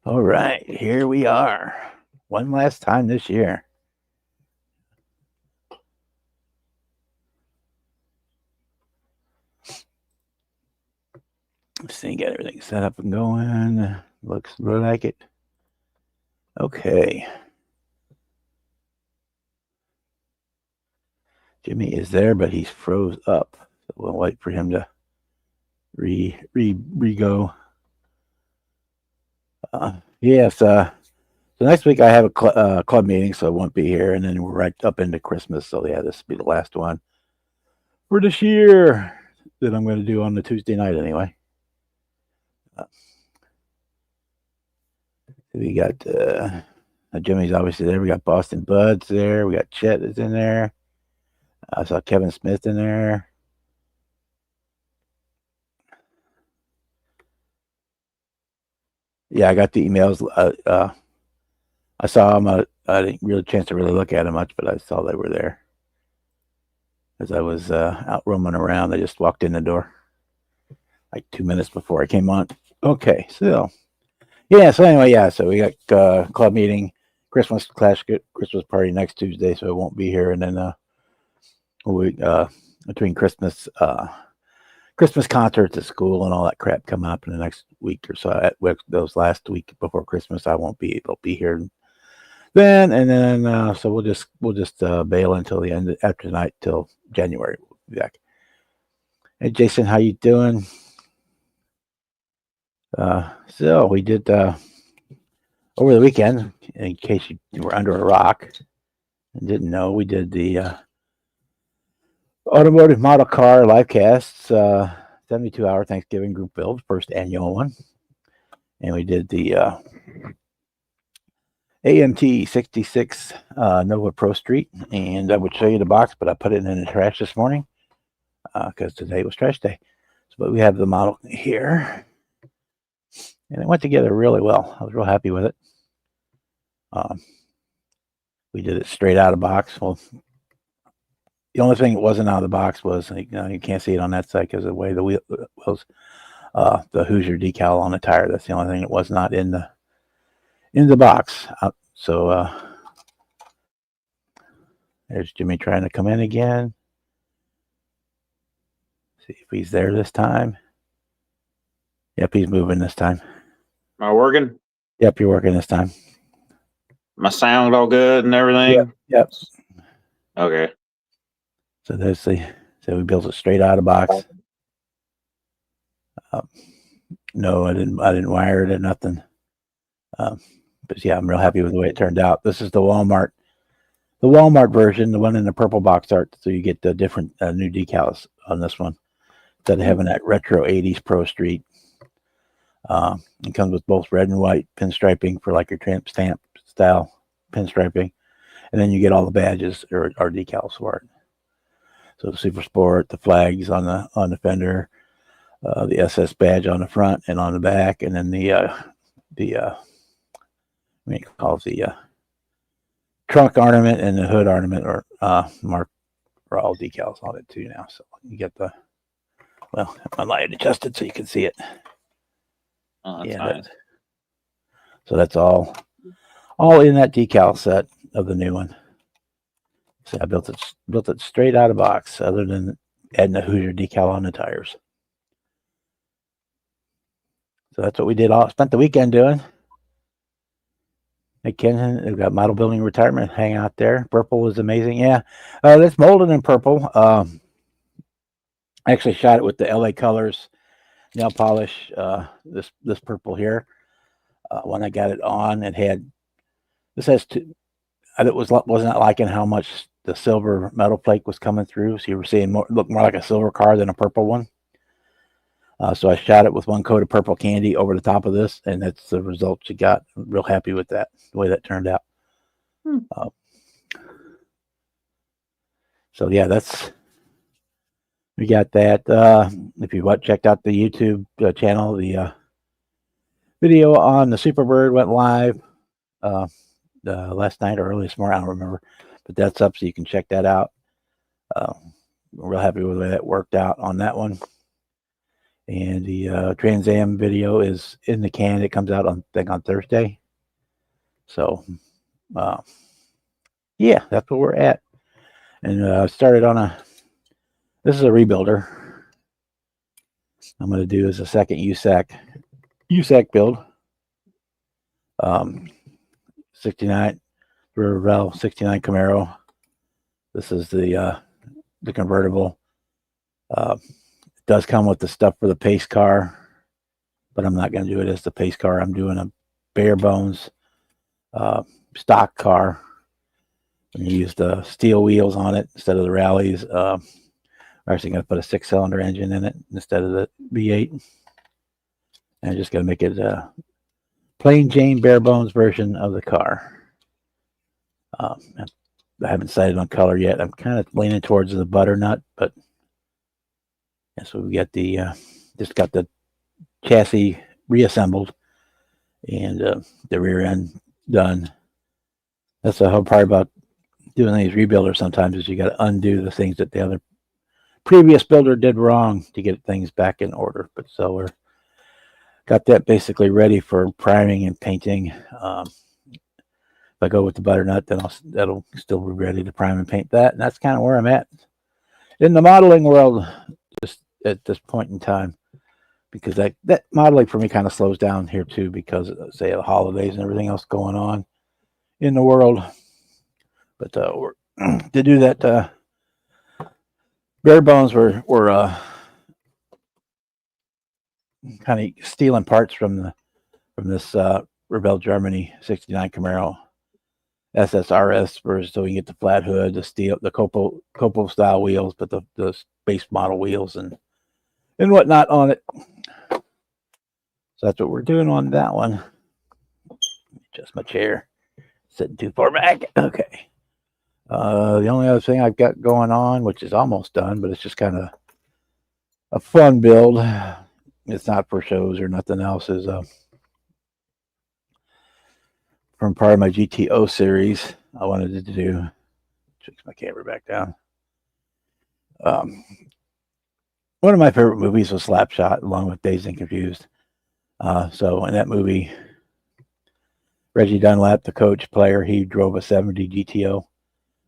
All right, here we are. One last time this year. Let's see, get everything set up and going. Looks like it. Okay. Jimmy is there, but he's froze up. So we'll wait for him to re-go. Yes. So next week I have a club meeting, so I won't be here, and then we're right up into Christmas. So yeah, this will be the last one for this year that I'm going to do on the Tuesday night anyway. We got Jimmy's obviously there. We got Boston Buds there. We got Chet is in there. I saw Kevin Smith in there. Yeah, I got the emails. I saw them. I didn't really chance to really look at them much, but I saw they were there. As I was out roaming around, I just walked in the door like 2 minutes before I came on. Okay, so yeah. So anyway, yeah. So we got club meeting, Christmas party next Tuesday. So I won't be here, and then we between Christmas concerts at school and all that crap come up in the next week or so. Those last week before Christmas, I won't be able to be here then, and then so we'll just bail until the end after tonight till January. We'll be back. Hey Jason, how you doing? So we did over the weekend. In case you were under a rock and didn't know, we did the automotive model car live casts, 72-hour Thanksgiving group build, first annual one, and we did the AMT 66 Nova Pro Street, and I would show you the box, but I put it in the trash this morning because today was trash day. But we have the model here, and it went together really well. I was real happy with it. We did it straight out of the box. Well, the only thing that wasn't out of the box was, you can't see it on that side because of the way the wheels, the Hoosier decal on the tire. That's the only thing that was not in the box. So there's Jimmy trying to come in again. See if he's there this time. Yep, he's moving this time. Am I working? Yep, you're working this time. My sound all good and everything? Yep. Okay. So we built it straight out of the box. No, I didn't wire it or nothing. But yeah, I'm real happy with the way it turned out. This is the Walmart version, the one in the purple box art. So you get the different new decals on this one instead of having that retro 80s Pro Street. It comes with both red and white pinstriping for like your tramp stamp style pinstriping, and then you get all the badges or decals for it. So the Super Sport, the flags on the fender, the SS badge on the front and on the back, and then the trunk ornament and the hood ornament or mark are all decals on it too now. So you get my light adjusted so you can see it. Oh, that's nice. So that's all in that decal set of the new one. So I built it straight out of box, other than adding a Hoosier decal on the tires. So that's what we did. Spent the weekend doing. Hey Ken, we've got model building retirement hang out there. Purple was amazing. Yeah, that's molded in purple. I actually shot it with the LA Colors nail polish. This purple here. When I got it on, it was not liking how much the silver metal plate was coming through. So you were seeing look more like a silver car than a purple one. So I shot it with one coat of purple candy over the top of this, and that's the result you got. I'm real happy with that, the way that turned out. So yeah, we got that. If you checked out the YouTube channel, the video on the Superbird went live last night or early this morning. I don't remember, but that's up, so you can check that out. We're real happy with the way that worked out on that one. And the Trans Am video is in the can. It comes out on Thursday. So, yeah, that's where we're at. And started on this is a rebuilder. I'm going to do as a second USAC build. 69 Revell 69 Camaro. This is the convertible. It does come with the stuff for the pace car, but I'm not going to do it as the pace car. I'm doing a bare bones stock car. I'm going to use the steel wheels on it instead of the rallies. We're actually going to put a 6-cylinder engine in it instead of the V8. And I'm just going to make it a plain Jane bare bones version of the car. I haven't decided on color yet. I'm kind of leaning towards the butternut, but yeah, so we got the just got the chassis reassembled and the rear end done. That's the whole part about doing these rebuilders sometimes is you got to undo the things that the other previous builder did wrong to get things back in order. But so we're got that basically ready for priming and painting. If I go with the butternut, then that'll still be ready to prime and paint that. And that's kind of where I'm at in the modeling world just at this point in time, because that modeling for me kind of slows down here too, because say the holidays and everything else going on in the world. But we're to do that bare bones, we're kind of stealing parts from this Revell Germany 69 Camaro SSRS, so you get the flat hood, the steel, the Copo style wheels, but the base model wheels and whatnot on it. So that's what we're doing on that one. Just my chair sitting too far back. Okay. The only other thing I've got going on, which is almost done, but it's just kind of a fun build. It's not for shows or nothing else. Is from part of my GTO series. I wanted to do. Fix my camera back down. One of my favorite movies was Slapshot, along with Dazed and Confused. So in that movie, Reggie Dunlap, the coach player, he drove a 70 GTO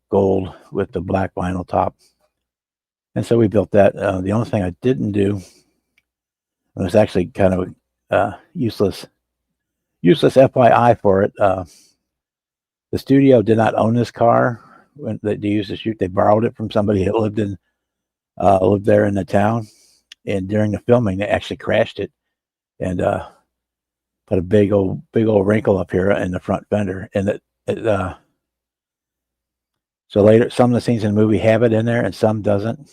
gold with the black vinyl top. And so we built that. The only thing I didn't do, it was actually kind of a useless FYI for it. The studio did not own this car when they used to shoot. They borrowed it from somebody that lived there in the town. And during the filming, they actually crashed it and put a big old wrinkle up here in the front fender. And so later, some of the scenes in the movie have it in there, and some doesn't.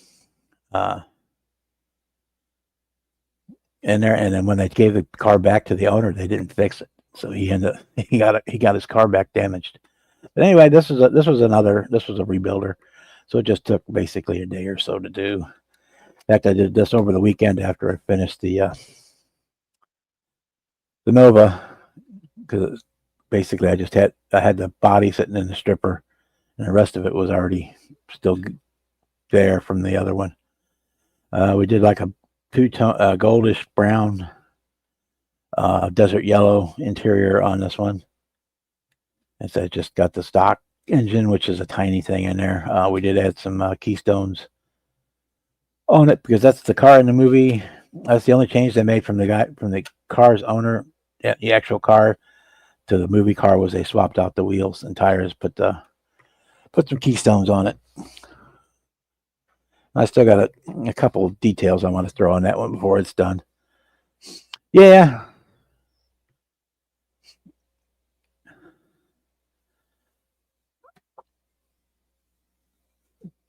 In there, and then when they gave the car back to the owner, they didn't fix it. So he got his car back damaged. But anyway, this was a rebuilder. So it just took basically a day or so to do. In fact, I did this over the weekend after I finished the Nova, because basically I had the body sitting in the stripper, and the rest of it was already still there from the other one. We did like a two-tone goldish brown desert yellow interior on this one. And so I just got the stock engine, which is a tiny thing in there. We did add some keystones on it because that's the car in the movie. That's the only change they made from the car's owner, the actual car, to the movie car, was they swapped out the wheels and tires, put some keystones on it. I still got a couple of details I want to throw on that one before it's done. Yeah.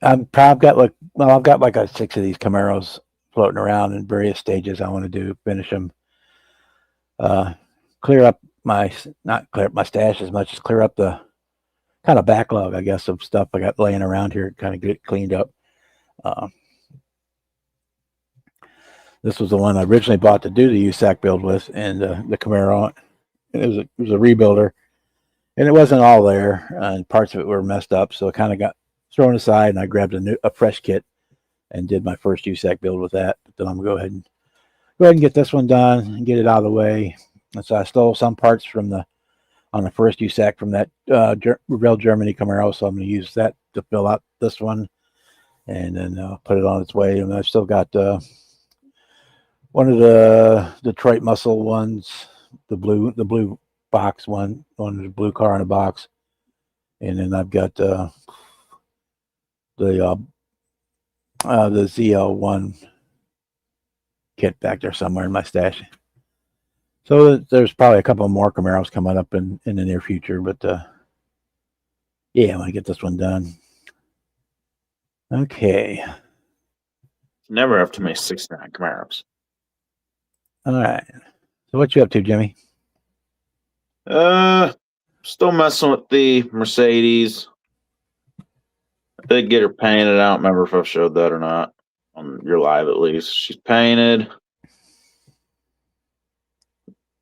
I've got like 6 of these Camaros floating around in various stages. I want to finish them, clear up not clear up my stash as much as clear up the kind of backlog, I guess, of stuff I got laying around here, kind of get it cleaned up. This was the one I originally bought to do the USAC build with, and the Camaro. It was a rebuilder, and it wasn't all there, and parts of it were messed up, so it kind of got thrown aside, and I grabbed a fresh kit and did my first USAC build with that. But then I'm gonna go go ahead and get this one done and get it out of the way. And so I stole some parts from on the first USAC from that Real Germany Camaro, so I'm going to use that to fill out this one, and then put it on its way. And I've still got one of the Detroit Muscle ones, the blue box one of the blue car in a box, and then I've got the ZL1 kit back there somewhere in my stash. So there's probably a couple more Camaros coming up in the near future, but yeah, I want to get this one done. Okay. Never have too many 69 Camaros. All right. So what you up to, Jimmy? Still messing with the Mercedes. I did get her painted. I don't remember if I showed that or not on your live, at least. She's painted.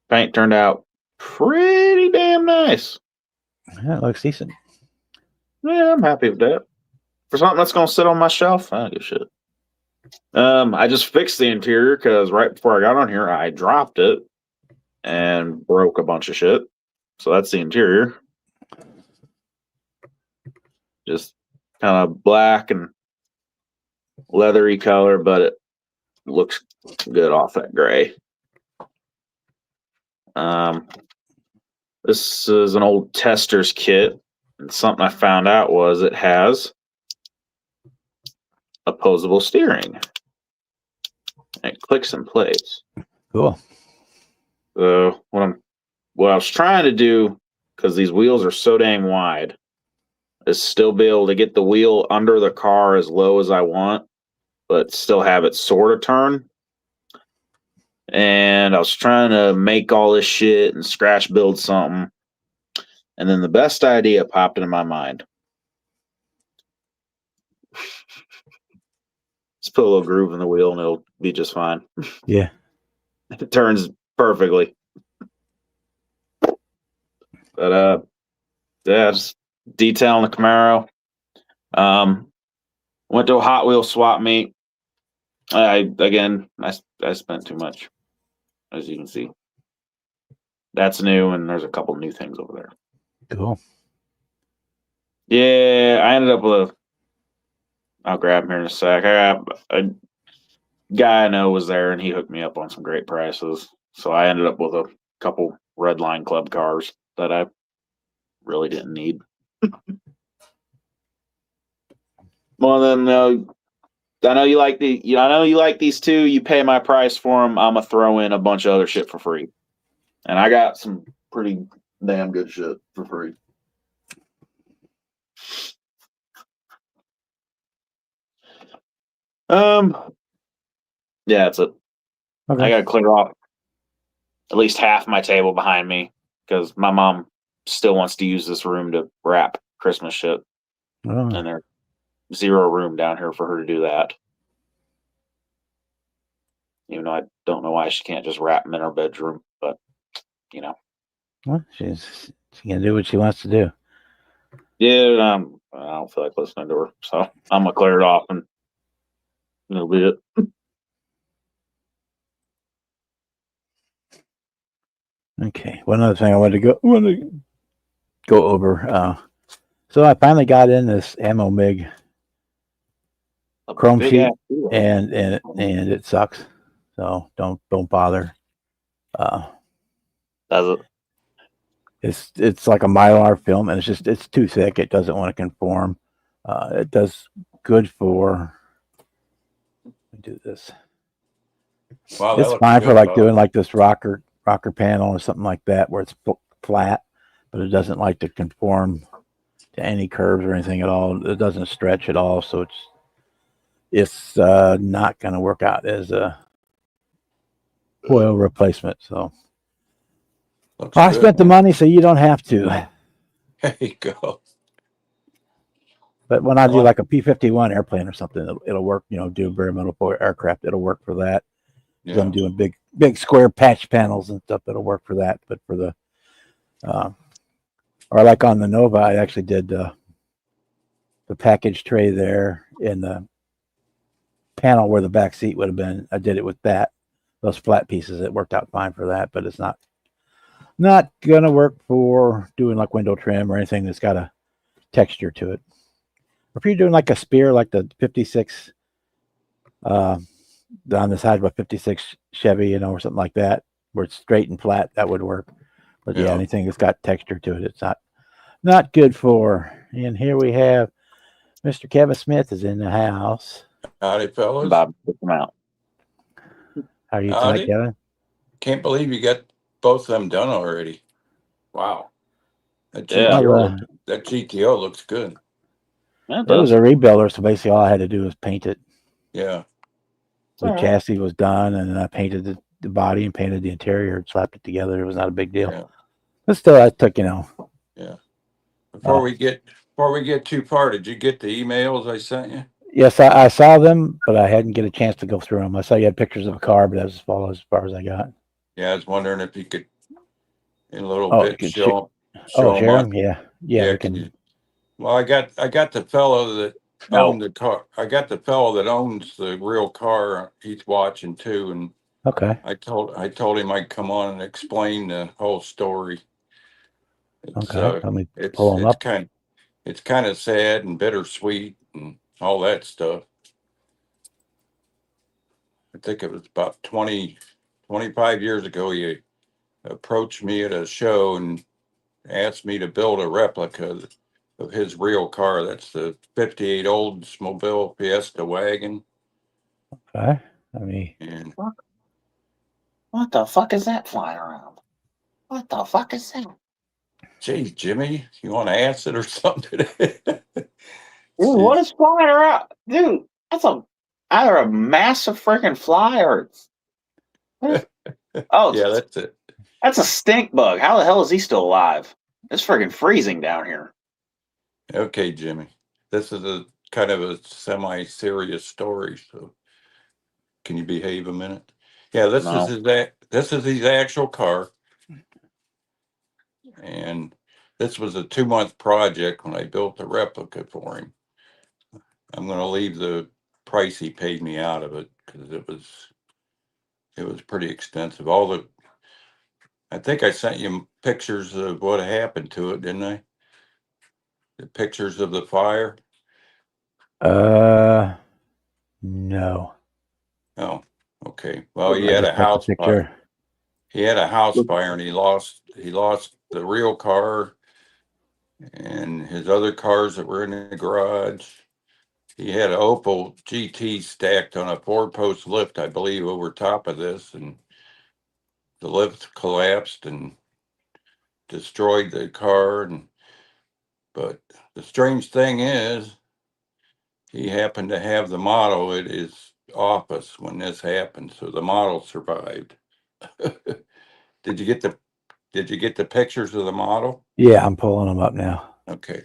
Paint turned out pretty damn nice. Yeah, it looks decent. Yeah, I'm happy with that. For something that's gonna sit on my shelf, I don't give a shit. I just fixed the interior because right before I got on here, I dropped it and broke a bunch of shit. So that's the interior. Just kind of black and leathery color, but it looks good off that gray. This is an old tester's kit, and something I found out was it has opposable steering. And it clicks and plays. Cool. So what I was trying to do, because these wheels are so dang wide, is still be able to get the wheel under the car as low as I want, but still have it sort of turn. And I was trying to make all this shit and scratch build something. And then the best idea popped into my mind. Just put a little groove in the wheel and it'll be just fine. Yeah. It turns perfectly. But yeah, just detailing the Camaro. Went to a Hot Wheels swap meet. I spent too much, as you can see. That's new, and there's a couple new things over there. Cool. Yeah, I ended up with I'll grab him here in a sec. I got a guy I know was there, and he hooked me up on some great prices. So I ended up with a couple Redline Club cars that I really didn't need. Well, then I know you like I know you like these two. You pay my price for them. I'm gonna throw in a bunch of other shit for free, and I got some pretty damn good shit for free. Yeah, that's it. Okay. I gotta clear off at least half my table behind me because my mom still wants to use this room to wrap Christmas shit, Oh. and there's zero room down here for her to do that. Even though I don't know why she can't just wrap them in her bedroom, but you know. Well, she can do what she wants to do. Yeah, I don't feel like listening to her, so I'm gonna clear it off and that'll be it. Okay. One other thing I wanted to go over. So I finally got in this Ammo MiG chrome Big sheet, ass deal. and it sucks. So don't bother. Does it? It's like a Mylar film, and it's too thick. It doesn't want to conform. It does good for. Let me do this. Wow, that It's looks fine for good, like though. doing like this rocker panel or something like that, where it's flat, but it doesn't like to conform to any curves or anything at all. It doesn't stretch at all, so it's not going to work out as a foil replacement. So Looks I good, spent the man. money, so you don't have to. There you go. But when I do Well, like a P-51 airplane or something, it'll work. Do bare metal for aircraft, it'll work for that. 'Cause yeah. I'm doing big square patch panels and stuff, it'll work for that. But for the or like on the Nova, I actually did the package tray there in the panel where the back seat would have been. I did it with that those flat pieces. It worked out fine for that, but it's not gonna work for doing like window trim or anything that's got a texture to it. If you're doing like a spear, like the 56 uh, on the side of a 56 Chevy, or something like that, where it's straight and flat, that would work. But yeah, Yeah. anything that's got texture to it, it's not good for. And here we have Mr. Kevin Smith is in the house. Howdy, fellas. Bob, put them out. How are you tonight, Howdy. Kevin? Can't believe you got both of them done already. Wow. That Yeah. GTO, Well, that GTO looks good. Yeah, it was a rebuilder, so basically all I had to do was paint it. Yeah. The Alright. chassis was done, and then I painted the body and painted the interior and slapped it together. It was not a big deal. Yeah. But still, I took, Yeah. Before we get too far, did you get the emails I sent you? yes, I saw them, but I hadn't get a chance to go through them. I saw you had pictures of a car, but that's as far as I got. Yeah, I was wondering if you could, in a little Oh, bit, you could show them share on. them? Yeah, we Could can. you? Well, I got the fellow that No. owned the car. I got the fellow that owns the real car. He's watching too, and Okay. I told him I'd come on and explain the whole story. It's Okay. Let me it's pull them it's up. kind of sad and bittersweet and all that stuff. I think it was about 25 years ago. He approached me at a show and asked me to build a replica of his real car. That's the 58 Oldsmobile Fiesta wagon. Okay. Let me. And What the fuck is that flying around? What the fuck is that? geez, Jimmy, you want acid or something? Dude, what is flying around? Dude, that's either a massive freaking fly or oh, Yeah, that's it. that's a stink bug. How the hell is he still alive? It's freaking freezing down here. Okay, Jimmy. This is a kind of a semi-serious story, so can you behave a minute? Yeah, this No. is his actual car. And this was a 2-month project when I built the replica for him. I'm going to leave the price he paid me out of it because it was pretty expensive. I think I sent you pictures of what happened to it, didn't I? The pictures of the fire. No. Oh, okay. Well, I just got the picture. He had a house fire and he lost the real car and his other cars that were in the garage. He had an Opel GT stacked on a 4-post lift, I believe, over top of this, and the lift collapsed and destroyed the car. But the strange thing is, he happened to have the model at his office when this happened, so the model survived. Did you get the pictures of the model? Yeah, I'm pulling them up now. Okay.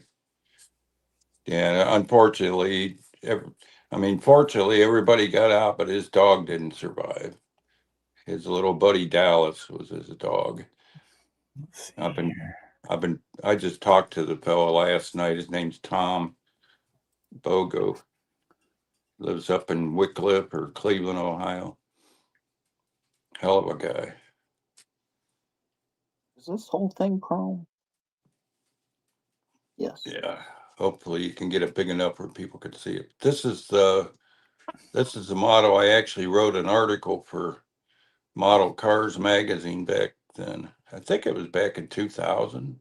Yeah, unfortunately, fortunately, everybody got out, but his dog didn't survive. His little buddy Dallas was his dog. Let's see here. I just talked to the fellow last night. His name's Tom Bogo. Lives up in Wickliffe or Cleveland, Ohio. Hell of a guy. Is this whole thing chrome? Yes. Yeah. Hopefully you can get it big enough where people could see it. This is the model. I actually wrote an article for Model Cars magazine back then. I think it was back in 2000.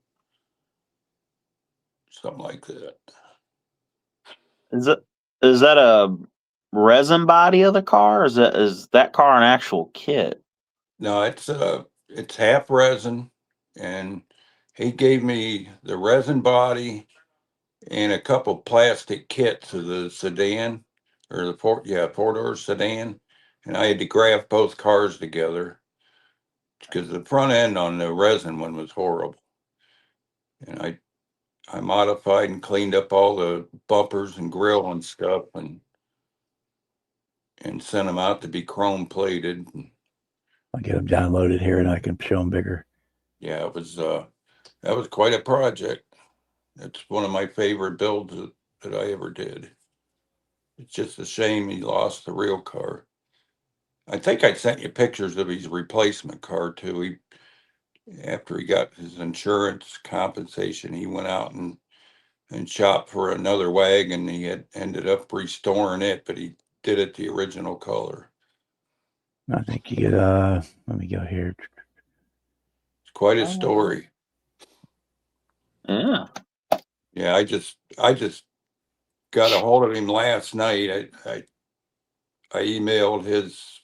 Something like that. Is that a resin body of the car? Or is that car an actual kit? No, it's half resin, and he gave me the resin body and a couple plastic kits of the sedan or the 4-door sedan, and I had to graft both cars together because the front end on the resin one was horrible, and I modified and cleaned up all the bumpers and grill and stuff, and sent them out to be chrome plated. I'll get them downloaded here and I can show them bigger. Yeah, it was that was quite a project. It's one of my favorite builds that I ever did. It's just a shame he lost the real car. I think I sent you pictures of his replacement car too. After he got his insurance compensation, he went out and shopped for another wagon. He had ended up restoring it, but he did it the original color. I think you get, let me go here. It's quite a story. Yeah. Yeah, I just got a hold of him last night. I emailed his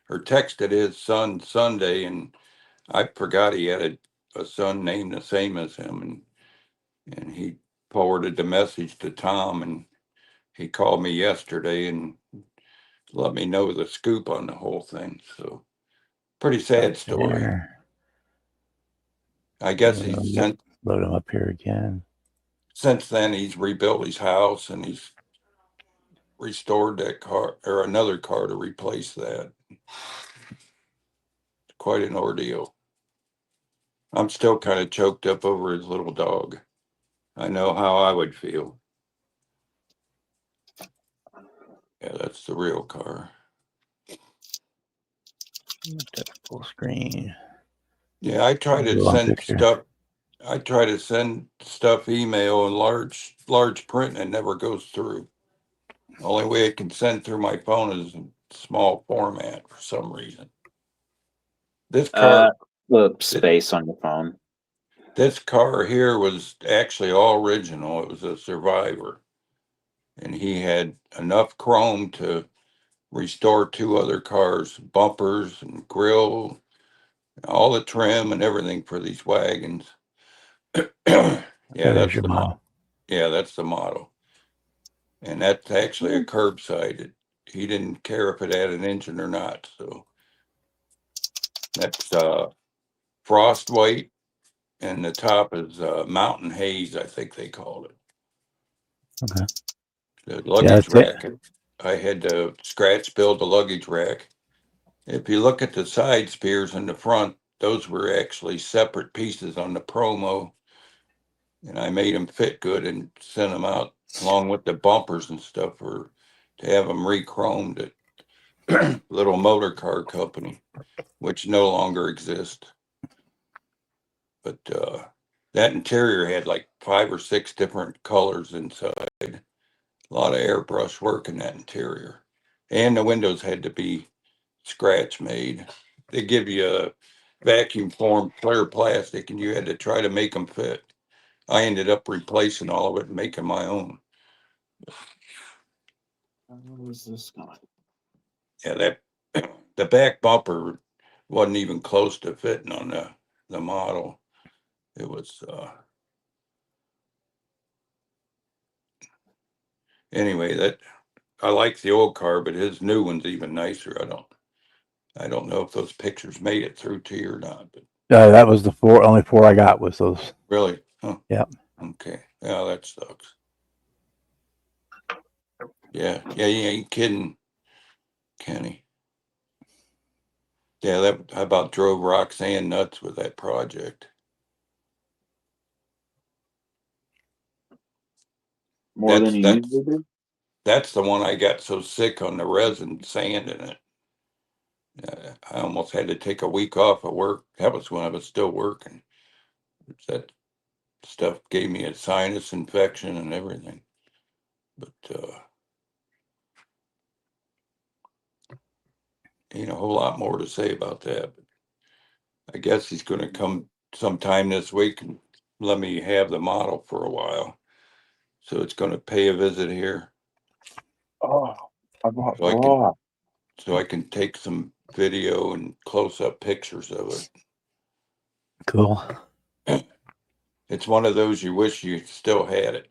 or texted his son Sunday, and I forgot he had a son named the same as him, and he forwarded the message to Tom, and he called me yesterday and let me know the scoop on the whole thing. So pretty sad story. There. I guess he's Yep. Load them up here again. since then he's rebuilt his house and he's restored that car or another car to replace that. Quite an ordeal. I'm still kind of choked up over his little dog. I know how I would feel. Yeah, that's the real car. Full screen. Yeah, I try to send stuff. I try to send stuff email in large print and it never goes through. The only way it can send through my phone is in small format for some reason. This car, the space on your phone. this car here was actually all original. It was a Survivor, and he had enough chrome to restore two other cars, bumpers and grill, all the trim and everything for these wagons. Yeah, that's your the model. Yeah, that's the model. And that's actually a curbside. He didn't care if it had an engine or not. So that's frost white, and the top is mountain haze, I think they called it. Okay. The luggage rack. I had to scratch build the luggage rack. If you look at the side spears in the front, those were actually separate pieces on the promo, and I made them fit good and sent them out along with the bumpers and stuff for to have them re-chromed at Little Motor Car Company, which no longer exists. But that interior had like 5 or 6 different colors inside. A lot of airbrush work in that interior, and the windows had to be scratch made. They give you a vacuum formed clear plastic, and you had to try to make them fit. I ended up replacing all of it and making my own. Where's this going? Yeah, that the back bumper wasn't even close to fitting on the model. It was anyway, that I like the old car, but his new one's even nicer. I don't know if those pictures made it through to you or not, but that was the only four I got was those. really? Huh. Yep. Okay. Yeah, that sucks. Yeah, you ain't kidding, Kenny. Yeah, that I about drove Roxanne nuts with that project. More than you usually do? That's the one I got so sick on the resin sand in it. I almost had to take a week off of work. That was when I was still working. That stuff gave me a sinus infection and everything. But ain't a whole lot more to say about that. But I guess he's going to come sometime this week and let me have the model for a while. So it's going to pay a visit here. Oh, I bought so I can take some video and close up pictures of it. Cool. It's one of those you wish you still had it.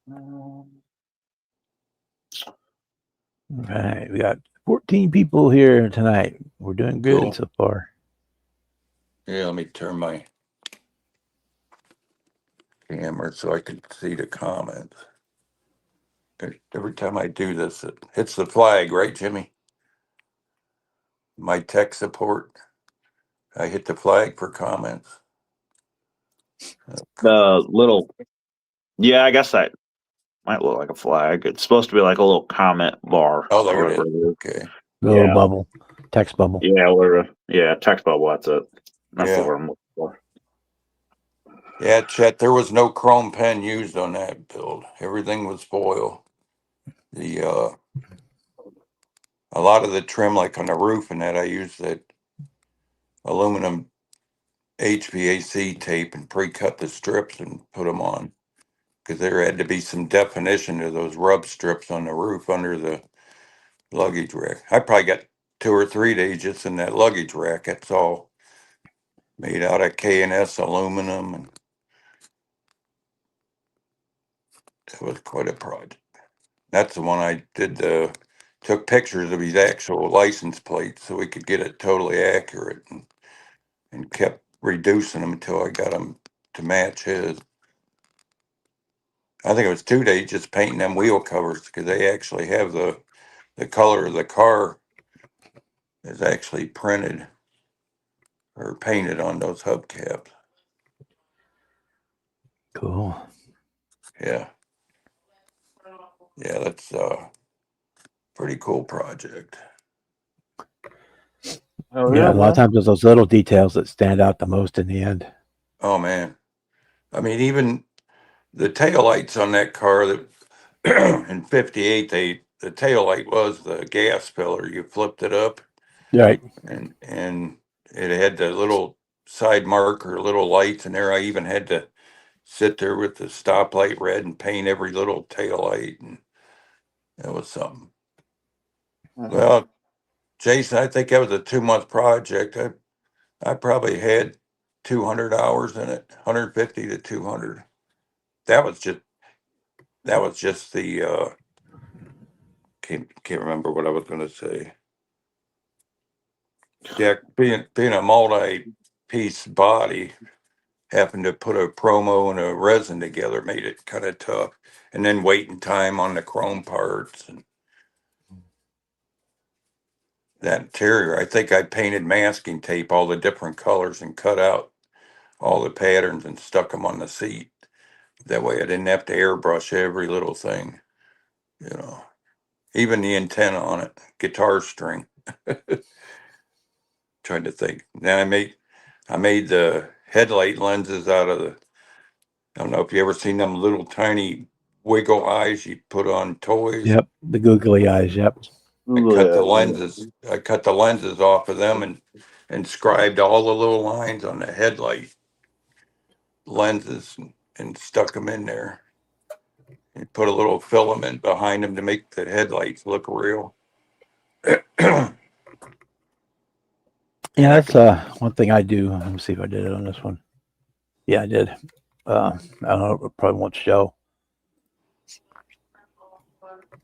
All right, we got 14 people here tonight. We're doing good Cool. so far. Yeah, let me turn my camera so I can see the comments. Every time I do this, it hits the flag, right, Jimmy? My tech support, I hit the flag for comments. The little, yeah, I guess Might look like a flag. It's supposed to be like a little comment bar. Oh, or there it whatever is. it is. Okay. The little Yeah. bubble, text bubble. Yeah, yeah, text bubble. That's it. That's the Yeah. word I'm looking for. Yeah, Chet, there was no chrome pen used on that build. Everything was foil. The a lot of the trim, like on the roof and that, I used that aluminum HVAC tape and pre-cut the strips and put them on, because there had to be some definition to those rub strips on the roof under the luggage rack. I probably got 2 or 3 days just in that luggage rack. That's all made out of K&S aluminum, and that was quite a project. That's the one I did took pictures of his actual license plate so we could get it totally accurate, and kept reducing them until I got them to match his. I think it was 2 days just painting them wheel covers, because they actually have the color of the car is actually printed or painted on those hubcaps. Cool. Yeah. Yeah, that's pretty cool project. Oh, Yeah, a lot man. of times there's those little details that stand out the most in the end. Oh man. I mean, even the taillights on that car that in 58, the taillight was the gas filler. You flipped it up, Right. and it had the little side marker, little lights in there. I even had to sit there with the stoplight red and paint every little taillight, and that was something. Well, Jason, I think that was a 2-month project. I probably had 200 hours in it, 150 to 200. That was just the can't remember what I was going to say. Yeah, being a multi-piece body, having to put a promo and a resin together made it kind of tough, and then waiting time on the chrome parts and that interior. I think I painted masking tape all the different colors and cut out all the patterns and stuck them on the seat. That way I didn't have to airbrush every little thing, even the antenna on it, guitar string. Trying to think. Then I made the headlight lenses out of I don't know if you ever seen them little tiny wiggle eyes you put on toys. Yep. The googly eyes. Yep. I cut the lenses off of them and inscribed all the little lines on the headlight lenses and stuck them in there. And put a little filament behind them to make the headlights look real. Yeah, that's one thing I do. Let me see if I did it on this one. Yeah, I did. I don't know. It probably won't show.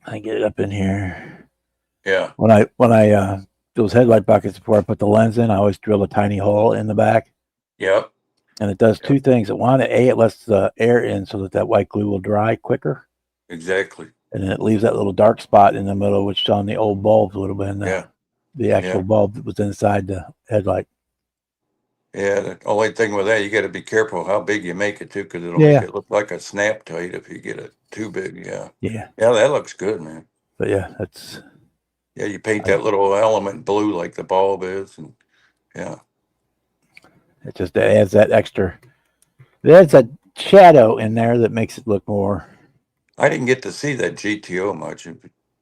I get it up in here. Yeah. When I those headlight buckets before I put the lens in, I always drill a tiny hole in the back, Yep. and it does two things. It lets the air in so that white glue will dry quicker, Exactly. and then it leaves that little dark spot in the middle, which is on the old bulb a little bit. And the actual bulb that was inside the headlight. Yeah, the only thing with that, you got to be careful how big you make it too, because it'll make it look like a snap tight if you get it too big. Yeah. Yeah. Yeah, that looks good, man. But yeah, that's. Yeah, you paint that little element blue like the bulb is, and yeah. It just adds that extra. It adds that shadow in there that makes it look more. I didn't get to see that GTO much.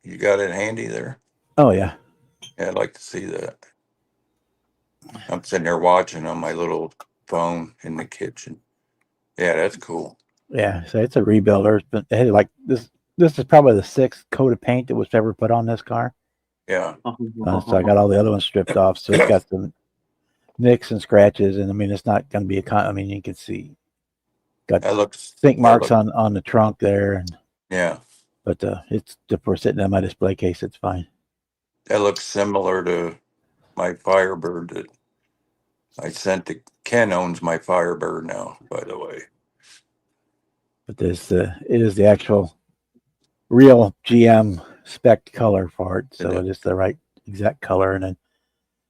You got it handy there? Oh yeah. Yeah, I'd like to see that. I'm sitting there watching on my little phone in the kitchen. Yeah, that's cool. Yeah, so it's a rebuilder. But it had like this. This is probably the 6th coat of paint that was ever put on this car. Yeah. So I got all the other ones stripped off. So it's got some nicks and scratches, and I mean it's not going to be I mean you can see got stink marks on the trunk there, and yeah. But it's for sitting in my display case. It's fine. That looks similar to my Firebird that I sent to Ken. Owns my Firebird now, by the way. But it is the actual real GM spec color for it, so it is the right exact color. And then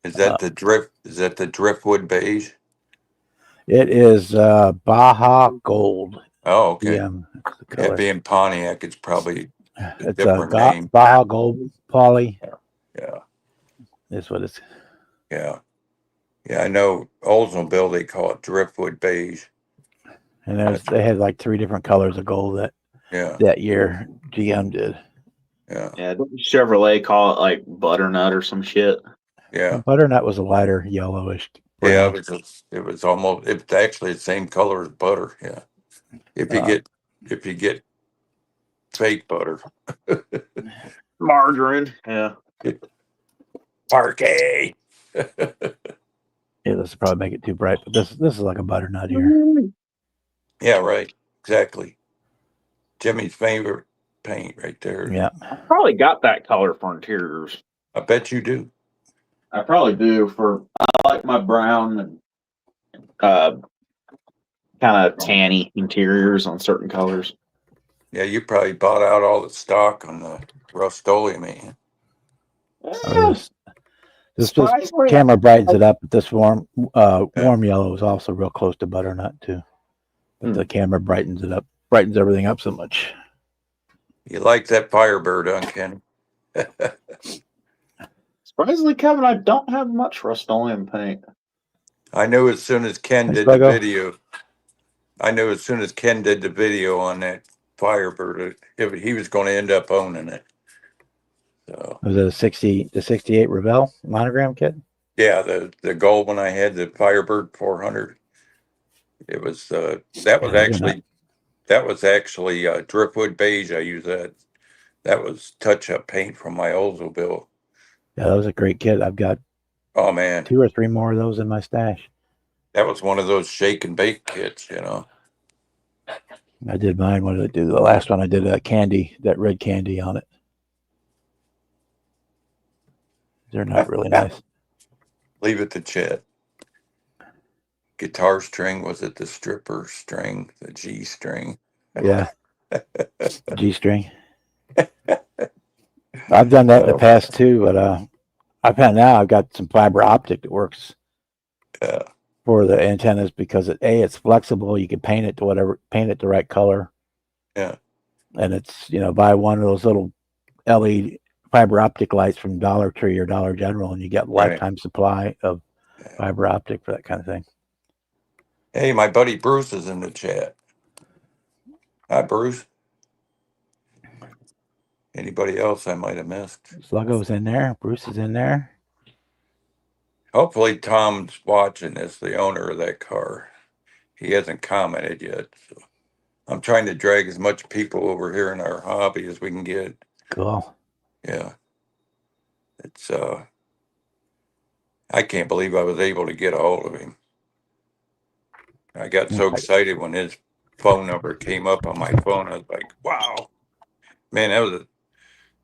is that the drift? Is that the driftwood beige? It is Baja Gold. Oh, okay. That's the Yeah, color. being Pontiac, it's probably It's a different name. Baja Gold Poly. Yeah, Is what it's. yeah, yeah. I know Oldsmobile, they call it driftwood beige. And they had like 3 different colors of gold Yeah, that year. GM did. yeah, Yeah, didn't Chevrolet call it like butternut or some shit? yeah, Butternut was a lighter yellowish yeah. brown. It was almost. It's actually the same color as butter. Yeah. If you Uh, get fake butter, Margarine. Yeah. Parquet. Yeah, this will probably make it too bright, but this is like a butternut here. Yeah, right. Exactly. Jimmy's favorite paint right there. Yeah. I probably got that color for interiors. I bet you do. I probably do for I like my brown and kind of tanny interiors on certain colors. Yeah, you probably bought out all the stock on the Rust-Oleum, man. Or this Surprisingly, camera brightens it up, but this warm yellow is also real close to butternut too. But the camera brightens it up, brightens everything up so much. You like that Firebird, huh, Ken? surprisingly, Kevin, I don't have much Rust-Oleum paint. I knew as soon as Ken Thanks, did the Lego. video. I knew as soon as Ken did the video on that Firebird, he was going to end up owning it. So Was it the 68 Revell monogram kit? yeah, the gold one I had, the Firebird 400. It was that was actually driftwood beige. I used that. That was touch-up paint from my Oldsmobile. Yeah, that was a great kit. I've got Oh man, 2 or 3 more of those in my stash. that was one of those shake and bake kits, you know. I did mine. What did I do? The last one I did that red candy on it. They're not really nice. Leave it to Chet. Guitar string, was it the stripper string, the G string? Yeah. G string. I've done that in the past too, but I've got some fiber optic that works for the antennas because it's flexible. You can paint it the right color. Yeah. And it's, buy one of those little LED fiber optic lights from Dollar Tree or Dollar General, and you get lifetime supply of fiber optic for that kind of thing. Hey, my buddy Bruce is in the chat. Hi, Bruce. Anybody else I might have missed? Sluggo's in there. Bruce is in there. Hopefully Tom's watching this, the owner of that car. He hasn't commented yet. So I'm trying to drag as much people over here in our hobby as we can get. Cool. Yeah. It's I can't believe I was able to get a hold of him. I got so excited when his phone number came up on my phone. I was like, wow. Man, that was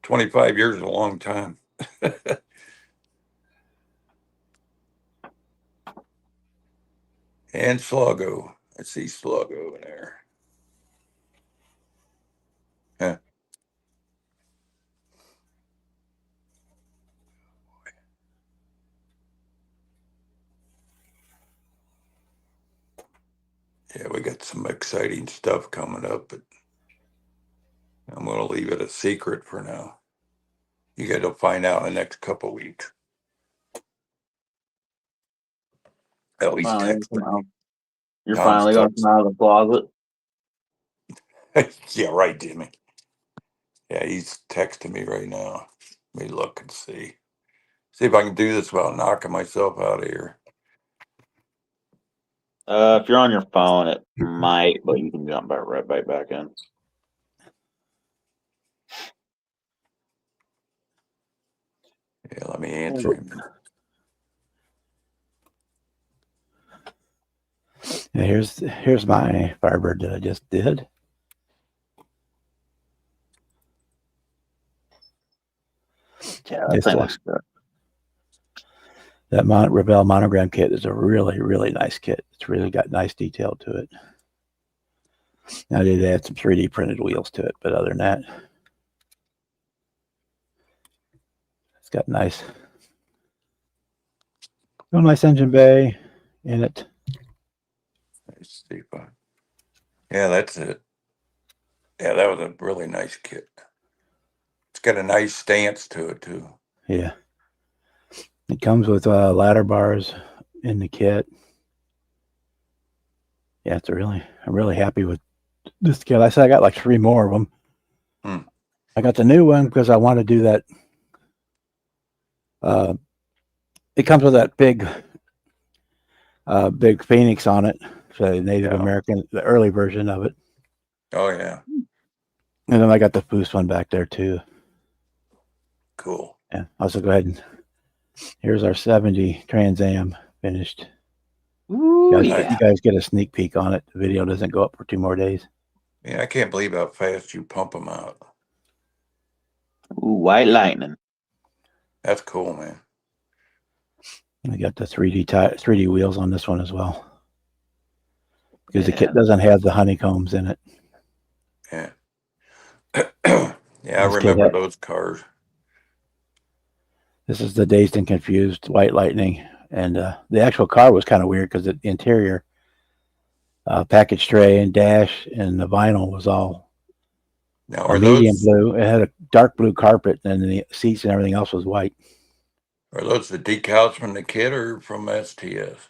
25 years is a long time. And Sluggo. I see Sluggo in there. Huh. Yeah, we got some exciting stuff coming up, but I'm going to leave it a secret for now. You got to find out in the next couple of weeks. At least text me. You're finally going to come out of the closet. Yeah, right, Jimmy. Yeah, he's texting me right now. Let me look and see. See if I can do this without knocking myself out of here. If you're on your phone, it might, but you can jump right back in. Yeah, let me answer him. Yeah, here's my Firebird that I just did. Yeah, that looks good. That Revell monogram kit is a really, really nice kit. It's really got nice detail to it. Now I did add some 3D printed wheels to it, but other than that, it's got nice engine bay in it. Let's see if Yeah, that's it. Yeah, that was a really nice kit. It's got a nice stance to it too. Yeah. It comes with ladder bars in the kit. Yeah, I'm really happy with this kit. I said I got like 3 more of them. Hmm. I got the new one because I want to do that. It comes with that big Phoenix on it, the Native Yeah. American, the early version of it. Oh yeah, And then I got the boost one back there too. cool. Yeah. Also go ahead and here's our 70 Trans Am finished. Ooh, You guys get a sneak peek on it. The video doesn't go up for 2 more days. Yeah, I can't believe how fast you pump them out. Ooh, White Lightning. That's cool, man. I got the 3D wheels on this one as well. Because the Yeah. kit doesn't have the honeycombs in it. Yeah. Yeah, I This kit remember had- those cars. This is the Dazed and Confused White Lightning. And the actual car was kind of weird because the interior, package tray and dash and the vinyl was all Now, a are medium those blue. It had a dark blue carpet and the seats and everything else was white. the decals from the kit or from STS?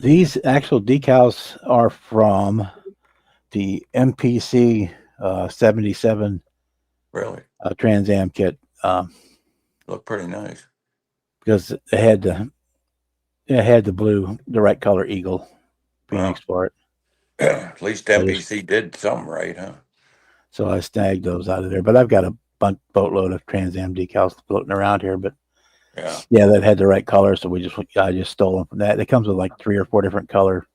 These actual decals are from the MPC 77 Really? Trans Am kit Look pretty nice. because it had the blue, the right color eagle Phoenix for it. At least MPC did something right, huh? So I snagged those out of there. But I've got a boatload of Trans Am decals floating around here. But Yeah. that had the right color, so I just stole them from that. It comes with like 3 or 4 different color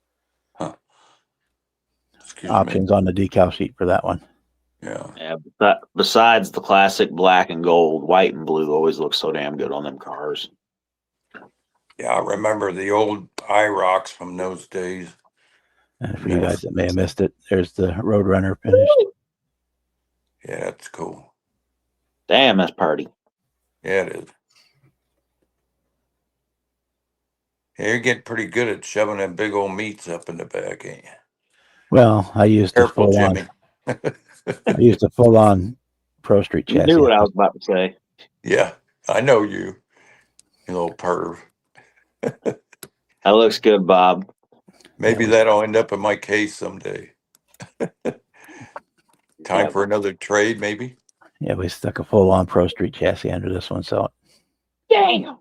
Excuse options on the decal sheet for that one. me. Yeah. Yeah, but besides the classic black and gold, white and blue always looks so damn good on them cars. Yeah, I remember the old IROCs from those days. And for you guys that may have missed it, there's the Roadrunner finished. Yeah, that's cool. Damn, that's party. Yeah, it is. Yeah, you're getting pretty good at shoving them big old meats up in the back, ain't you? Well, I used a Careful, full on. Jimmy. I used a full on Pro Street You chassis. knew what I was about to say. Yeah, I know you little perv. That looks good, Bob. Maybe Yeah, that'll end up in my case someday. Time Yeah. for another trade, maybe. Yeah, we stuck a full on Pro Street chassis under this one, so Damn.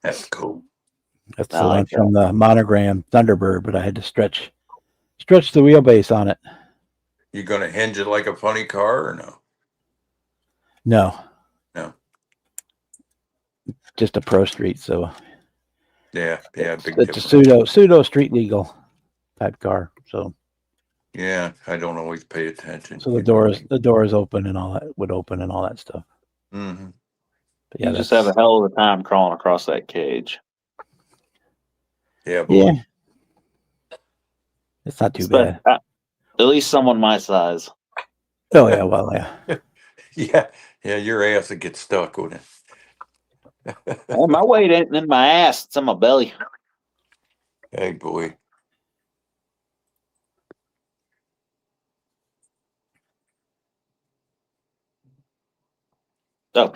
That's cool. that's I the like one from the Monogram Thunderbird, but I had to stretch the wheelbase on it. You gonna hinge it like a funny car or no? No. No. Just a Pro Street, so Yeah, big it's a difference. pseudo street legal type car. So Yeah, I don't always pay attention. the doors open and all that would open and all that stuff. Mm-hmm. You But yeah, just have a hell of a time crawling across that cage. Yeah, boy. yeah. It's not too bad. At least someone my size. Oh yeah, well yeah. Yeah, your ass would get stuck with it. Hey, my weight ain't in my ass; it's in my belly. Hey, boy. Oh,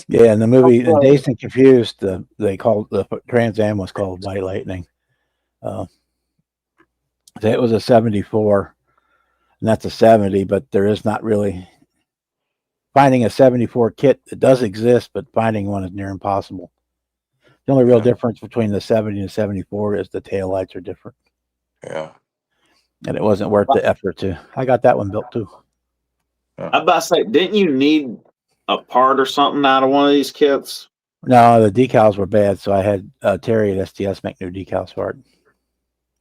Yeah, in the movie Oh, Dazed and Confused, they called the Trans Am was called White Lightning. It was a 74, and that's a 70, but there is not really finding a 74 kit that does exist, but finding one is near impossible. The only real Yeah. difference between the 70 and 74 is the tail lights are different, Yeah. and it wasn't worth the effort to. I got that one built too. I'm about to say, didn't you need a part or something out of one of these kits? No, the decals were bad, so I had Terry at STS make new decals for it.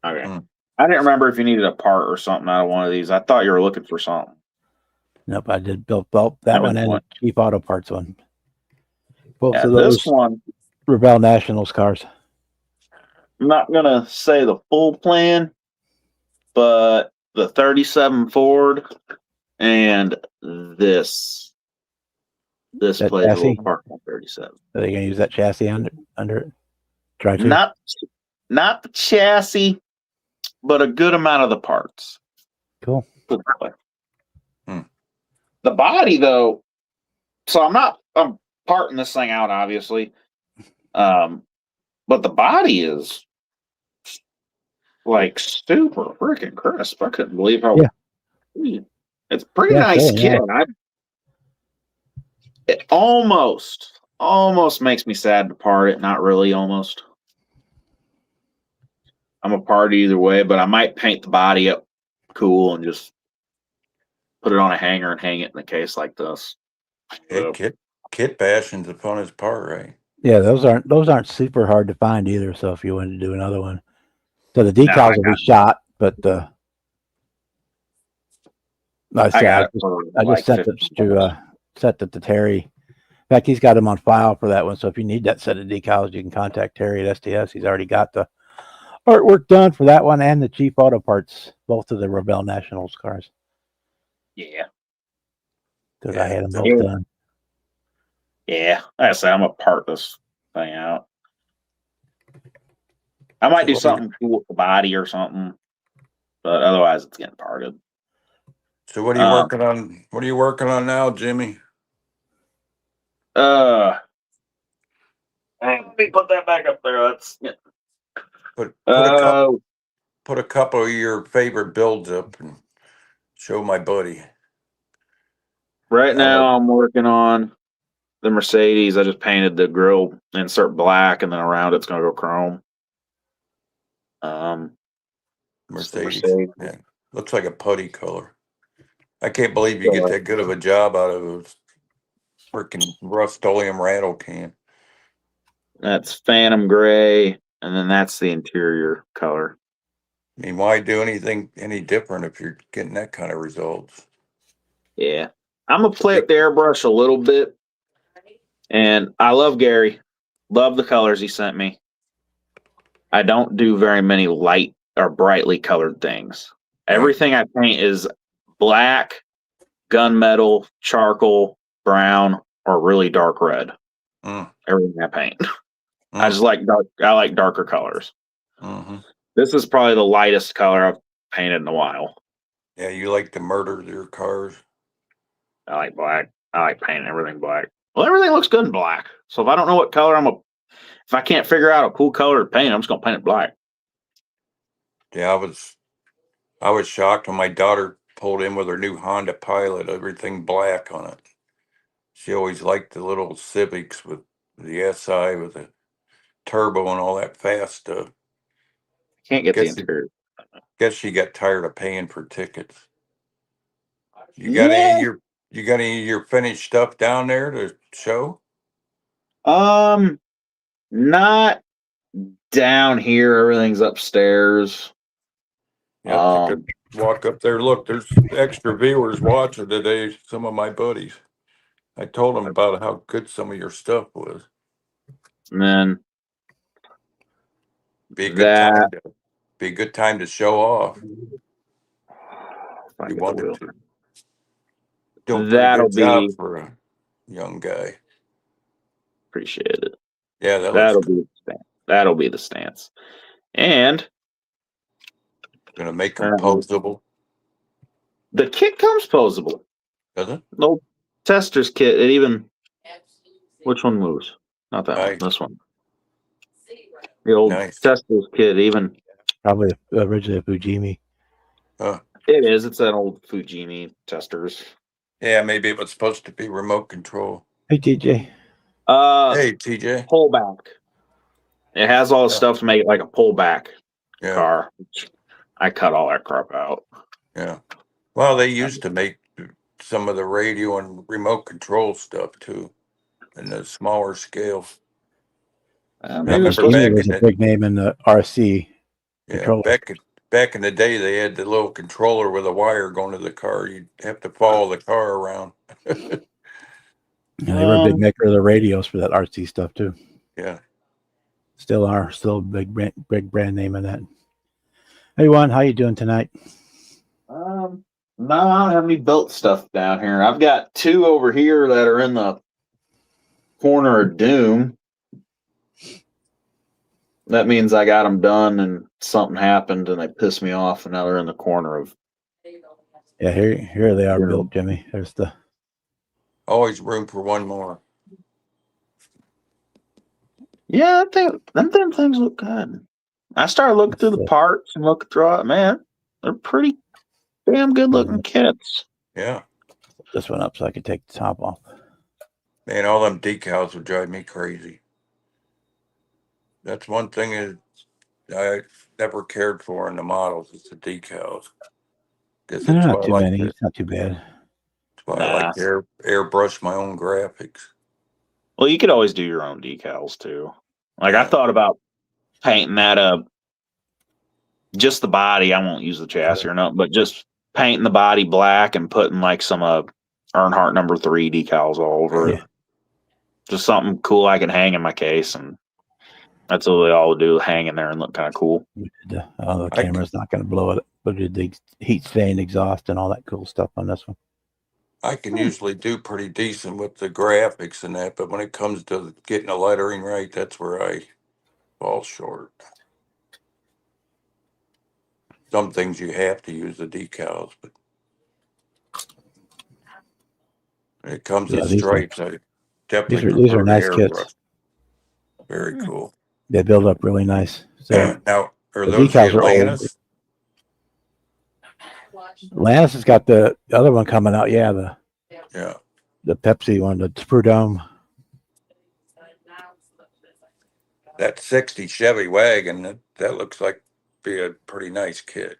Okay. Hmm. I didn't remember if you needed a part or something out of one of these. I thought you were looking for something. Nope, I did built that That one was and one. the cheap auto parts one. Both Yeah, of this those one, Rebel Nationals cars. I'm not gonna say the full plan, but the 37 Ford and this That plays a little chassis? part on 37. Are they going to use that chassis under it? Try to. Not the chassis, but a good amount of the parts. Cool. Put it that way. Hmm. The body, though, so I'm parting this thing out, obviously. But the body is like super freaking crisp. I couldn't believe how. Yeah. It's a pretty Yeah, nice sure, kit. yeah. It almost makes me sad to part it. Not really, almost. I'm a party either way, but I might paint the body up cool and just put it on a hanger and hang it in a case like this. Hey, kit bashing's a fun as part, right? Yeah, those aren't super hard to find either. So if you wanted to do another one, so the decals will be shot, but I got it for I like just sent it to Terry. In fact, he's got them on file for that one. So if you need that set of decals, you can contact Terry at STS. He's already got the artwork done for that one and the Chief Auto Parts, both of the Rebel Nationals cars. Yeah. Because I had them both done. Yeah, like I say, I'm gonna part this thing out. I might do something cool with the body or something, but otherwise it's getting parted. So what are you working on? What are you working on now, Jimmy? Let me put that back up there. That's Put a couple of your favorite builds up and show my buddy. Right now I'm working on the Mercedes. I just painted the grill insert black, and then around it's gonna go chrome. Mercedes. Yeah. Looks like a putty color. I can't believe you get that good of a job out of a freaking Rust-Oleum rattle can. That's Phantom Gray, and then that's the interior color. I mean, why do anything any different if you're getting that kind of results? Yeah. I'm gonna play with the airbrush a little bit. And I love Gary. Love the colors he sent me. I don't do very many light or brightly colored things. Everything I paint is black, gunmetal, charcoal, brown, or really dark red. Everything I paint. I just like dark. I like darker colors. This is probably the lightest color I've painted in a while. Yeah, you like to murder your cars. I like black. I like painting everything black. Well, everything looks good in black. So if I don't know what color if I can't figure out a cool color to paint, I'm just gonna paint it black. Yeah, I was shocked when my daughter pulled in with her new Honda Pilot, everything black on it. She always liked the little Civics with the SI with the turbo and all that fast stuff. Can't get the interior. Guess she got tired of paying for tickets. You got any of your finished stuff down there to show? Not down here. Everything's upstairs. Yeah, take a walk up there. Look, there's extra viewers watching today. Some of my buddies. I told them about how good some of your stuff was. And then be a good time to show off. You wanted to. Doing a good job for a young guy. Appreciate it. Yeah, that'll be the stance. And gonna make them posable. The kit comes posable. Does it? No tester's kit. It even. Which one moves? Not that one. This one. The old tester's kit even. Probably originally a Fujimi. It is. It's an old Fujimi testers. Yeah, maybe it was supposed to be remote control. Hey, TJ. Hey, TJ. Pullback. It has all the stuff to make it like a pullback car. I cut all that crap out. Yeah. Well, they used to make some of the radio and remote control stuff too, in the smaller scale. Maybe was a big name in the RC. Yeah, back in the day, they had the little controller with a wire going to the car. You'd have to follow the car around. Yeah, they were a big maker of the radios for that RC stuff too. Yeah, still are. Still a big brand name in that. Hey, Juan, how you doing tonight? No, I don't have any built stuff down here. I've got two over here that are in the corner of Doom. that means I got them done and something happened and they pissed me off and now they're in the corner of. Yeah, here they are Yeah. built, Jimmy. There's the Always room for one more. Yeah, I think them things look good. I started looking through the That's parts and looking through it. Man, they're pretty damn good looking kits. Yeah. this one up so I can take the top off. Man, all them decals would drive me crazy. That's one thing is I never cared for in the models is the decals. Guess They're that's why not I too like many. to, It's not too bad. that's why I like to airbrush my own graphics. Well, you could always do your own decals too. Like I Yeah. thought about painting that up, just the body. I won't use the chassis or nothing, but just painting the body black and putting like some Earnhardt number 3 decals all over it. Yeah. Just something cool I can hang in my case, and that's what they all do, hang in there and look kind of cool. The camera's not going to blow it, but the heat stain exhaust and all that cool stuff on this one. I can usually do pretty decent with the graphics and that, but when it comes to getting the lettering right, that's where I fall short. Some things you have to use the decals, but when it comes Yeah, to these are- stripes, I definitely these are prefer nice the kits. airbrush. Very cool. They build up really nice. So Now, are the those the decals are old. Atlantis? Lannis has got the other one coming out. Yeah, Yeah. the Pepsi one, the Prud'homme. That 60 Chevy wagon, that looks like be a pretty nice kit.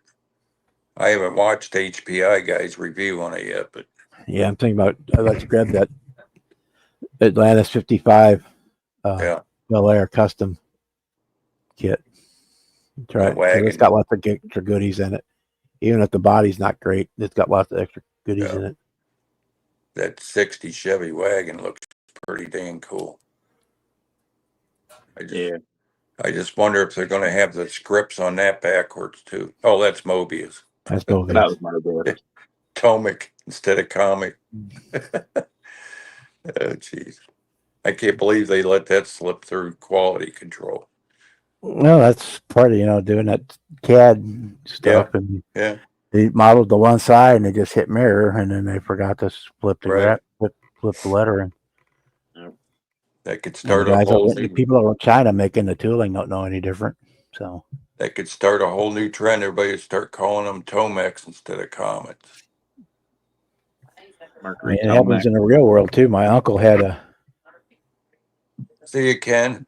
I haven't watched HPI guys review on it yet, but Yeah, I'm thinking about. I'd like to grab that Atlantis 55 yeah, Bel Air custom kit. Try it. 'Cause wagon. it's got lots of extra goodies in it. Even if the body's not great, it's got lots of extra goodies Yeah. in it. that 60 Chevy wagon looks pretty dang cool. I just wonder if they're going to have the scripts on that backwards too. Oh, that's Mobius. That's both. That was my bad. Tomic instead of comic. Oh, jeez. I can't believe they let that slip through quality control. No, that's part of doing that CAD stuff, and Yeah. they modeled the one side and they just hit mirror, and then they forgot to flip the Right. flip the lettering. That could And start the a guys whole over- new, people over in China making the tooling don't know any different. So that could start a whole new trend. Everybody would start calling them Tomex instead of Comets. Mercury it happens in the real world too. My uncle had See you, Ken.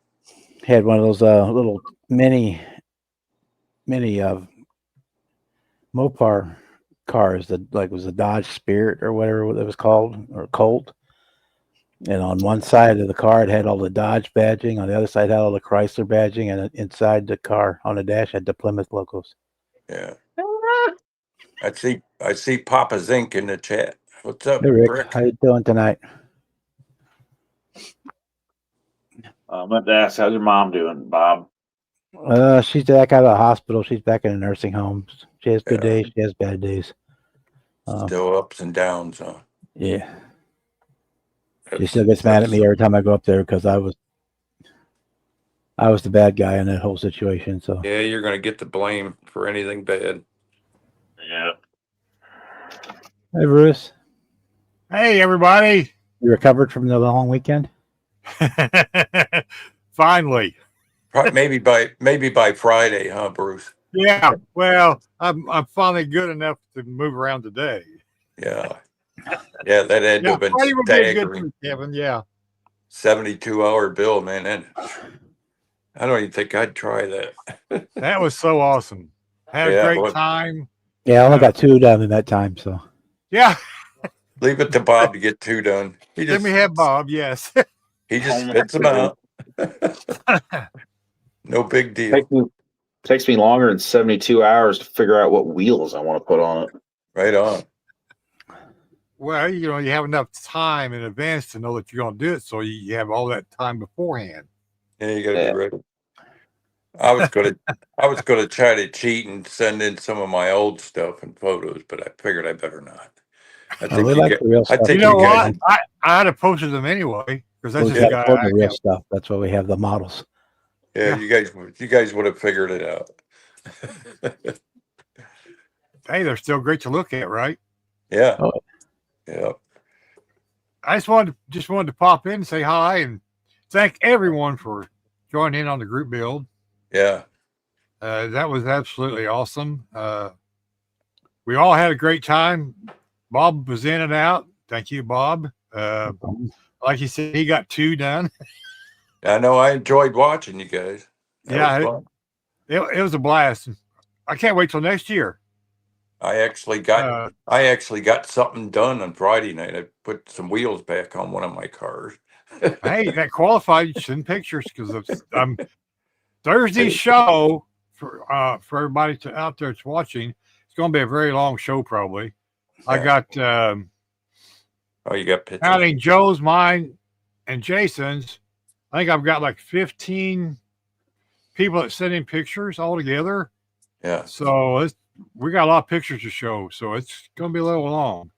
one of those little mini Mopar cars that was a Dodge Spirit or whatever it was called, or Colt. And on one side of the car, it had all the Dodge badging. On the other side, it had all the Chrysler badging, and inside the car on the dash had the Plymouth logos. Yeah. I see Papa Zink in the chat. What's up, Hey Rick, Rick? how you doing tonight? I meant to ask, how's your mom doing, Bob? She's back out of the hospital. She's back in a nursing home. She has good Yeah. days. She has bad days. Still ups and downs, huh? Yeah. She still gets mad at me every time I go up there because I was the bad guy in that whole situation. So Yeah, you're gonna get the blame for anything bad. Yeah. hey, Bruce, Hey, everybody. you recovered from the long weekend? Finally. Probably maybe by Friday, huh, Bruce? Yeah. Well, I'm finally good enough to move around today. Yeah. Yeah, that had to Yeah, have been Friday would be a good staggering. for Kevin. Yeah. 72-hour bill, man. And I don't even think I'd try that. That was so awesome. Had Yeah, a great well- time. Yeah, I only got 2 done in that time. So Yeah. Leave it to Bob to get 2 done. Let me have Bob. Yes. He just Only spits them have out. No big deal. Takes me longer than 72 hours to figure out what wheels I want to put on it. Right on. Well, you have enough time in advance to know that you're going to do it. So you have all that time beforehand. Yeah, you gotta be ready. I was gonna try to cheat and send in some of my old stuff and photos, but I figured I better not. I think we you like get, the real I stuff. think You know you guys, what? I'd have posted them anyway because that's We just the can't guy afford I the real am. stuff. That's why we have the models. Yeah, you guys would have figured it out. Hey, they're still great to look at, right? Yeah. Oh. Yeah. I just wanted to pop in and say hi and thank everyone for joining in on the group build. Yeah. That was absolutely awesome. We all had a great time. Bob was in and out. Thank you, Bob. Like you said, he got 2 done. I know I enjoyed watching you guys. That was fun. It was a blast. I can't wait till next year. I actually got something done on Friday night. I put some wheels back on one of my cars. Hey, that qualified. Send pictures because Thursday's show for everybody out there that's watching. It's going to be a very long show, probably. Yeah. I got you got pictures. Counting Joe's, mine, and Jason's. I think I've got like 15 people that sent in pictures all together. Yeah. So we got a lot of pictures to show, so it's going to be a little long.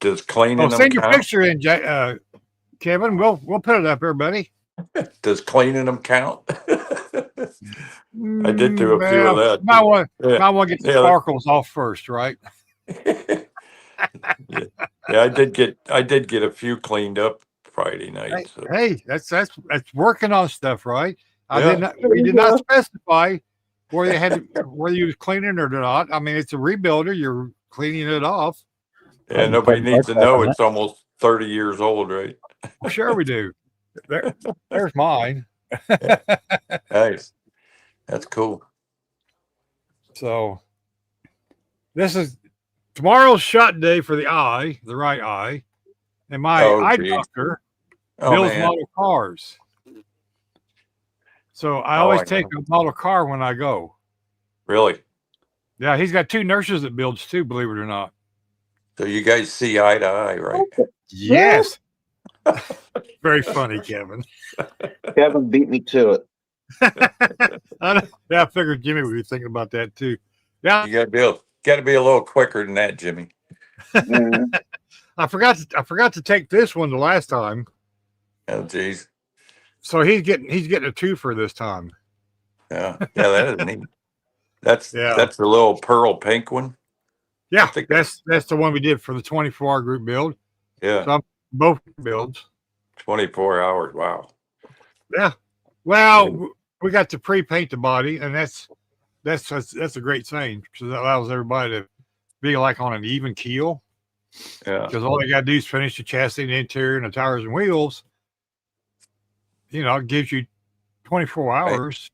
Does cleaning them send your count? picture in, Kevin. We'll put it up, everybody. Does cleaning them count? I did do a few of that. Might want to get the sparkles off first, right? Yeah, I did get a few cleaned up Friday night. Hey, that's working on stuff, right? We did not specify whether you was cleaning or not. I mean, it's a rebuilder. You're cleaning it off. Yeah, nobody needs to know it's almost 30 years old, right? Well, sure we do. There's mine. Nice. That's cool. So this is tomorrow's shot day for the right eye, and my eye doctor builds model cars. So I always take a model car when I go. Really? Yeah, he's got 2 nurses that builds too, believe it or not. So you guys see eye to eye, right? Yes. Very funny, Kevin. Kevin beat me to it. I figured Jimmy would be thinking about that too. Yeah, you gotta be a little quicker than that, Jimmy. I forgot to take this one the last time. Oh, geez. So he's getting a 2 for this time. Yeah, that is neat. That's the little pearl pink one. Yeah, that's the one we did for the 24-hour group build. Yeah, so both builds. 24 hours. Wow. Yeah. Well, we got to pre-paint the body, and that's a great thing because that allows everybody to be like on an even keel. Yeah. Because all they got to do is finish the chassis, the interior, and the tires and wheels. You know, it gives you 24 hours.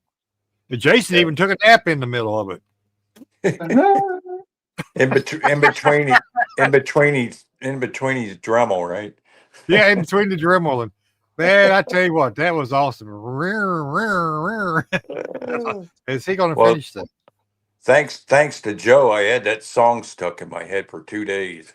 Right. Jason even took a nap in the middle of it. in between his Dremel, right? Yeah, in between the Dremel. And man, I tell you what, that was awesome. Is he going to finish that? Thanks to Joe, I had that song stuck in my head for 2 days.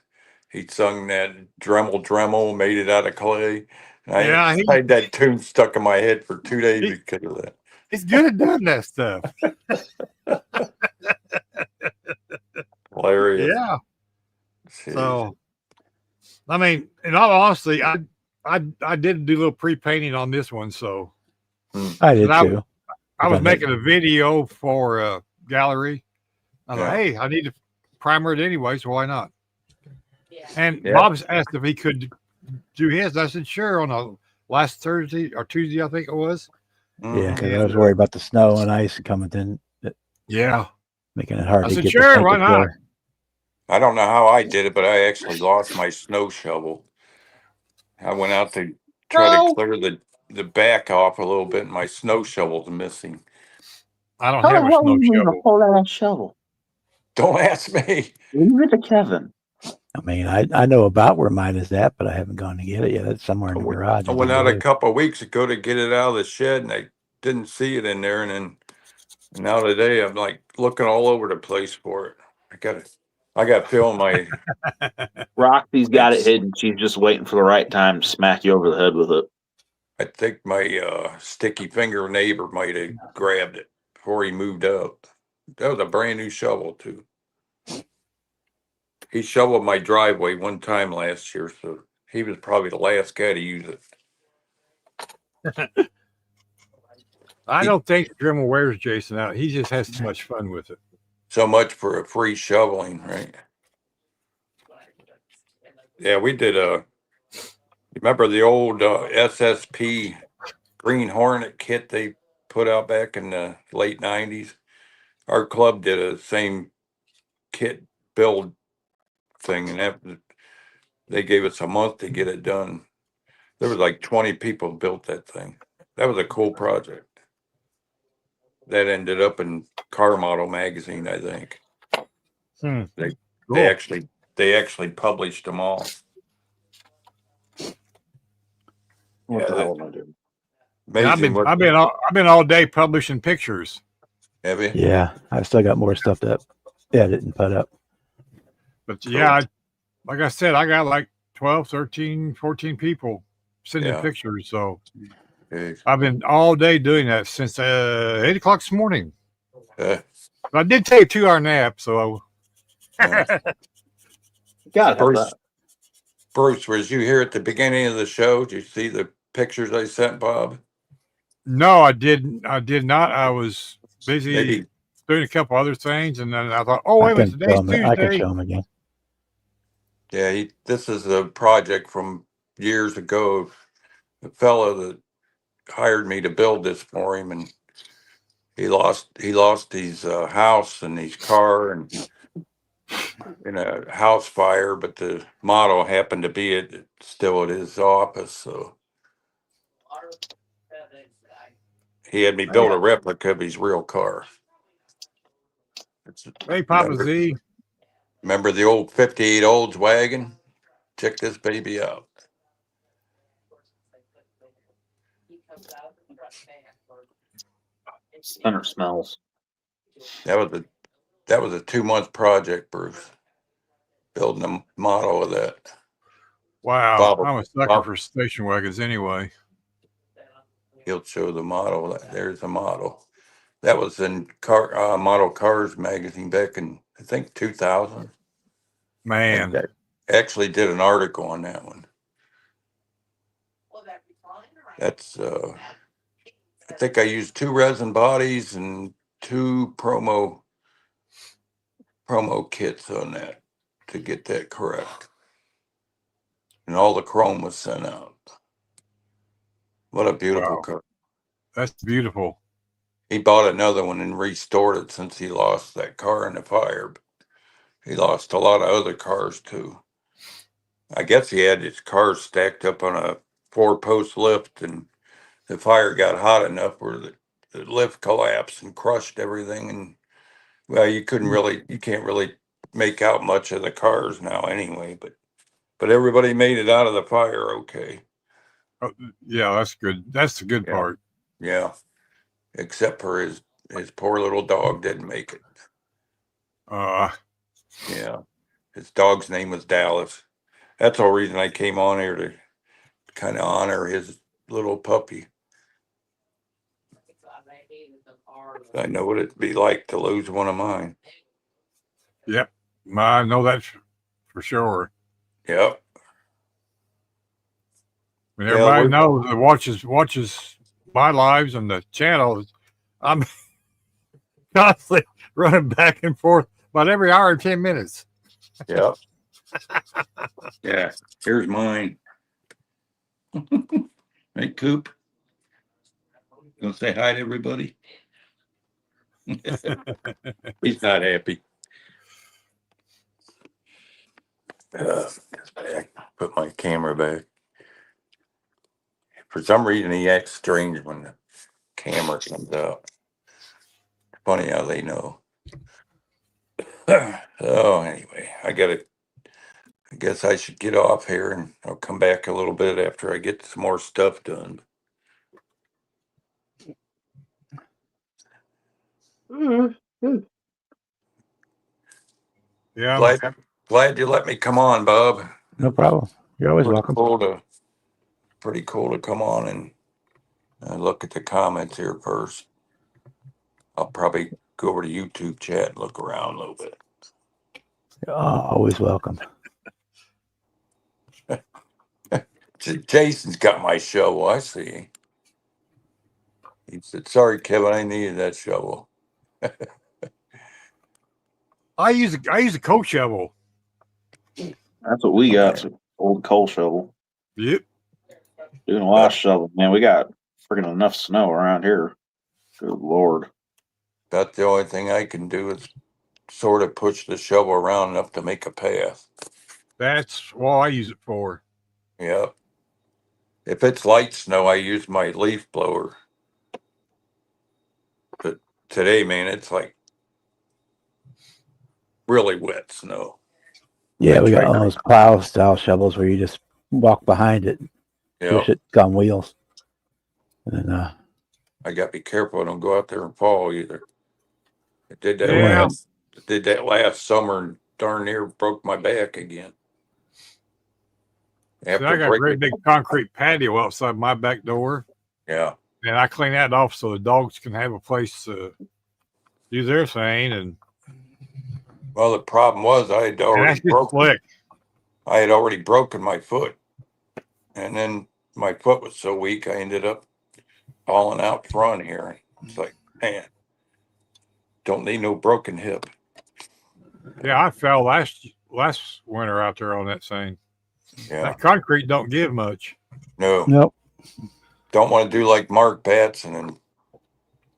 He sung that Dremel, made it out of clay. I had that tune stuck in my head for 2 days because of that. He's good at doing that stuff. Hilarious. Yeah. Jeez. So, I mean, in all honesty, I did do a little pre-painting on this one. So I did too. I was making a video for a gallery. I was like, hey, I need to primer it anyway, so why not? Yeah. And Bob's asked if he could do his. I said, sure, on a last Thursday or Tuesday, I think it was. Yeah, because I was worried about the snow and ice coming in. Making it hard to get. Sure, why not? I don't know how I did it, but I actually lost my snow shovel. I went out to try to clear the back off a little bit, and my snow shovel's missing. I don't have a snow shovel. Hold on, shovel. Don't ask me. Leave it to Kevin. I mean, I know about where mine is at, but I haven't gone to get it yet. It's somewhere in the garage. I went out a couple of weeks ago to get it out of the shed, and I didn't see it in there. And then now today, I'm like looking all over the place for it. I got to feel my. Roxy's got it hidden. She's just waiting for the right time to smack you over the head with it. I think my sticky finger neighbor might have grabbed it before he moved out. That was a brand new shovel too. He shoveled my driveway one time last year, so he was probably the last guy to use it. I don't think Dremel wears Jason out. He just has too much fun with it. So much for a free shoveling, right? Yeah, we did remember the old SSP Green Hornet kit they put out back in the late 90s? Our club did a same kit build thing, and they gave us a month to get it done. There was like 20 people built that thing. That was a cool project. That ended up in Car Model magazine, I think. Cool. They actually published them all. What Yeah, the hell am I doing? Yeah, Amazing. I've been all day publishing pictures. Have you? Yeah, I've still got more stuff to edit and put up. But yeah, like I said, I got like 12, 13, 14 people sending Yeah. pictures. So Okay. I've been all day doing that since 8 o'clock this morning. Uh, I did take a 2-hour nap, so God, Bruce, was you here at the beginning of the show? Did you see the pictures I sent, Bob? no, I didn't. I did not. I was busy Maybe. doing a couple other things, and then I thought, oh wait a minute, today's I can Tuesday. show them again. Yeah, this is a project from years ago. The fellow that hired me to build this for him, and he lost his house and his car and in a house fire, but the model happened to be still at his office, so he had me build a replica of his real car. Hey, Papa Z. Remember the old 58 Oldswagon? Check this baby out. Center smells. That was a 2-month project, Bruce. Building a model of that. Wow, Bob- I'm a sucker Bob- for station wagons anyway. He'll show the model. There's the model. That was in Model Cars magazine back in, I think, 2000. Man, Actually did an article on that one. That's I think I used 2 resin bodies and 2 promo kits on that to get that correct. And all the chrome was sent out. What a beautiful Wow. car. that's beautiful. He bought another one and restored it since he lost that car in the fire. But he lost a lot of other cars too. I guess he had his cars stacked up on a 4-post lift, and the fire got hot enough where the lift collapsed and crushed everything. And well, you can't really make out much of the cars now anyway, but everybody made it out of the fire okay. Oh, yeah, that's good. That's the good Yeah. part. Yeah. Except for his poor little dog didn't make it. Yeah. His dog's name was Dallas. That's the whole reason I came on here, to kind of honor his little puppy. I know what it'd be like to lose one of mine. Yep, I know that for sure. Yep. I mean, Yeah, everybody we- knows that watches my lives and the channel. I'm constantly running back and forth about every hour and 10 minutes. Yep. Yeah. Here's mine. Hey, Coop. Gonna say hi to everybody? He's not happy. Put my camera back. For some reason, he acts strange when the camera comes out. Funny how they know. Oh, anyway, I guess I should get off here, and I'll come back a little bit after I get some more stuff done. Yeah, Glad you let me come on, Bob. No problem. You're always welcome. Pretty cool to come on and look at the comments here first. I'll probably go over to YouTube chat and look around a little bit. You're always welcome. Jason's got my show. I see. He said, "Sorry, Kevin, I needed that shovel." I use a coal shovel. That's what we got. Some old coal shovel. Yep. Doing a lot of shoveling. Man, we got freaking enough snow around here. Good Lord. About the only thing I can do is sort of push the shovel around enough to make a path. That's what I use it for. Yep. If it's light snow, I use my leaf blower. But today, man, it's like really wet snow. Yeah, I we got tried one of to- those plow style shovels where you just walk behind it, push Yeah, it on wheels. And then, I got to be careful I don't go out there and fall either. I did that Yeah. last summer and darn near broke my back again. See, I got a breaking- great big concrete patio outside my back door, Yeah. and I clean that off so the dogs can have a place to do their thing. And Well, the problem was I had already that's just broken. slick. I had already broken my foot, and then my foot was so weak I ended up falling out front here. It's like, man, don't need no broken hip. Yeah, I fell last winter out there on that thing. Yeah, That concrete don't give much. no, nope. don't want to do like Mark Batson and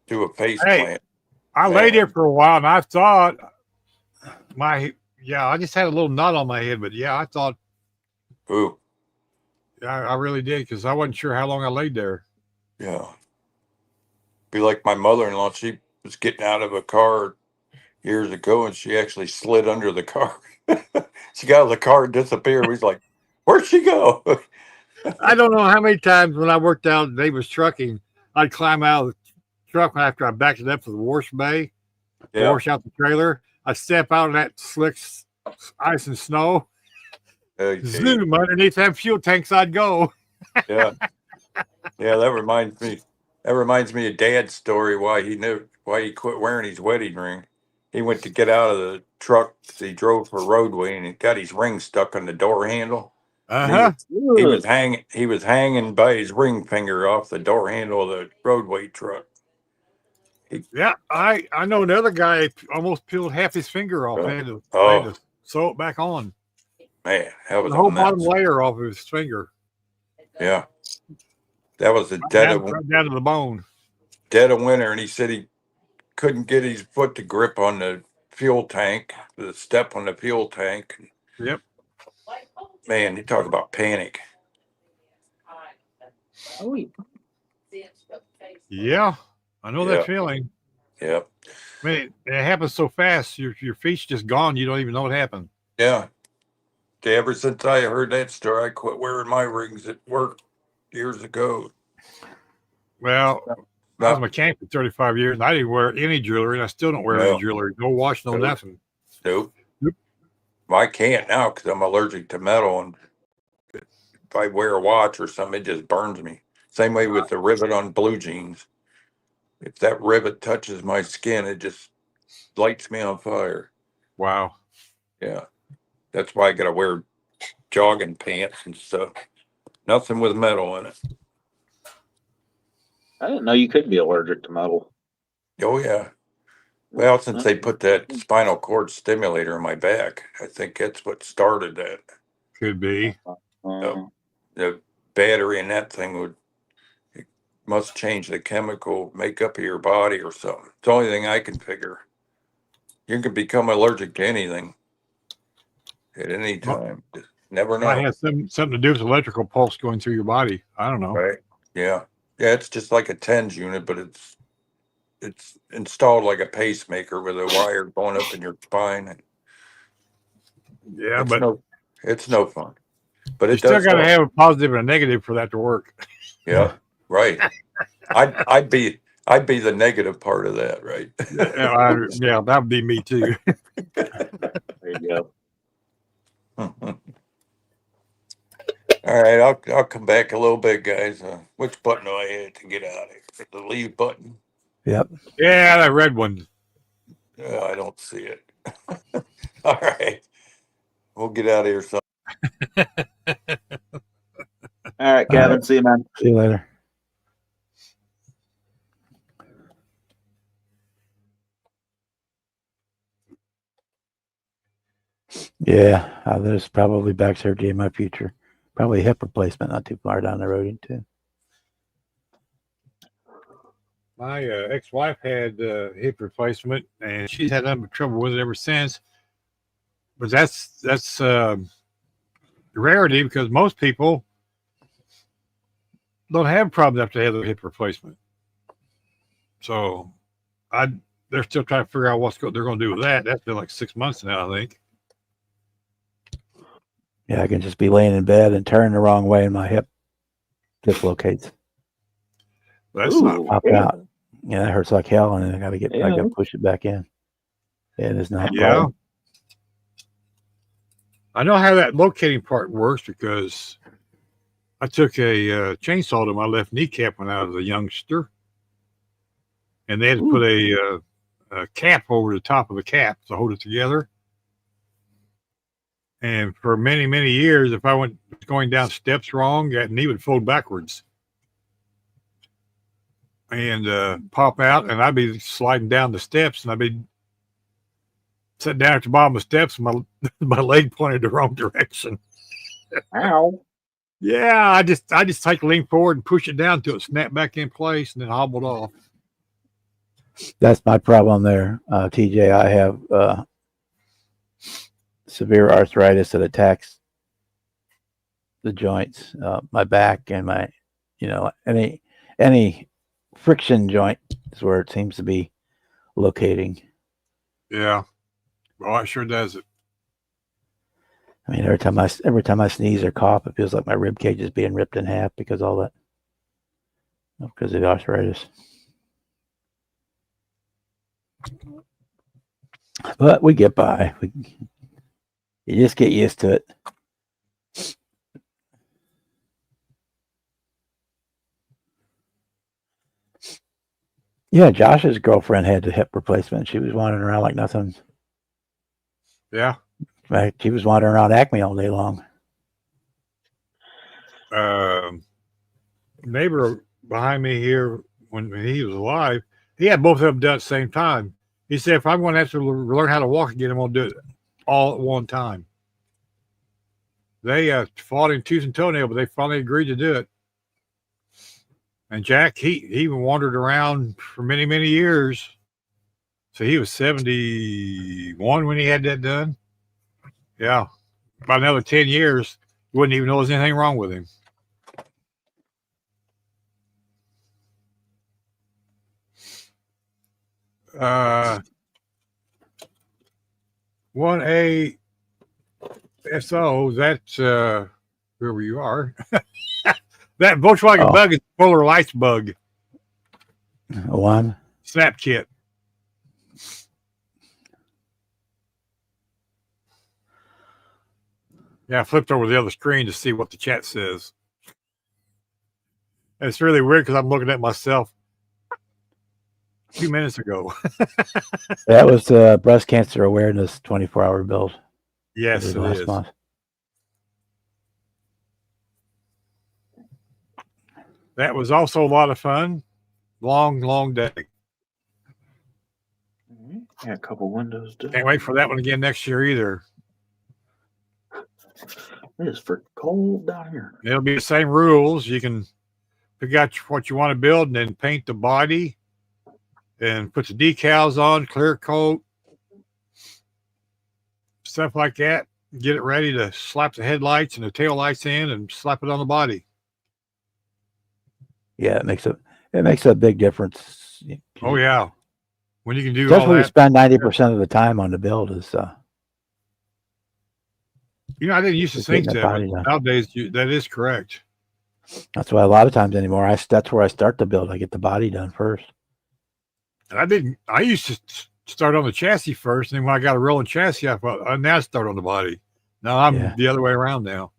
do a face Hey. plant. I Man. lay there for a while, and I thought I just had a little knot on my head, but yeah, I thought Ooh, I really did because I wasn't sure how long I laid there. yeah. Be like my mother-in-law. She was getting out of a car years ago, and she actually slid under the car. She got out of the car and disappeared. We was like, "Where'd she go?" I don't know how many times when I worked out Davis Trucking, I'd climb out of the truck after I backed it up to the wash bay, Yeah, wash out the trailer. I'd step out of that slick ice and snow, zoom underneath them fuel tanks. I'd go. yeah, yeah. That reminds me. That reminds me of Dad's story. Why he quit wearing his wedding ring. He went to get out of the truck. He drove for roadway and he got his ring stuck on the door handle. Uh-huh. He was hanging. He was hanging by his ring finger off the door handle of the roadway truck. Yeah, I know another guy almost peeled half his finger off. I had to sew it back on. Man, that was The whole a mess. bottom layer off of his finger. Yeah, that was the Right down to the bone. dead of winter, and he said he couldn't get his foot to grip on the fuel tank, the step on the fuel tank. Yep. Man, you talk about panic. Yeah, I know Yeah. that feeling. Yep. I mean, it happens so fast. Your feet's just gone. You don't even know what happened. Yeah. Ever since I heard that story, I quit wearing my rings at work years ago. Well, I was a mechanic for 35 years, and I didn't wear any jewelry, and I still don't wear No. any jewelry. No watch, no Nope. nothing. Nope. Yep. Well, I can't now because I'm allergic to metal, and if I wear a watch or something, it just burns me. Same way with the rivet on blue jeans. If that rivet touches my skin, it just lights me on fire. Wow. Yeah. That's why I gotta wear jogging pants and stuff. Nothing with metal in it. I didn't know you could be allergic to metal. Oh yeah. Well, since they put that spinal cord stimulator in my back, I think that's what started that. Could be. The battery in that thing it must change the chemical makeup of your body or something. It's the only thing I can figure. You can become allergic to anything at any time. Just never know. Might have something to do with electrical pulse going through your body. I don't know. Right. Yeah. Yeah, it's just like a TENS unit, but it's installed like a pacemaker with a wire going up in your spine. Yeah, It's but it's no fun. But you it still does got to help. have a positive and a negative for that to work. Yeah, right. I'd be the negative part of that, right? Yeah, that would be me too. There you go. All right, I'll come back a little bit, guys. Which button do I hit to get out of here? The leave button. Yep. Yeah, that red one. I don't see it. All right, we'll get out of here. All right, Kevin. See you, man. See you later. Yeah, there's probably back surgery in my future. Probably hip replacement not too far down the road too. My ex-wife had hip replacement, and she's had nothing but trouble with it ever since. But that's rarity because most people don't have problems after they have their hip replacement. So, they're still trying to figure out they're going to do with that. That's been like 6 months now, I think. Yeah, I can just be laying in bed and turn the wrong way and my hip dislocates. That's Ooh. not. Pop Yeah. out. Yeah, that hurts like hell, and then I got Yeah. to push it back in. It is not. Yeah. Problem. I know how that locating part works because I took a chainsaw to my left kneecap when I was a youngster, and they had to put a cap over the top of the cap to hold it together. And for many, many years, if I was going down steps wrong, that knee would fold backwards and pop out, and I'd be sliding down the steps, and I'd be sitting down at the bottom of the steps, and my leg pointed the wrong direction. Ow. Yeah, I just take a lean forward and push it down until it snapped back in place, and then hobbled off. That's my problem there, TJ. I have severe arthritis that attacks the joints, my back and my, any friction joint is where it seems to be locating. Yeah, well, it sure does it. I mean, every time I sneeze or cough, it feels like my rib cage is being ripped in half because all that, because of the arthritis. But we get by. You just get used to it. Yeah, Josh's girlfriend had the hip replacement. She was wandering around like nothing. Yeah. In fact, she was wandering around Acme all day long. Neighbor behind me here, when he was alive, he had both of them done at the same time. He said, if I'm going to have to learn how to walk again, I'm going to do it all at one time. They fought in tooth and toenail, but they finally agreed to do it. And Jack, he even wandered around for many, many years. So he was 71 when he had that done. Yeah. About another 10 years, you wouldn't even know there's anything wrong with him. Uh, 1A SO, that's whoever you are. That Volkswagen bug is a polar lights bug. One. Snap kit. Yeah, I flipped over the other screen to see what the chat says. And it's really weird because I'm looking at myself a few minutes ago. That was breast cancer awareness 24-hour build. Yes, it last is. month. That was also a lot of fun. Long, long day. Yeah, a couple windows. Can't wait for that one again next year either. It is for cold down here. It'll be the same rules. You can pick out what you want to build and then paint the body and put the decals on, clear coat, stuff like that. Get it ready to slap the headlights and the tail lights in and slap it on the body. Yeah, it makes a big difference. Oh yeah, when you can do That's all where you that. spend 90% of the time on the build is You know, I didn't used to just think getting the that. body But done. nowadays, that is correct. That's why a lot of times anymore, that's where I start the build. I get the body done first. And I used to start on the chassis first, and then when I got a rolling chassis, I thought, now I start on the body. Now I'm the other way around now.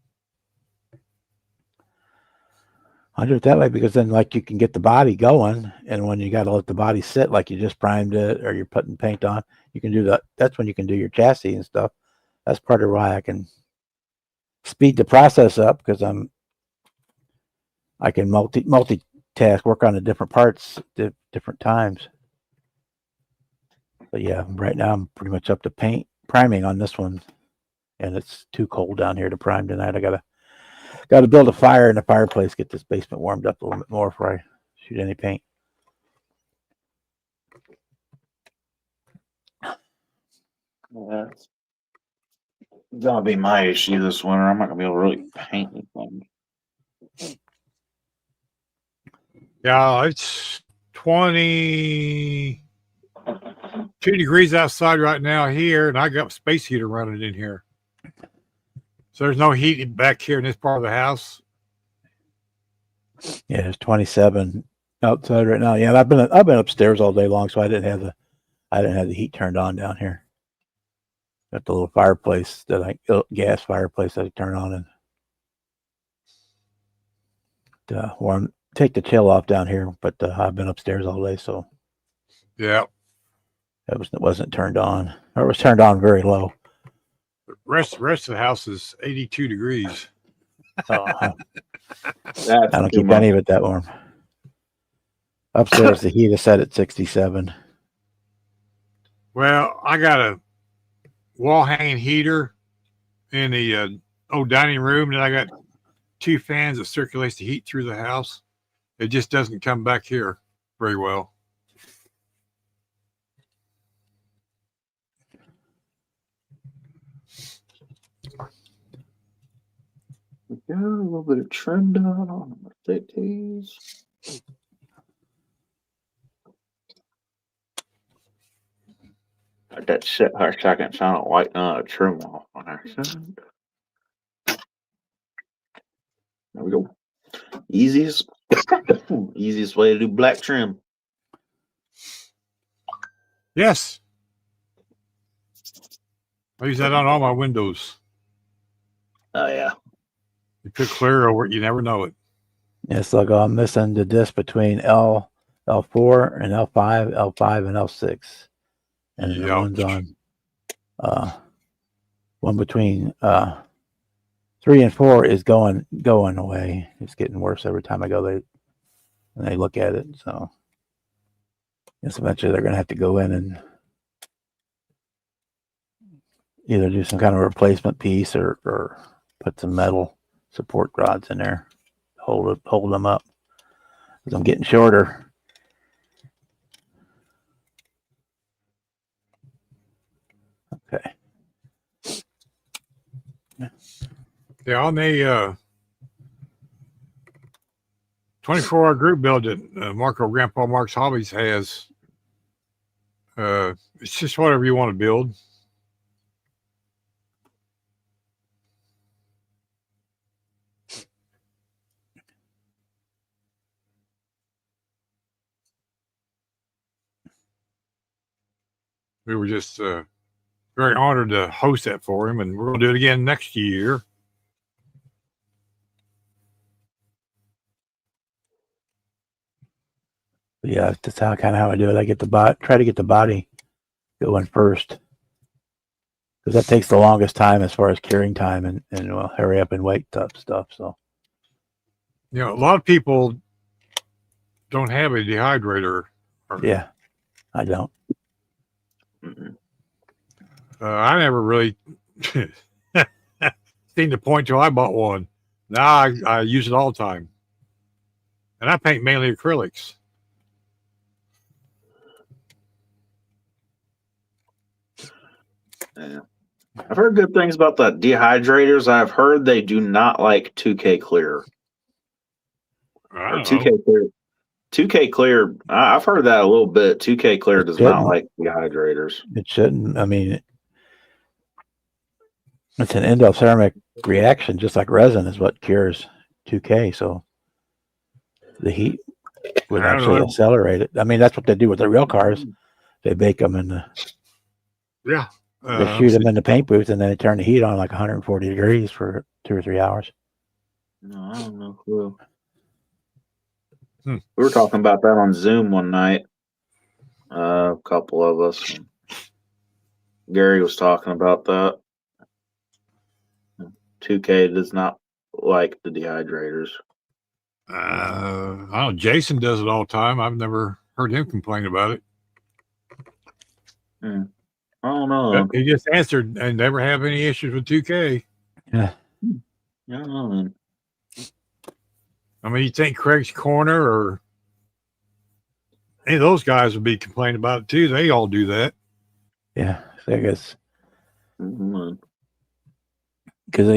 I do it that way because then, like, you can get the body going, and when you got to let the body sit, like you just primed it or you're putting paint on, you can do that. That's when you can do your chassis and stuff. That's part of why I can speed the process up because I can multitask, work on the different parts at different times. But yeah, right now I'm pretty much up to priming on this one, and it's too cold down here to prime tonight. I gotta build a fire in the fireplace, get this basement warmed up a little bit more before I shoot any paint. That's gonna be my issue this winter. I'm not gonna be able to really paint anything. Yeah, it's 22 degrees outside right now here, and I got space heater running in here. So there's no heat back here in this part of the house. Yeah, it's 27 outside right now. Yeah, I've been upstairs all day long, so I didn't have the heat turned on down here. Got the little fireplace gas fireplace that I turn on and warm. Take the chill off down here, but I've been upstairs all day, so Yeah. it wasn't turned on, or it was turned on very low. The rest of the house is 82 degrees. I That's don't too keep much. any of it that warm. Upstairs, the heat is set at 67. Well, I got a wall hanging heater in the old dining room, and I got 2 fans that circulates the heat through the house. It just doesn't come back here very well. Got a little bit of trim done on my thick tees. Let that sit for a second so I don't wipe trim off on accident. There we go. Easiest easiest way to do black trim. Yes. I use that on all my windows. Oh yeah. You put clear over it, you never know it. Yes, look, I'm missing the disc between L4 and L5, L5 and L6, and the one's on one between 3 and 4 is going away. It's getting worse every time I go there and they look at it. So yes, eventually they're going to have to go in and either do some kind of replacement piece or put some metal support rods in there, hold them up, because I'm getting shorter. Okay. Yeah, on the 24-hour group build that Marco Grandpa Mark's Hobbies has, it's just whatever you want to build. We were just very honored to host that for him, and we're going to do it again next year. Yeah, that's kind of how I do it. I try to get the body going first, because that takes the longest time as far as curing time and well, hurry up and wait type stuff. So You know, a lot of people don't have a dehydrator. yeah, I don't. Mm-mm. I never really seen the point till I bought one. Now I use it all the time. And I paint mainly acrylics. Yeah. I've heard good things about the dehydrators. I've heard they do not like 2K clear. I Or don't 2K know. clear. 2K clear. I've heard that a little bit. 2K clear does not like dehydrators. It shouldn't. I mean, it's an endothermic reaction, just like resin is what cures 2K. So the heat would I don't actually know. accelerate it. I mean, that's what they do with the real cars. They bake them and Yeah. they shoot them in the paint booth, and then they turn the heat on like 140 degrees for 2 or 3 hours. No, I don't know. Clue. Hmm. We were talking about that on Zoom one night. A couple of us. Gary was talking about that. 2K does not like the dehydrators. I don't know. Jason does it all the time. I've never heard him complain about it. I don't know. He just answered and never have any issues with 2K. Yeah. I don't know, man. I mean, you think Craig's Corner or any of those guys would be complaining about it too. They all do that. Yeah. So I guess Mhm. because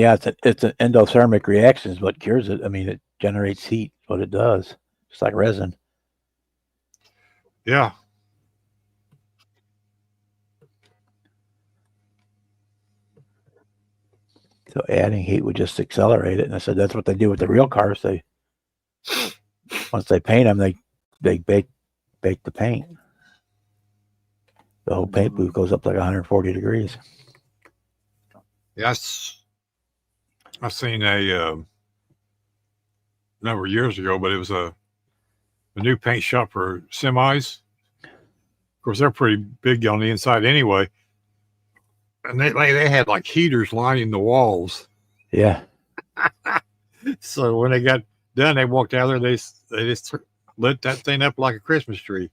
it's an endothermic reaction is what cures it. I mean, it generates heat. What it does, just like resin. Yeah. So adding heat would just accelerate it. And I said that's what they do with the real cars. They once they paint them, they bake the paint. The whole paint booth goes up like 140 degrees. Yes. I seen a number of years ago, but it was a new paint shop for semis. Of course, they're pretty big on the inside anyway. And they had like heaters lining the walls. Yeah. So when they got done, they walked out there. They just lit that thing up like a Christmas tree.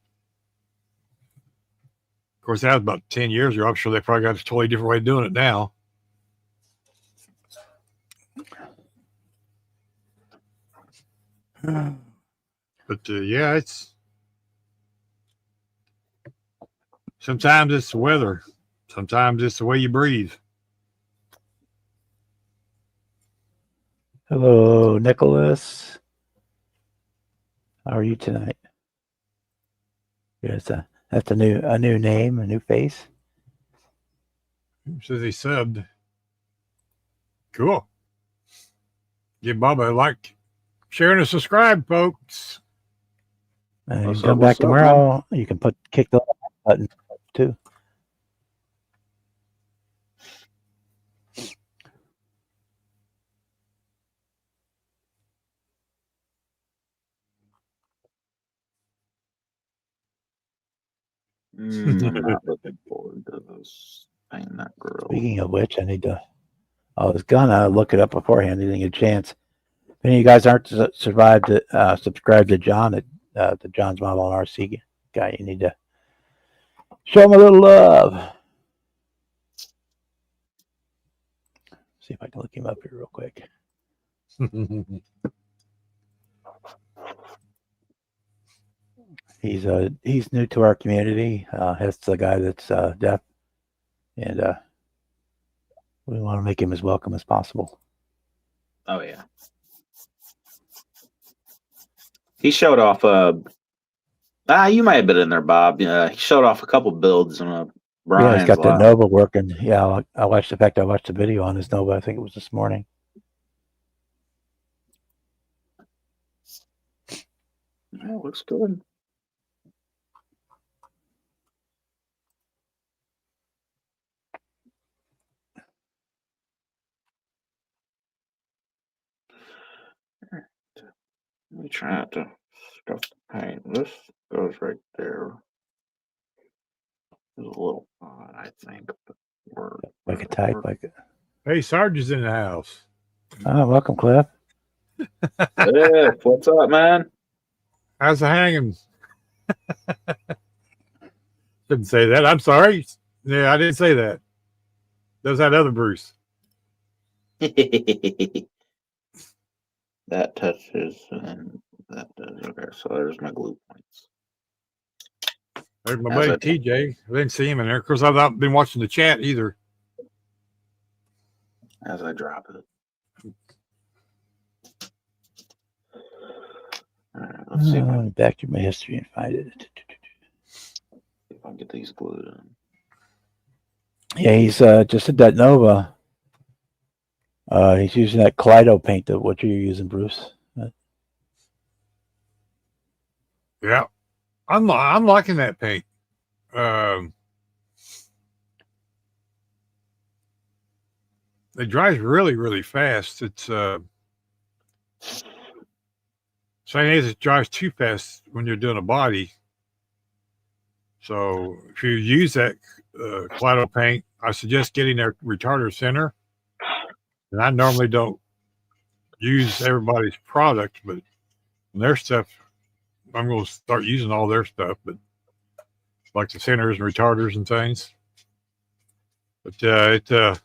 Of course, that was about 10 years ago. I'm sure they probably got a totally different way of doing it now. But yeah, it's sometimes it's the weather, sometimes it's the way you breathe. Hello, Nicholas. How are you tonight? Yes, that's a new name, a new face. Says he subbed. Cool. Give Bubba a like, share, and a subscribe, folks. And you What's can come up, back what's up, tomorrow. You can kick the button too. I'm not looking forward to this painting that girl. Speaking of which, I was gonna look it up beforehand. Didn't get a chance. If any of you guys aren't subscribed to John at the John's Model and RC guy, you need to show him a little love. See if I can look him up here real quick. He's new to our community. That's the guy that's deaf, and we want to make him as welcome as possible. Oh yeah. He showed off you might have been in there, Bob. He showed off a couple builds in Brian's Yeah, he's got the lab. Nova working. Yeah, I watched. In fact, I watched the video on his Nova. I think it was this morning. Yeah, looks good. Let me try not to stuff the paint. This goes right there. It's a little odd, I think. But Like a type, like it. Hey, Sarge is in the house. Oh, welcome, Cliff. Yeah, what's up, man? How's the hanging? Didn't say that. I'm sorry. Yeah, I didn't say that. That was that other Bruce. That touches and that does. Okay, so there's my glue points. There's my How's buddy that? TJ. I didn't see him in there. Of course, I've not been watching the chat either. As I drop it. All right, let's see if I Back to my history and find it. can get these glued in. Yeah, he's just at that Nova. He's using that Kaleido paint that what you're using, Bruce. Yeah, I'm liking that paint. It dries really, really fast. It's saying is it dries too fast when you're doing a body. So if you use that Kaleido paint, I suggest getting their retarder center. And I normally don't use everybody's product, but their stuff, I'm going to start using all their stuff. But like the centers and retarders and things. But it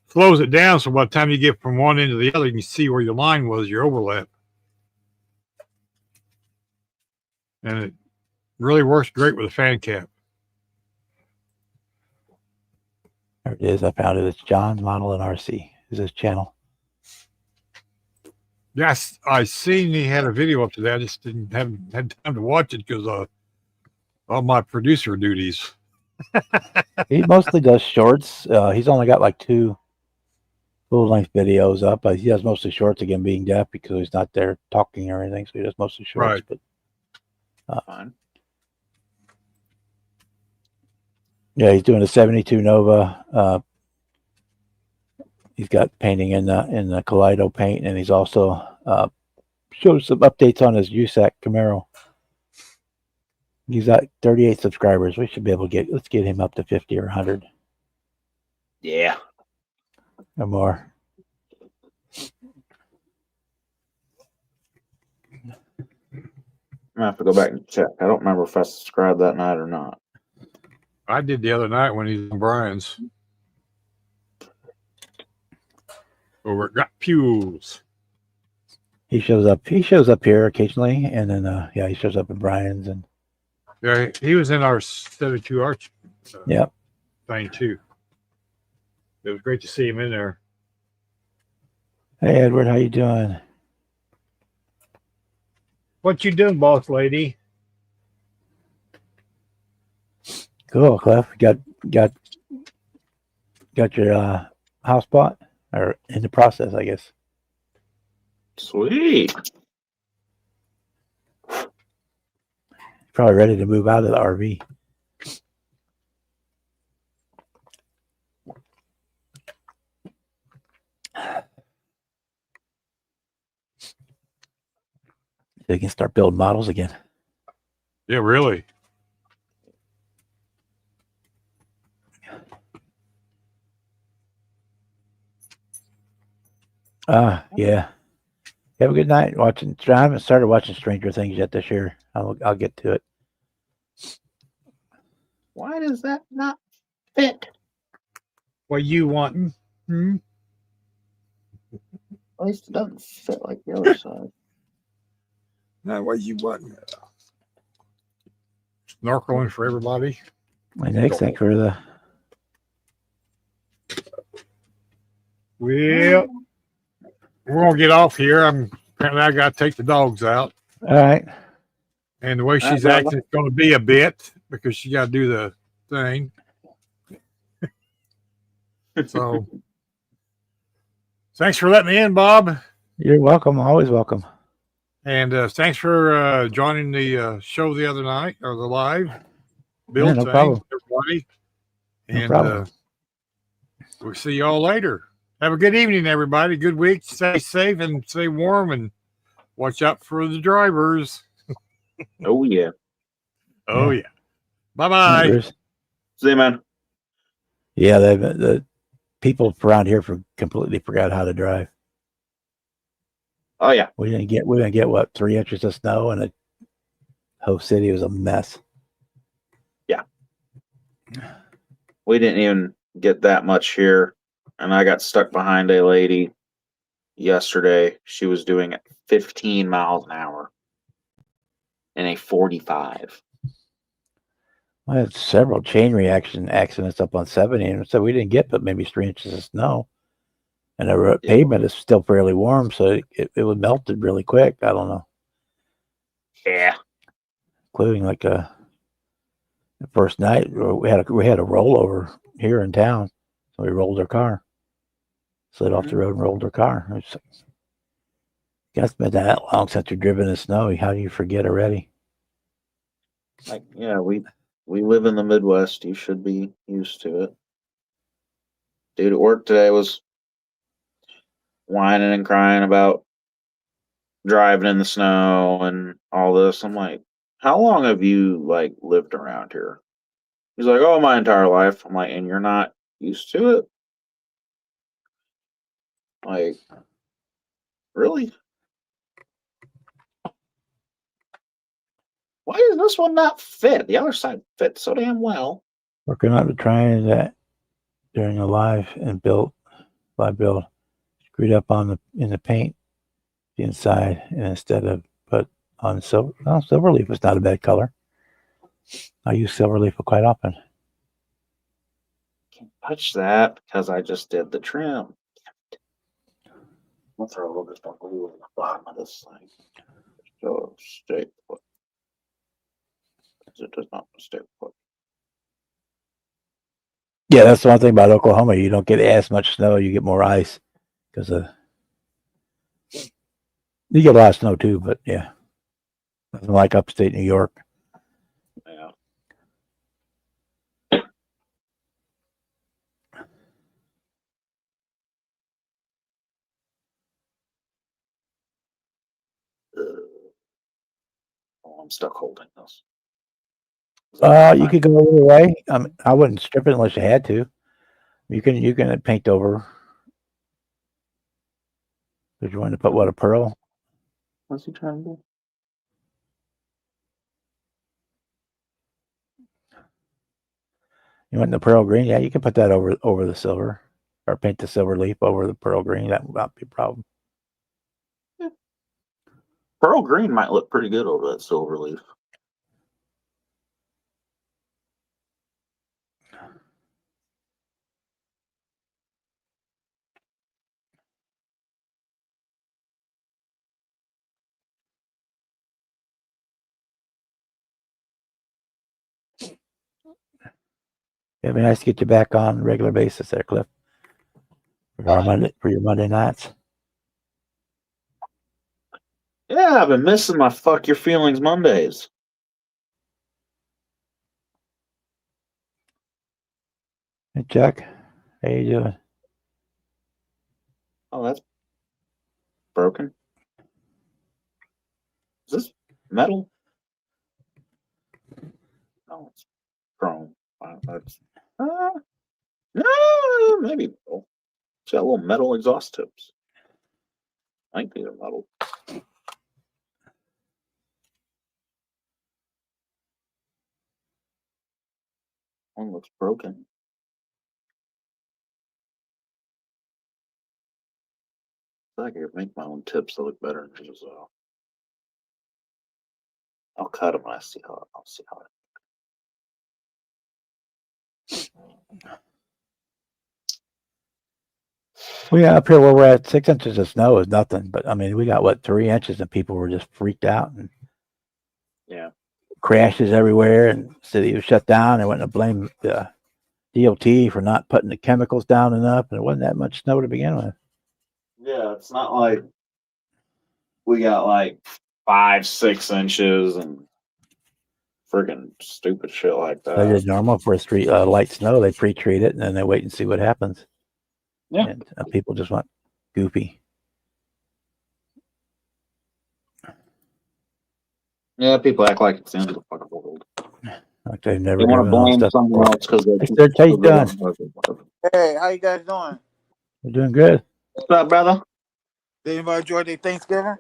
slows it down, so by the time you get from one end to the other, you can see where your line was, your overlap. And it really works great with a fan cap. There it is. I found it. It's John Model and RC. Is his channel? Yes, I seen he had a video up today. I just didn't have had time to watch it because all my producer duties. He mostly does shorts. He's only got like 2 full-length videos up. He does mostly shorts, again, being deaf, because he's not there talking or anything, so he does mostly shorts. Right. But Fine. yeah, he's doing a 72 Nova. He's got painting in the Kaleido paint, and he's also showed some updates on his USAC Camaro. He's got 38 subscribers. We should be able to let's get him up to 50 or 100 Yeah. or more. I'm gonna have to go back and check. I don't remember if I subscribed that night or not. I did the other night when he's on Brian's. Over at Got Pews. He shows up here occasionally, and then yeah, he shows up at Brian's, and Yeah, he was in our 72 Arch yep. thing too. It was great to see him in there. Hey Edward, how you doing? What you doing, boss lady? Cool, Cliff. Got your house bought, or in the process, I guess. Sweet. Probably ready to move out of the RV. They can start building models again. Yeah, really. Yeah. Have a good night watching. I haven't started watching Stranger Things yet this year. I'll get to it. Why does that not fit? What you wanting? Hmm? At least it doesn't fit like the other side. Not what you wanting. Snorkeling for everybody. My next thing for the Well, we're gonna get off here. Apparently I gotta take the dogs out. all right. And the way she's brother. acting, it's gonna be a bit because she gotta do the thing. So thanks for letting me in, Bob. You're welcome. Always welcome. And thanks for joining the show the other night, or the live build no thing, problem. everybody. No And problem. we'll see y'all later. Have a good evening, everybody. Good week. Stay safe and stay warm, and watch out for the drivers. Oh yeah. Oh yeah. Bye bye. Neighbors. See you, man. Yeah, the people around here completely forgot how to drive. Oh yeah. We didn't get what, 3 inches of snow, and the whole city was a mess. We didn't even get that much here, and I got stuck behind a lady yesterday. She was doing 15 miles an hour in a 45. I had several chain reaction accidents up on 70, and so we didn't get but maybe 3 inches of snow. And the pavement is still fairly warm, so it would melted really quick. I don't know. Yeah. Including like the first night we had a rollover here in town, so we rolled our car, slid off the road and rolled our car. It's been that long since you've driven in snow. How do you forget already? Like, yeah, we live in the Midwest. You should be used to it. Dude at work today was whining and crying about driving in the snow and all this. I'm like, how long have you like lived around here? He's like, oh, my entire life. I'm like, and you're not used to it? Like, really? Why does this one not fit? The other side fits so damn well. Working on trying that during a live build, screwed up in the paint the inside, and instead of put on silver. No, Silverleaf is not a bad color. I use Silverleaf quite often. Can't touch that because I just did the trim. I'll throw a little bit of glue on the bottom of this thing. So stay put. It does not stay put. Yeah, that's the one thing about Oklahoma. You don't get as much snow. You get more ice because you get a lot of snow too. But yeah, nothing like upstate New York. Yeah. Oh, I'm stuck holding this. You could go either way. I wouldn't strip it unless you had to. You can paint over. Did you want to put what, a pearl? What's he trying to do? You want the pearl green? Yeah, you can put that over the silver, or paint the silver leaf over the pearl green. That would not be a problem. Pearl green might look pretty good over that silver leaf. It'd be nice to get you back on a regular basis there, Cliff. For your Monday nights. Yeah, I've been missing my Fuck Your Feelings Mondays. Hey, Chuck. How you doing? Oh, that's broken. Is this metal? No, it's chrome. That's no, maybe metal. It's got little metal exhaust tips. I think these are metal. One looks broken. I think I could make my own tips to look better than yours. I'll cut them and I'll see how Well, yeah, up here where we're at, 6 inches of snow is nothing. But I mean, we got what, 3 inches, and people were just freaked out and Yeah. crashes everywhere, and city was shut down. They went to blame the DOT for not putting the chemicals down enough, and it wasn't that much snow to begin with. Yeah, it's not like we got like 5-6 inches and friggin' stupid shit like They that. did normal for a street light snow. They pre-treat it and then they wait and see what happens. Yeah. And people just went goofy. Yeah, people act like it's the end of the fucking world. Like they've never They want to driven on blame stuff someone before. else because Hey, Serge, how you doing? Hey, how you guys doing? We're doing good. What's up, brother? Did anybody enjoy their Thanksgiving?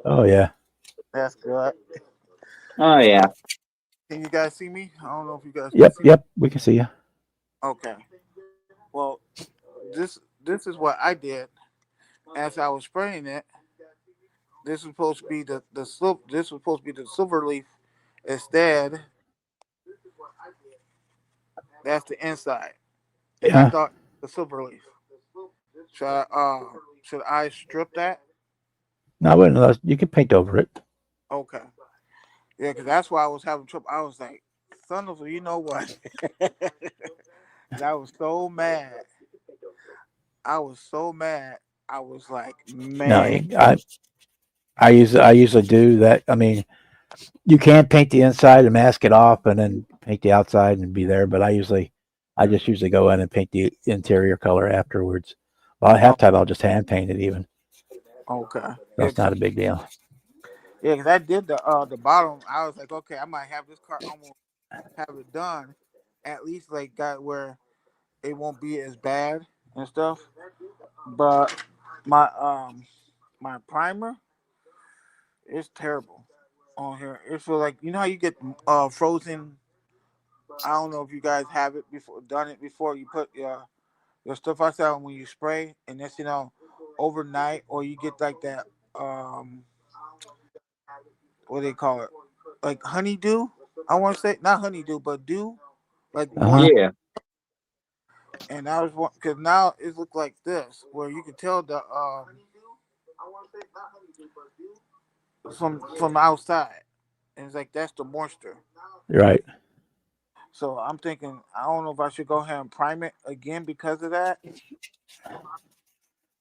Oh yeah. That's good. Oh yeah. Can you guys see me? I don't know if you guys Yep. can see Yep. We can see you. me. Okay. Well, this is what I did as I was spraying it. This was supposed to be this was supposed to be the silver leaf. Instead, that's the inside. And I Yeah. thought the silver leaf. Should I strip that? No, I wouldn't. You can paint over it. Okay. Yeah, because that's why I was having trouble. I was like, son of a, you know what? I was so mad. I was so mad. I was like, No, man. I usually do that. I mean, you can paint the inside and mask it off, and then paint the outside and be there. But I just usually go in and paint the interior color afterwards. Well, at halftime I'll just hand paint it even. Okay. That's not a big deal. Yeah, because I did the bottom. I was like, okay, I might have this car almost have it done. At least like got where it won't be as bad and stuff. But my primer is terrible on here. It feels like you know how you get frozen. I don't know if you guys have it before, done it before. You put the stuff I saw when you spray, and that's overnight, or you get like that what do they call it, like honeydew. I want to say not honeydew, but dew, like Uh-huh. Yeah. And I was because now it looked like this, where you could tell the from outside, and it's like that's the moisture. Right. So I'm thinking I don't know if I should go ahead and prime it again because of that.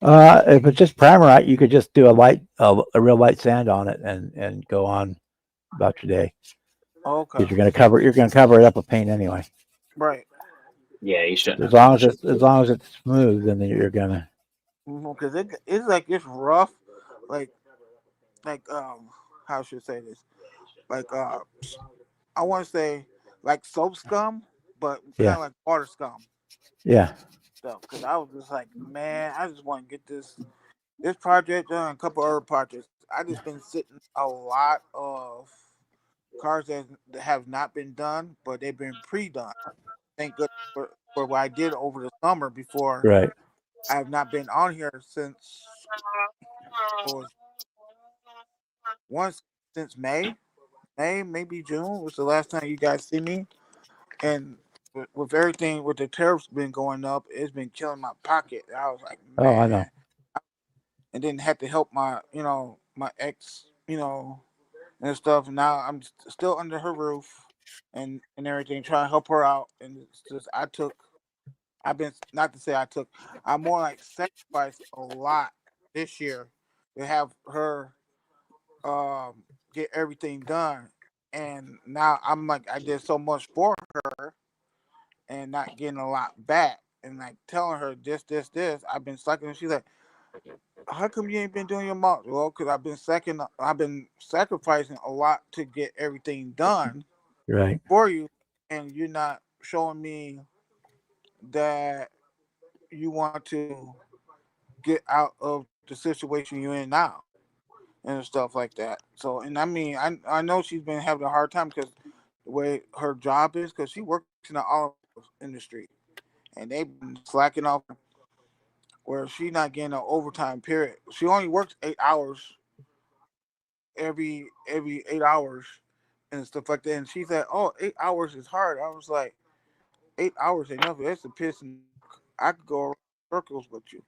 If it's just primer, you could just do a real light sand on it and go on about your day Okay, because you're gonna cover it up with paint anyway. right. Yeah, you shouldn't As have long much. as long as it's smooth, then you're gonna. Because it's like it's rough, like how should I say this? Like I want to say like soap scum, but kind Yeah. of like water scum Yeah. stuff. Because I was just like, man, I just want to get this project done, a couple other projects. I just been sitting a lot of cars that have not been done, but they've been pre-done. Thank goodness for what I did over the summer before. Right. I have not been on here since was once since May, maybe June was the last time you guys see me. And with everything with the tariffs been going up, it's been killing my pocket. I was like, Oh, I know. man, and then had to help my my ex, and stuff. And now I'm still under her roof and everything, trying to help her out. And it's just I've been not to say I more like sacrificed a lot this year to have her get everything done. And now I'm like I did so much for her and not getting a lot back. And like telling her this. I've been slacking. And she's like, how come you ain't been doing your mom? Well, because I've been sacrificing a lot to get everything done Right. for you, and you're not showing me that you want to get out of the situation you're in now and stuff like that. So, and I mean, I know she's been having a hard time because the way her job is, because she works in the auto industry, and they've been slacking off where she's not getting an overtime period. She only works 8 hours every 8 hours and stuff like that. And she said, "Oh, 8 hours is hard." I was like, 8 hours ain't nothing. That's a piss. And I could go around circles with you.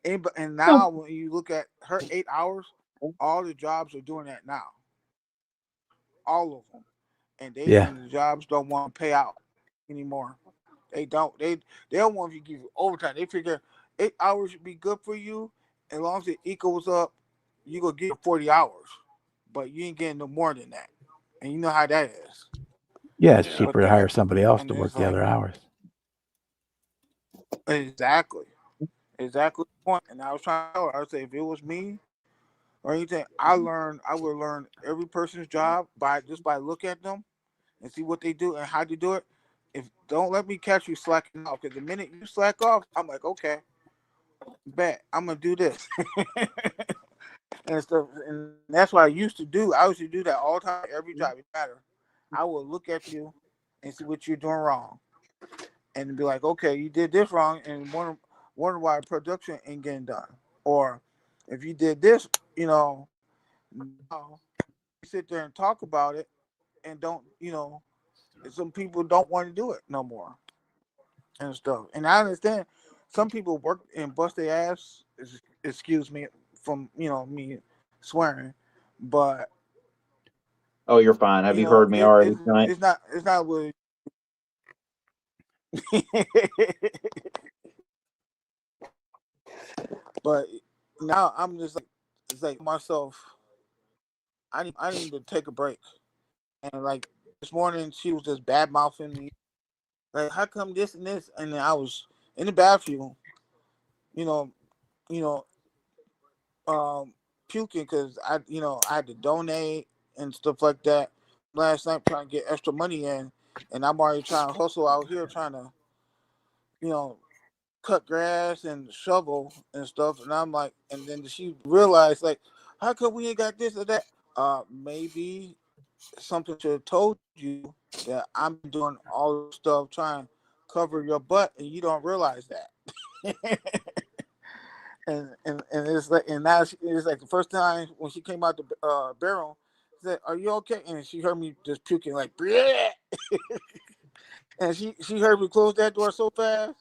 and now when you look at her 8 hours, all the jobs are doing that now. All of them, Yeah. and the jobs don't want to pay out anymore. They don't. They don't want to give you overtime. They figure 8 hours should be good for you as long as it equals up. You gonna get 40 hours, but you ain't getting no more than that. And you know how that is. Yeah. It's Yeah. cheaper But to then, hire somebody else and to then work it's the like other hours. exactly the point. And I was trying to tell her, I would say if it was me or anything, I would learn every person's job by look at them and see what they do and how they do it. If don't let me catch you slacking off, because the minute you slack off, I'm like, okay, bet I'm gonna do this and stuff. And that's what I used to do. I used to do that all the time, every job. It matter. I would look at you and see what you're doing wrong, and be like, okay, you did this wrong, and wonder why production ain't getting done, or if you did this, now you sit there and talk about it, and don't, some people don't want to do it no more and stuff. And I understand some people work and bust their ass. Excuse me from me swearing, but Oh, you're fine. Have you heard me already tonight? it's not what. But now I'm just like it's like myself. I need to take a break. And like this morning, she was just bad mouthing me. Like, how come this and this? And then I was in the bathroom, you know, you know, puking because I had to donate and stuff like that last night trying to get extra money in, and I'm already trying to hustle out here trying to you know cut grass and shovel and stuff, and I'm like, and then she realized like, how come we ain't got this or that? Maybe something should have told you that I'm doing all the stuff trying to cover your butt, and you don't realize that. and it's like, and now it's like the first time when she came out the barrel, she said, "Are you okay?" And she heard me just puking like, "Bleh." And she heard me close that door so fast,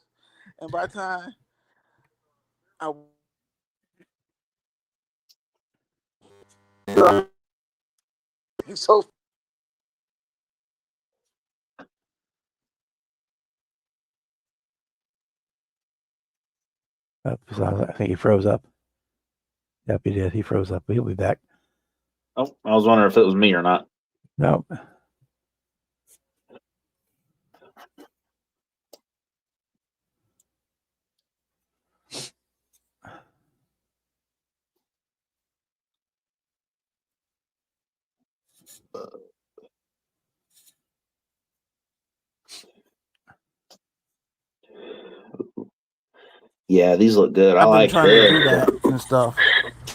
and by the time I so So I think he froze up. Yep, he did. He froze up. He'll be back. Oh, I was wondering if it was me or not. No. Yeah, these look good. I I've been like trying to do this. that and stuff.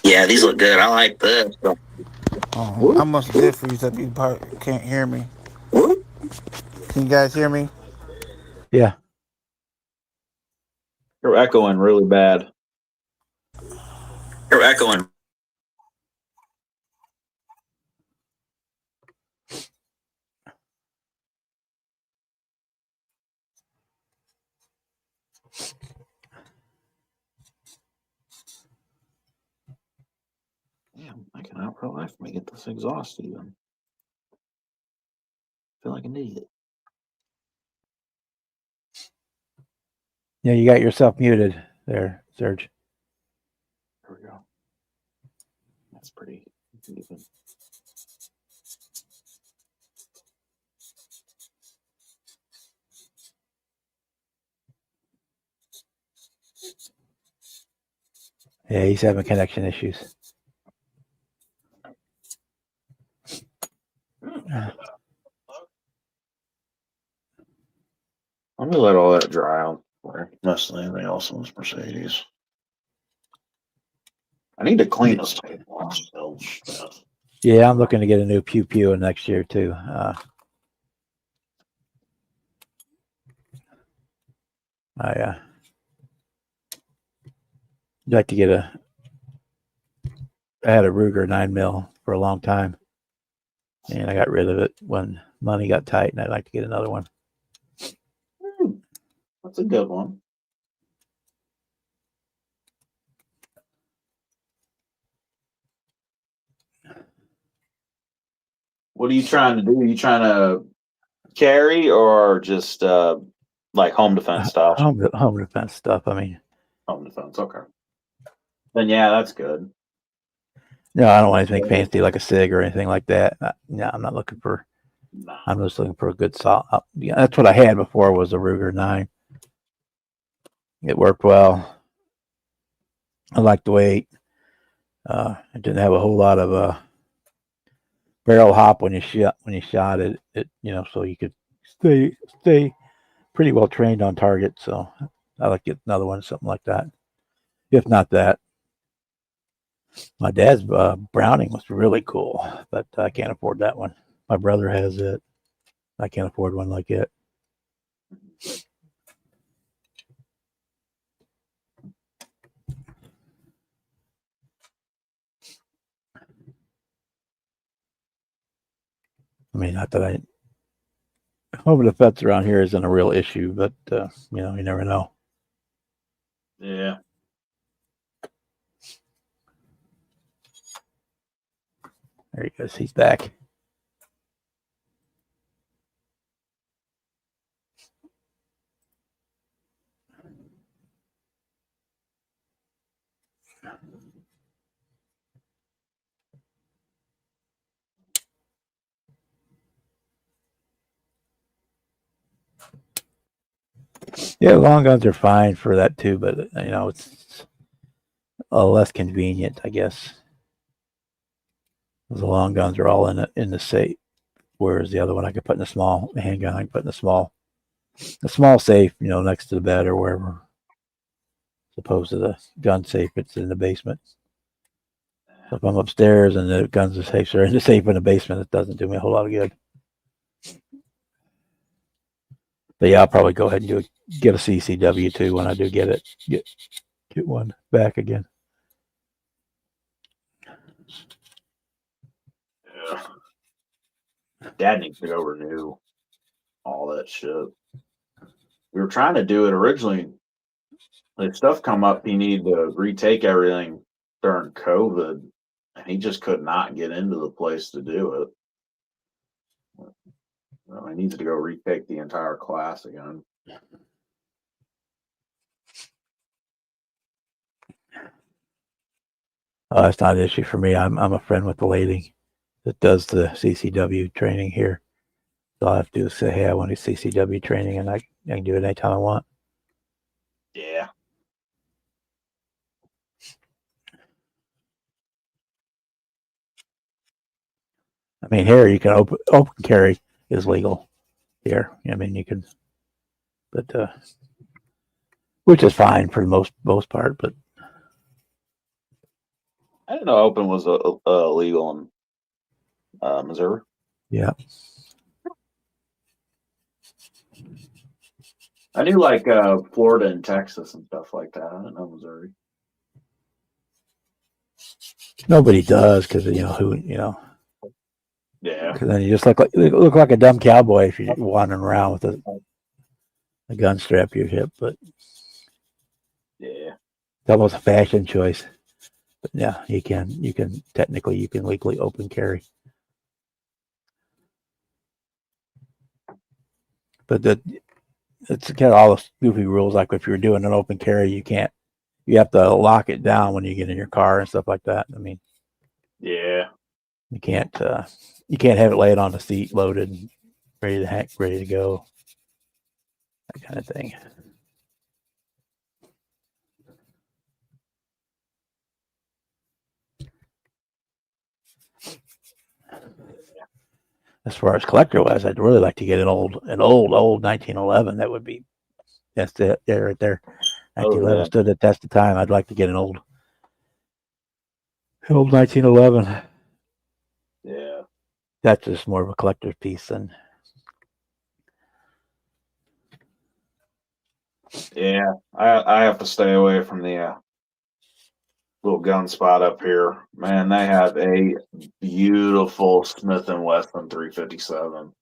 Yeah, these look good. I like this. I must did for you that you probably can't hear me. Can you guys hear me? Yeah. You're echoing really bad. You're echoing. Damn, I cannot for life me get this exhaust even. Feel like an idiot. Yeah, you got yourself muted there, Serge. There we go. That's pretty even. Yeah, he's having connection issues. Let me let all that dry out for less than anything else on this Mercedes. I need to clean this table off still. Yeah, I'm looking to get a new pew pew next year too. I'd like to get I had a Ruger 9mm for a long time, and I got rid of it when money got tight, and I'd like to get another one. That's a good one. What are you trying to do? Are you trying to carry or just like home defense style? Home defense stuff. I mean, Home defense, okay. Then yeah, that's good. no, I don't want anything fancy like a SIG or anything like that. No, I'm not looking for. Nah. I'm just looking for a good solid. Yeah, that's what I had before was a Ruger 9. It worked well. I liked the weight. It didn't have a whole lot of barrel hop when you shot it. So you could stay pretty well trained on target. So I like to get another one, something like that. If not that, my dad's Browning was really cool, but I can't afford that one. My brother has it. I can't afford one like it. I mean, not that home defense around here isn't a real issue, but you never know. Yeah. There he goes. He's back. Yeah, long guns are fine for that too, but it's a little less convenient, I guess. The long guns are all in the safe, whereas the other one I could put in a small handgun. I can put in a small safe, next to the bed or wherever. As opposed to the gun safe, it's in the basement. So if I'm upstairs and the guns are safe, are in the safe in the basement, it doesn't do me a whole lot of good. But yeah, I'll probably go ahead and get a CCW too when I do get it. Get one back again. Yeah. Dad needs to go renew all that shit. We were trying to do it originally. When stuff come up, he needed to retake everything during COVID, and he just could not get into the place to do it. Well, he needs to go retake the entire class again. Oh, that's not an issue for me. I'm a friend with the lady that does the CCW training here. So all I have to do is say, hey, I want a CCW training, and I can do it anytime I want. Yeah. I mean, here you can open carry is legal here. I mean, you can, but which is fine for the most part. But I didn't know open was illegal in Missouri. yeah, I knew like Florida and Texas and stuff like that. I didn't know Missouri. nobody does because Yeah. because then you just look like a dumb cowboy if you're wandering around with a gun strap to your hip. But Yeah. it's almost a fashion choice. But yeah, you can technically legally open carry. But it's kind of all the goofy rules. Like if you're doing an open carry, you have to lock it down when you get in your car and stuff like that. I mean, Yeah. you can't have it laid on the seat, loaded, and ready to go. That kind of thing. As far as collector wise, I'd really like to get an old 1911. That would be that's it there right there. 1911 yeah. stood the test of time. I'd like to get an old 1911. Yeah. That's just more of a collector's piece than. Yeah. I have to stay away from the little gun spot up here. Man, they have a beautiful Smith & Wesson 357.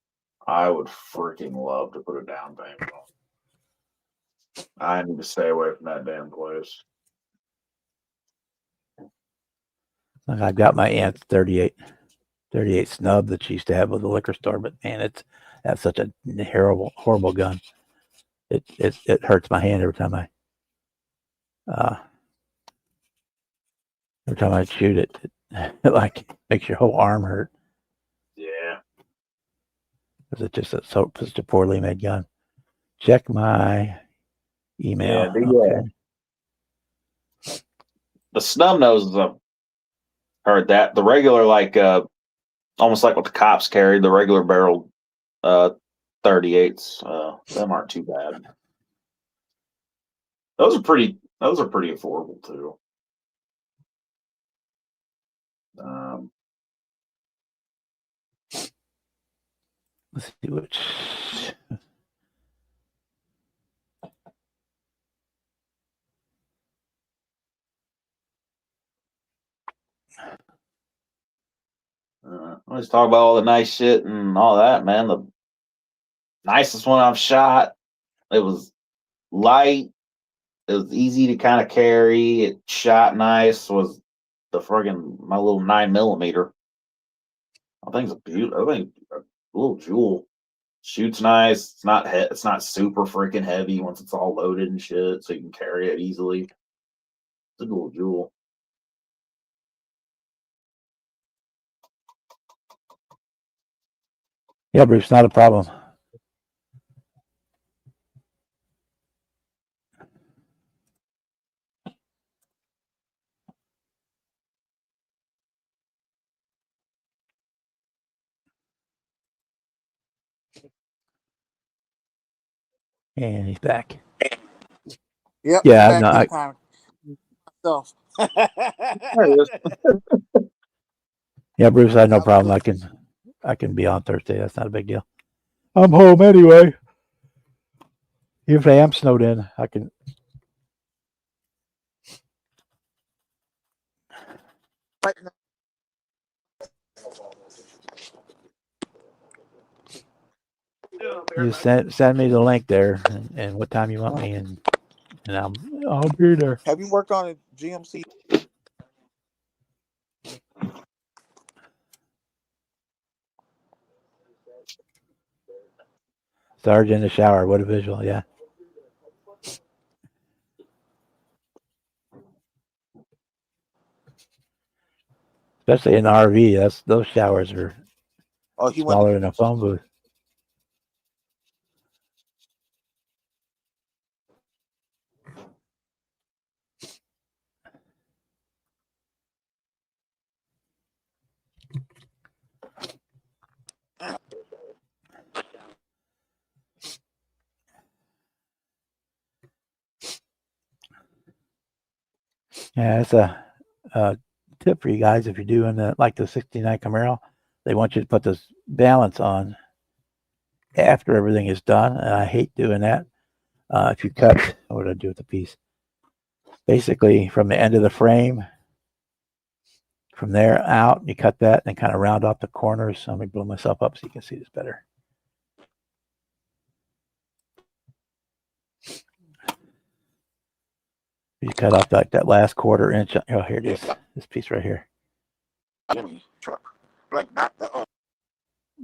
I would freaking love to put a down payment on. I need to stay away from that damn place. I've got my aunt's 38 snub that she used to have with the liquor store, but man, that's such a horrible gun. It hurts my hand every time I shoot it. It like makes your whole arm hurt. Yeah. Because it's just such a poorly made gun. Check my email. Yeah, the snub noses, I've heard that. The regular, like, almost like what the cops carried, the regular barrel 38s, them aren't too bad. Those are pretty affordable too. Let's see which. Let's talk about all the nice shit and all that, man. The nicest one I've shot. It was light. It was easy to kind of carry. It shot nice. Was the friggin' my little 9mm. I think it's a beautiful. I think a little jewel. Shoots nice. It's not super freaking heavy once it's all loaded and shit, so you can carry it easily. It's a little jewel. Yeah, Bruce, not a problem. And he's back. Yep. Yeah, back no, in time. There it is. yeah, Bruce, I have no problem. I can be on Thursday. That's not a big deal. I'm home anyway. Even if I am snowed in, I can. You send me the link there and what time you want me, and I'll be there. Have you worked on a GMC? Sarge in the shower. What a visual, yeah. Especially in the RV, those showers are Oh, he went. smaller than a phone booth. Yeah, it's a tip for you guys if you're doing like the '69 Camaro. They want you to put this balance on after everything is done, and I hate doing that. If you cut, what did I do with the piece? Basically, from the end of the frame, from there out, you cut that and kind of round off the corners. So let me blow myself up so you can see this better. You cut off like that last 1/4 inch. Oh, here it is. This piece right here. Like not the.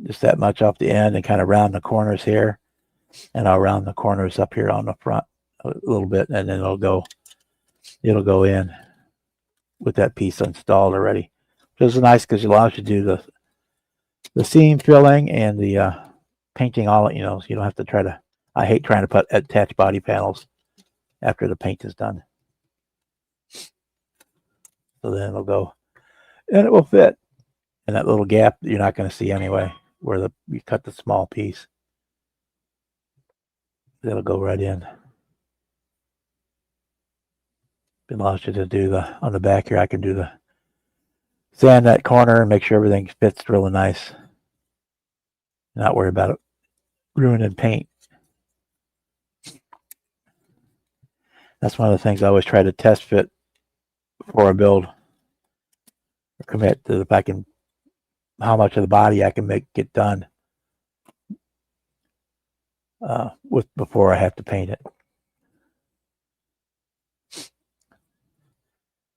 Just that much off the end and kind of round the corners here. And I'll round the corners up here on the front a little bit, and then it'll go in with that piece installed already. Which is nice because it allows you to do the seam filling and the painting all, you know, so you don't have to try to, I hate trying to attach body panels after the paint is done. So then it'll go, and it will fit in that little gap that you're not going to see anyway, where you cut the small piece. It'll go right in. It allows you to do on the back here, I can do sand that corner and make sure everything fits really nice. Not worry about it ruining paint. That's one of the things I always try to test fit before I build or commit to how much of the body I can get done before I have to paint it.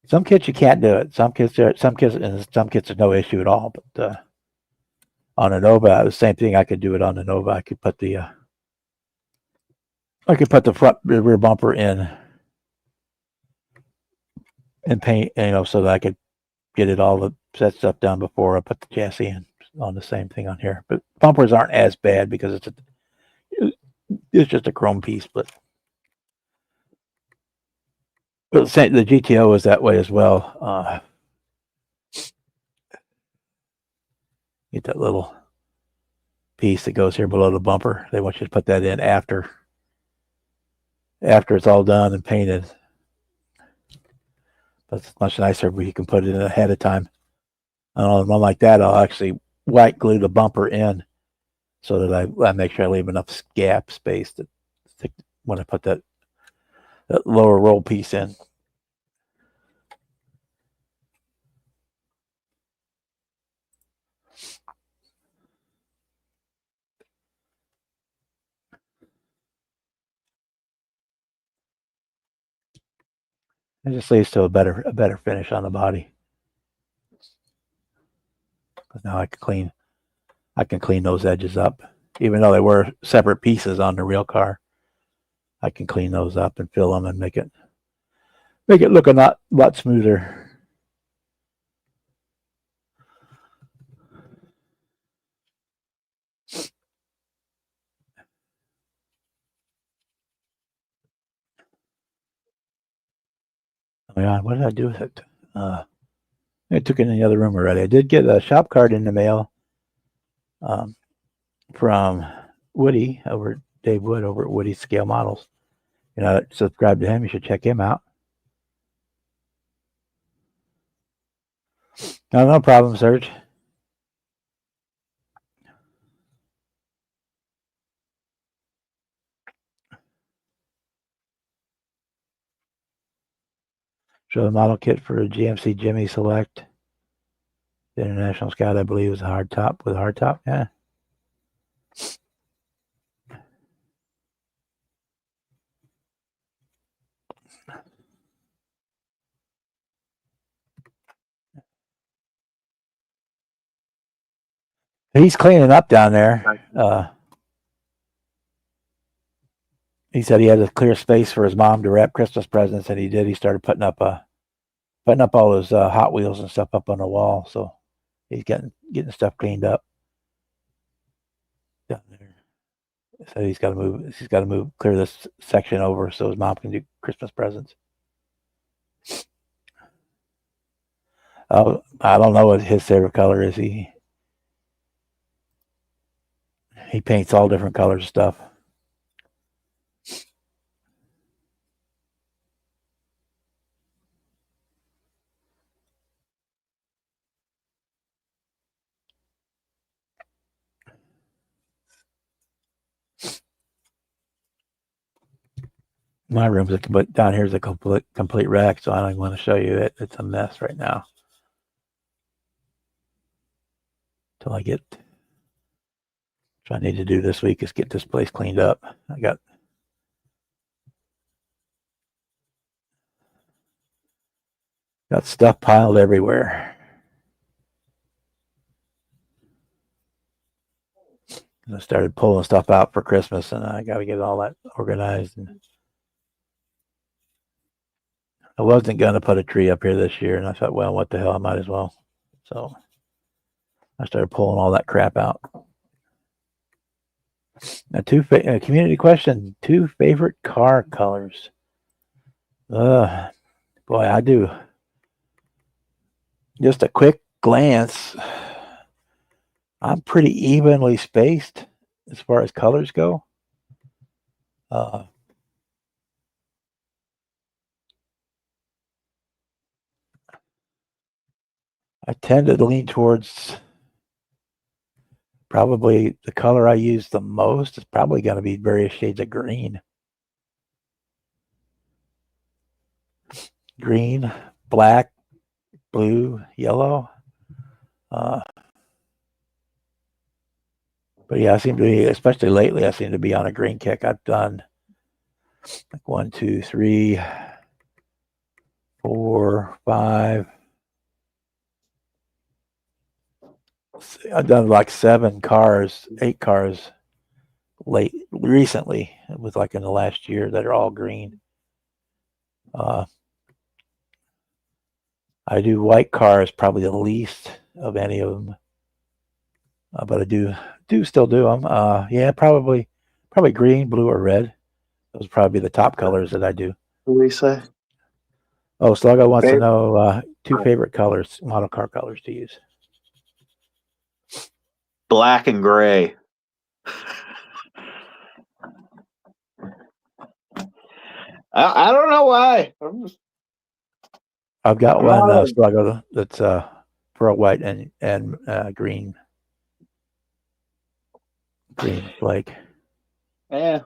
Some kits you can't do it. Some kits there's no issue at all. But on a Nova, the same thing. I could do it on the Nova. I could put the rear bumper in and paint, so that I could get all that stuff done before I put the chassis in on the same thing on here. But bumpers aren't as bad because it's just a chrome piece, but the GTO is that way as well. Get that little piece that goes here below the bumper. They want you to put that in after it's all done and painted. But it's much nicer if you can put it in ahead of time. On one like that, I'll actually white glue the bumper in so that I make sure I leave enough gap space to stick when I put that lower roll piece in. It just leads to a better finish on the body. Because now I can clean those edges up, even though they were separate pieces on the real car. I can clean those up and fill them and make it look a lot smoother. Oh my God, what did I do with it? I took it in the other room already. I did get a shop card in the mail from Woody Dave Wood over at Woody Scale Models. Subscribe to him. You should check him out. No problem, Serge. Show the model kit for a GMC Jimmy Select. The International Scout, I believe, was a hardtop with a hardtop. Yeah. He's cleaning up down there. He said he had to clear space for his mom to wrap Christmas presents, and he did. He started putting up all his Hot Wheels and stuff up on the wall. So he's getting stuff cleaned up down there. So he's got to move, clear this section over so his mom can do Christmas presents. Oh, I don't know what his favorite color is. He paints all different colors of stuff. My room's down here's a complete wreck, so I don't even want to show you it. It's a mess right now. Till I get, what I need to do this week is get this place cleaned up. I got stuff piled everywhere. I started pulling stuff out for Christmas, and I got to get all that organized. And I wasn't going to put a tree up here this year, and I thought, well, what the hell, I might as well. So I started pulling all that crap out. Now, community question: 2 favorite car colors? Boy, I do. Just a quick glance. I'm pretty evenly spaced as far as colors go. I tend to lean towards probably the color I use the most is probably going to be various shades of green. Green, black, blue, yellow. But yeah, I seem to be, especially lately, I seem to be on a green kick. I've done like 1, 2, 3, 4, 5. I've done like 8 cars recently. It was like in the last year that are all green. I do white cars probably the least of any of them, but I do still do them. Yeah, probably green, blue, or red. Those would probably be the top colors that I do. What do we say? Oh, Sluggo wants to know 2 favorite colors, model car colors to use. Black and gray. I don't know why. I've got I'm one not Sluggo that's pearl white and green flake. Yeah.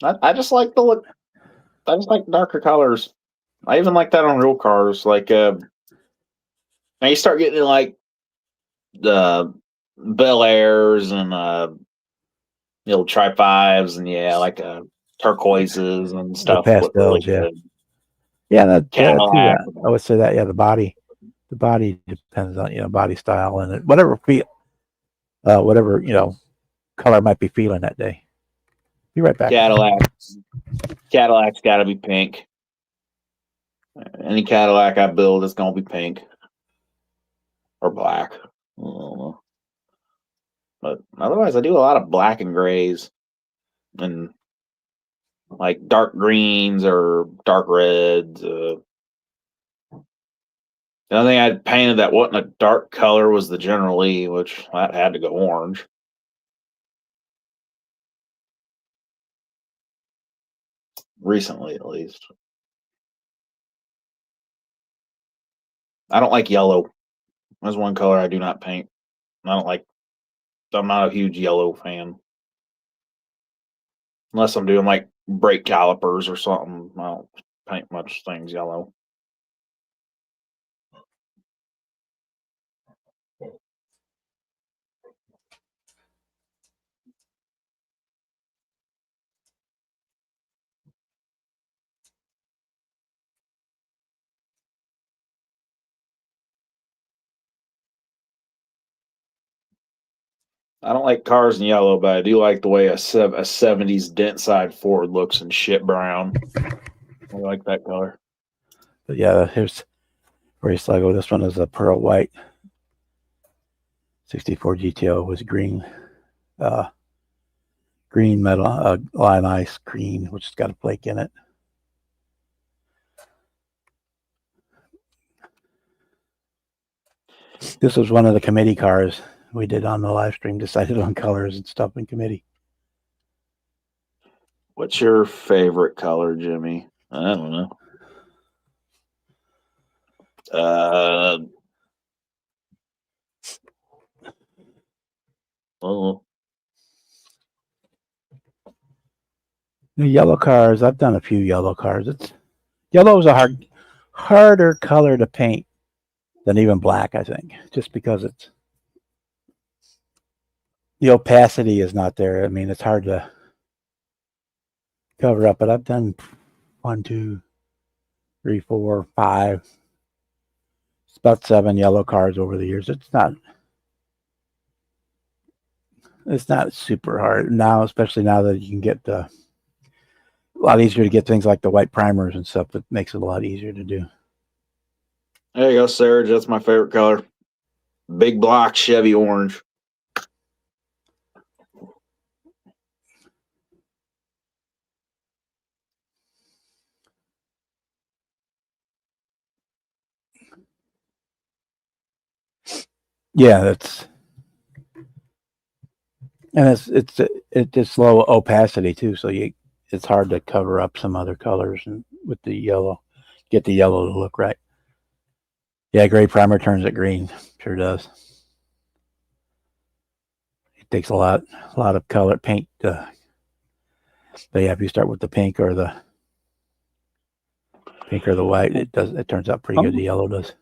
I just like the look. I just like darker colors. I even like that on real cars. Like now you start getting like the Bel Airs and Tri-5s and like turquoises and stuff. Pastels, really yeah. good. Yeah, that Cadillac. I would say that. Yeah, the body depends on body style and whatever color might be feeling that day. Be right back. Cadillac's got to be pink. Any Cadillac I build is gonna be pink or black. I don't know. But otherwise, I do a lot of black and grays and like dark greens or dark reds. The only thing I painted that wasn't a dark color was the General Lee, which that had to go orange. Recently, at least. I don't like yellow. That's one color I do not paint. I'm not a huge yellow fan. Unless I'm doing like brake calipers or something. I don't paint much things yellow. I don't like cars in yellow, but I do like the way a 70s dent side Ford looks in shit brown. I like that color. But yeah, here's race logo. This one is a pearl white. 64 GTO was green, green metal, lime ice green, which has got a flake in it. This was one of the committee cars we did on the live stream, decided on colors and stuff in committee. What's your favorite color, Jimmy? I don't know. Oh, The yellow cars, I've done a few yellow cars. Yellow is a harder color to paint than even black, I think, just because the opacity is not there. I mean, it's hard to cover up, but I've done 1, 2, 3, 4, 5. It's about 7 yellow cars over the years. It's not super hard now, especially now that you can get a lot easier to get things like the white primers and stuff. It makes it a lot easier to do. there you go, Sarge. That's my favorite color. Big block Chevy orange. Yeah, it's low opacity too, so it's hard to cover up some other colors and with the yellow, get the yellow to look right. Yeah, gray primer turns it green, sure does. It takes a lot of color paint. But yeah, if you start with the pink or the white, it turns out pretty good. The yellow does.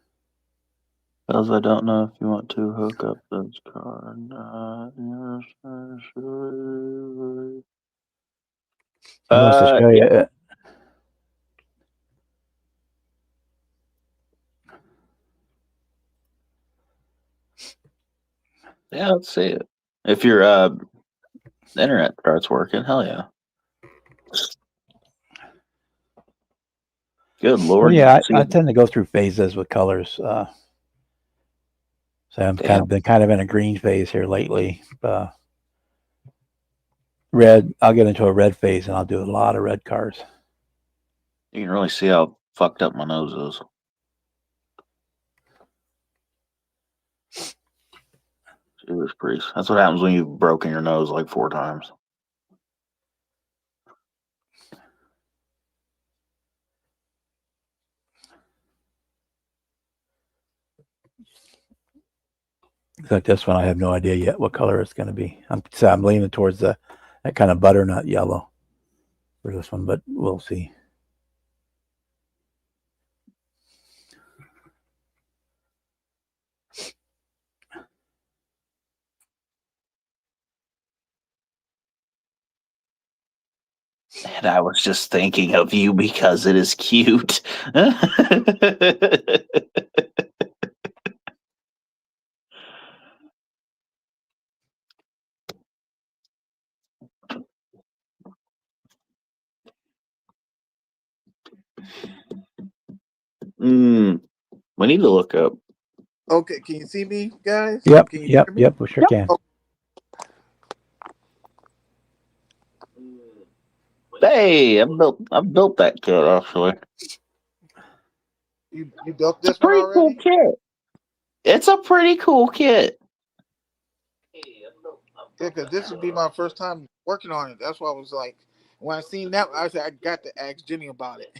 Because I don't know if you want to hook up this car. He wants to show you. Yeah, let's see it. If your internet starts working, hell yeah. Good Lord. Well, yeah, I tend to go through phases with colors. So I'm been kind of in a green phase here lately. Red, I'll get into a red phase and I'll do a lot of red cars. You can really see how fucked up my nose is. Judas Priest. That's what happens when you've broken your nose like 4 times. Like this one, I have no idea yet what color it's going to be. I'm leaning towards that kind of butternut yellow for this one, but we'll see. And I was just thinking of you because it is cute. We need to look up. Okay, can you see me, guys? Yep, Can you yep, hear me? yep. We sure can. Hey, I've built that kit actually. You built this It's a pretty one cool already? kit. It's a pretty cool kit. Yeah, because this would be my first time working on it. That's why I was like, when I seen that, I said I got to ask Jimmy about it.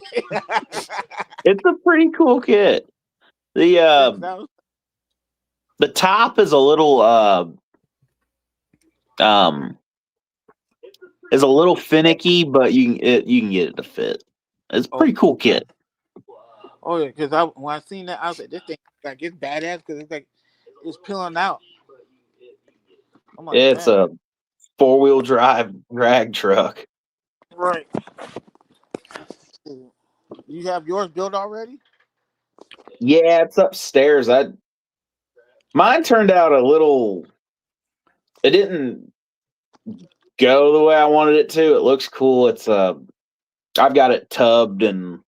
It's a pretty cool kit. The top is a little is a little finicky, but you can get it to fit. It's a pretty cool kit. Oh yeah, because when I seen that, I was like, this thing like it's badass because it's like it's peeling out. I'm like, It's man. a 4-wheel drive drag truck. Right. You have yours built already? Yeah, it's upstairs. Mine turned out a little. It didn't go the way I wanted it to. It looks cool. I've got it tubbed and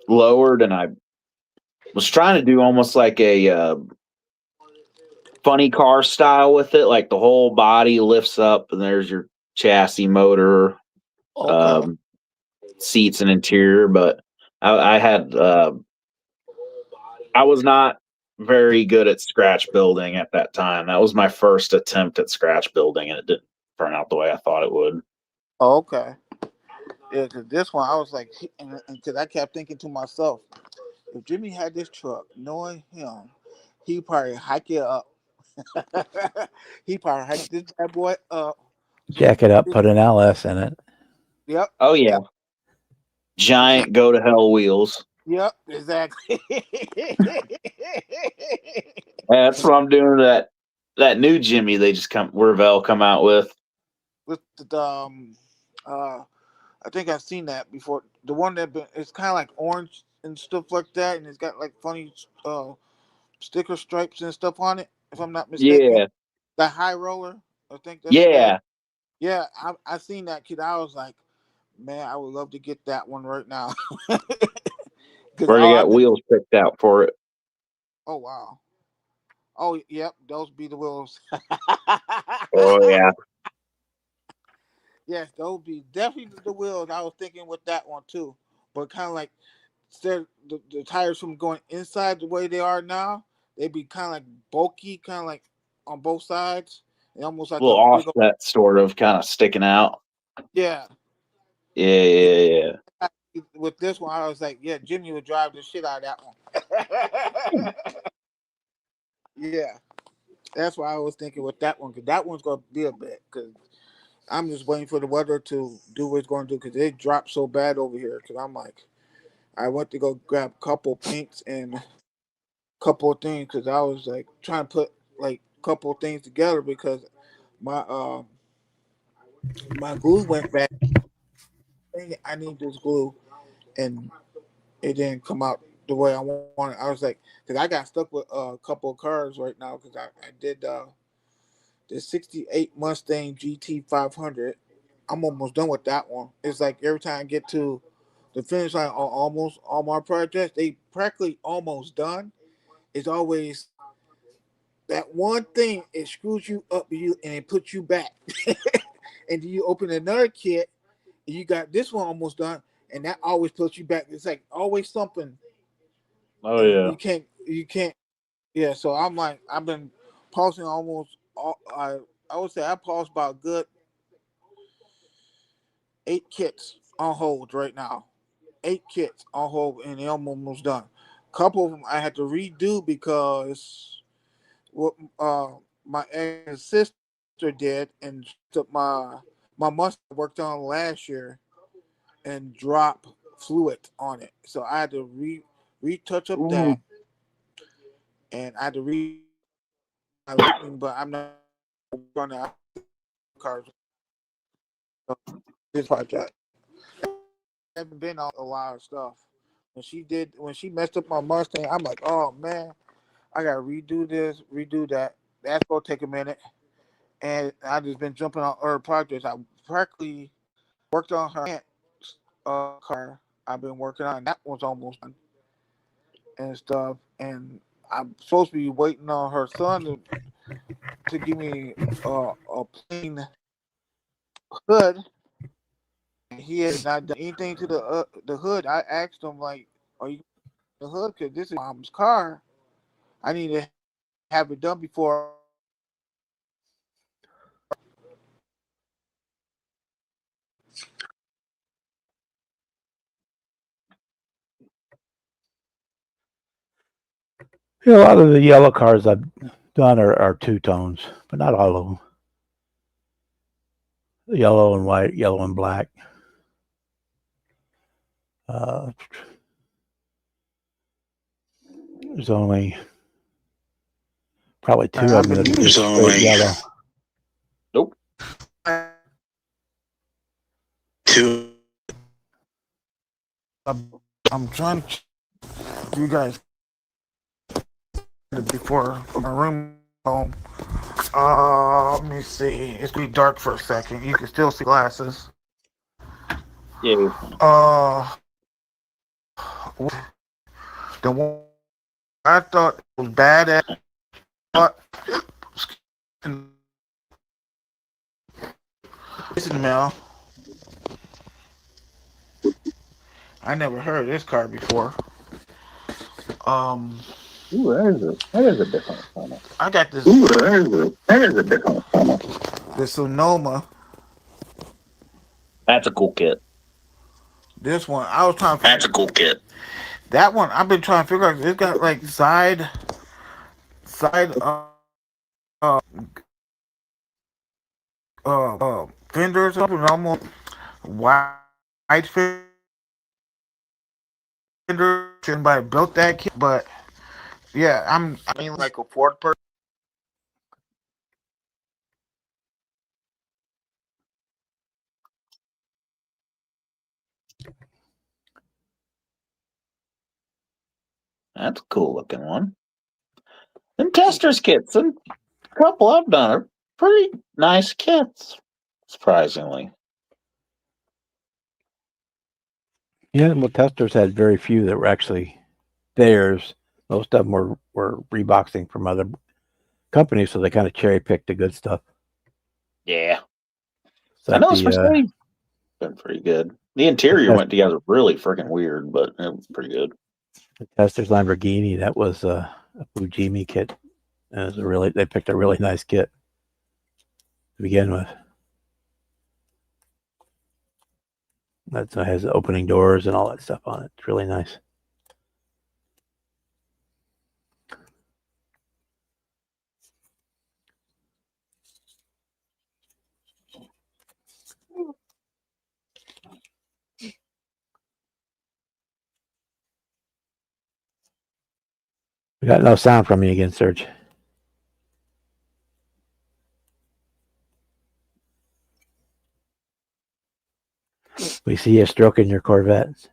lowered, and I was trying to do almost like a funny car style with it. Like the whole body lifts up, and there's your chassis, motor, Okay. seats, and interior. But I had I was not very good at scratch building at that time. That was my first attempt at scratch building, and it didn't turn out the way I thought it would. Okay. Yeah, because this one I was like, and because I kept thinking to myself, if Jimmy had this truck, knowing him, he probably hike it up. He probably hike this bad boy up. Jack it up, put an LS in it. Yep. Oh yeah, giant go to hell wheels. Yep. Exactly. That's what I'm doing. That new Jimmy they just Revell come out with. With the I think I've seen that before. The one it's kind of like orange and stuff like that, and it's got like funny sticker stripes and stuff on it. If I'm not mistaken, Yeah, the high roller. I think that's yeah. yeah. I seen that kid. I was like, man, I would love to get that one right now. Already got wheels picked out for it. Oh wow. Oh yep, those be the wheels. Oh yeah. Yes, those be definitely the wheels. I was thinking with that one too, but kind of like instead the tires from going inside the way they are now, they be kind of like bulky, kind of like on both sides, and almost like A little a big offset, sort of, kind of sticking out. yeah. Yeah. With this one, I was like, yeah, Jimmy would drive the shit out of that one. Yeah, that's why I was thinking with that one, because that one's gonna be a bit. Because I'm just waiting for the weather to do what it's going to do, because it dropped so bad over here. Because I'm like, I went to go grab a couple paints and a couple of things, because I was like trying to put like a couple of things together, because my my glue went bad. I need this glue, and it didn't come out the way I wanted. I was like, because I got stuck with a couple of cars right now, because I did the '68 Mustang GT 500. I'm almost done with that one. It's like every time I get to the finish line on almost all my projects, they practically almost done. It's always that one thing, it screws you up and it puts you back. And then you open another kit, and you got this one almost done, and that always puts you back. It's like always something. Oh yeah. You can't. Yeah. So I'm like, I've been pausing almost. I would say I paused about a good 8 kits on hold right now. 8 kits on hold, and they're almost done. A couple of them I had to redo because what my ex sister did, and took my Mustang worked on last year and drop fluid on it, so I had to retouch up that, and I had to my lightning, but I'm not running cars. So this project. I haven't been on a lot of stuff. When she messed up my Mustang, I'm like, oh man, I gotta redo this, redo that. That's gonna take a minute. And I just been jumping on other projects. I practically worked on her aunt's car. I've been working on that one's almost done and stuff. And I'm supposed to be waiting on her son to give me a plain hood. He has not done anything to the hood. I asked him like, "Are you the hood? Because this is mom's car. I need to have it done before." Yeah, a lot of the yellow cars I've done are two tones, but not all of them. Yellow and white, yellow and black. Uh, there's only probably two of them that are just straight yellow. Nope. Two. I'm trying to you guys before my room home. Let me see. It's gonna be dark for a second. You can still see glasses. Yeah. The one I thought was bad at, but it's in the mail. I never heard of this car before. Ooh, that is a different funnel. I got this. Ooh, that is a different funnel. The Sonoma. That's a cool kit. This one, I was trying to. That's a cool kit. That one, I've been trying to figure out. It's got like side, fenders up and almost wide fender. Somebody built that kit, but yeah, I mean like a Ford person. That's a cool looking one. Them testers kits, a couple I've done are pretty nice kits, surprisingly. Yeah, well, testers had very few that were actually theirs. Most of them were reboxing from other companies, so they kind of cherry picked the good stuff. Yeah. So I know the, Mercedes been pretty good. The interior went together really freaking weird, but it was pretty good. the testers Lamborghini, that was a Fujimi kit. And it was they picked a really nice kit to begin with. That has opening doors and all that stuff on it. It's really nice. We got no sound from you again, Serge. We see you stroking your Corvette.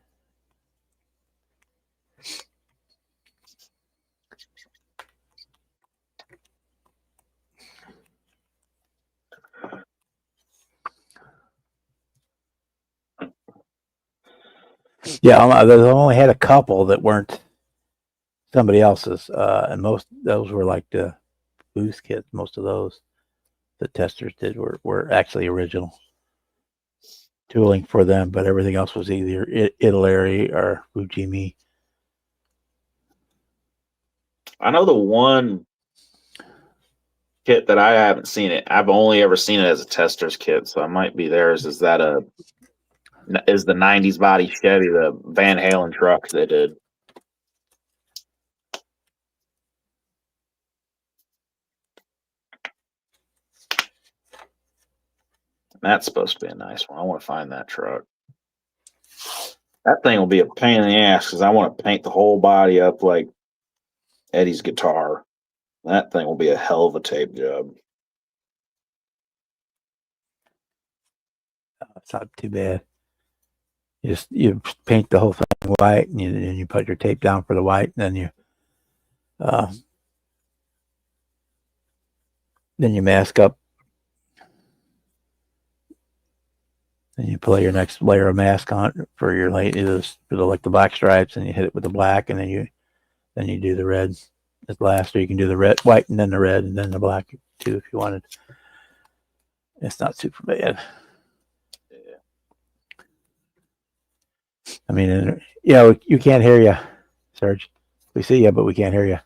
Yeah, they only had a couple that weren't somebody else's, and most those were like the boost kits. Most of those the testers did were actually original tooling for them, but everything else was either Italeri or Fujimi. I know the one kit that I haven't seen it. I've only ever seen it as a tester's kit, so it might be theirs. Is the '90s body Chevy, the Van Halen truck they did? That's supposed to be a nice one. I want to find that truck. That thing will be a pain in the ass because I want to paint the whole body up like Eddie's guitar. That thing will be a hell of a tape job. It's not too bad. You paint the whole thing white, and you put your tape down for the white, and then you mask up, and you put your next layer of mask on for your like the black stripes, and you hit it with the black, and then you do the red as last, or you can do the red, white, and then the red, and then the black too if you wanted. It's not super bad. I mean, you can't hear you, Serge. We see you, but we can't hear you.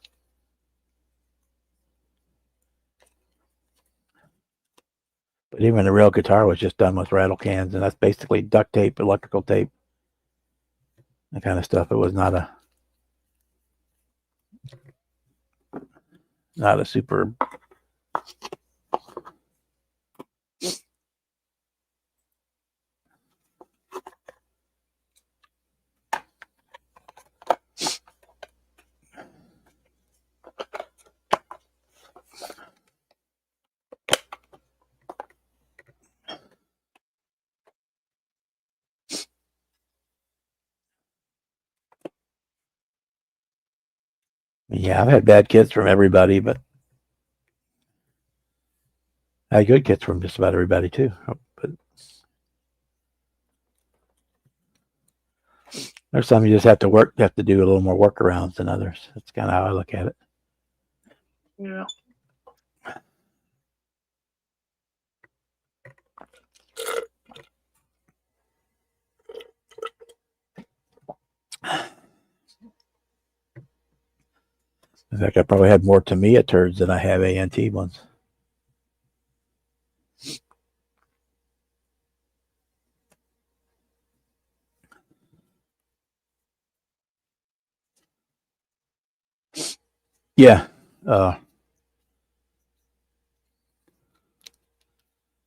But even the real guitar was just done with rattle cans, and that's basically duct tape, electrical tape, that kind of stuff. It was not a super. Yeah, I've had bad kits from everybody, but I had good kits from just about everybody too. But there's some you just have to do a little more workarounds than others. That's kind of how I look at it. Yeah. In fact, I probably had more Tamiya turds than I have ANT ones. Yeah.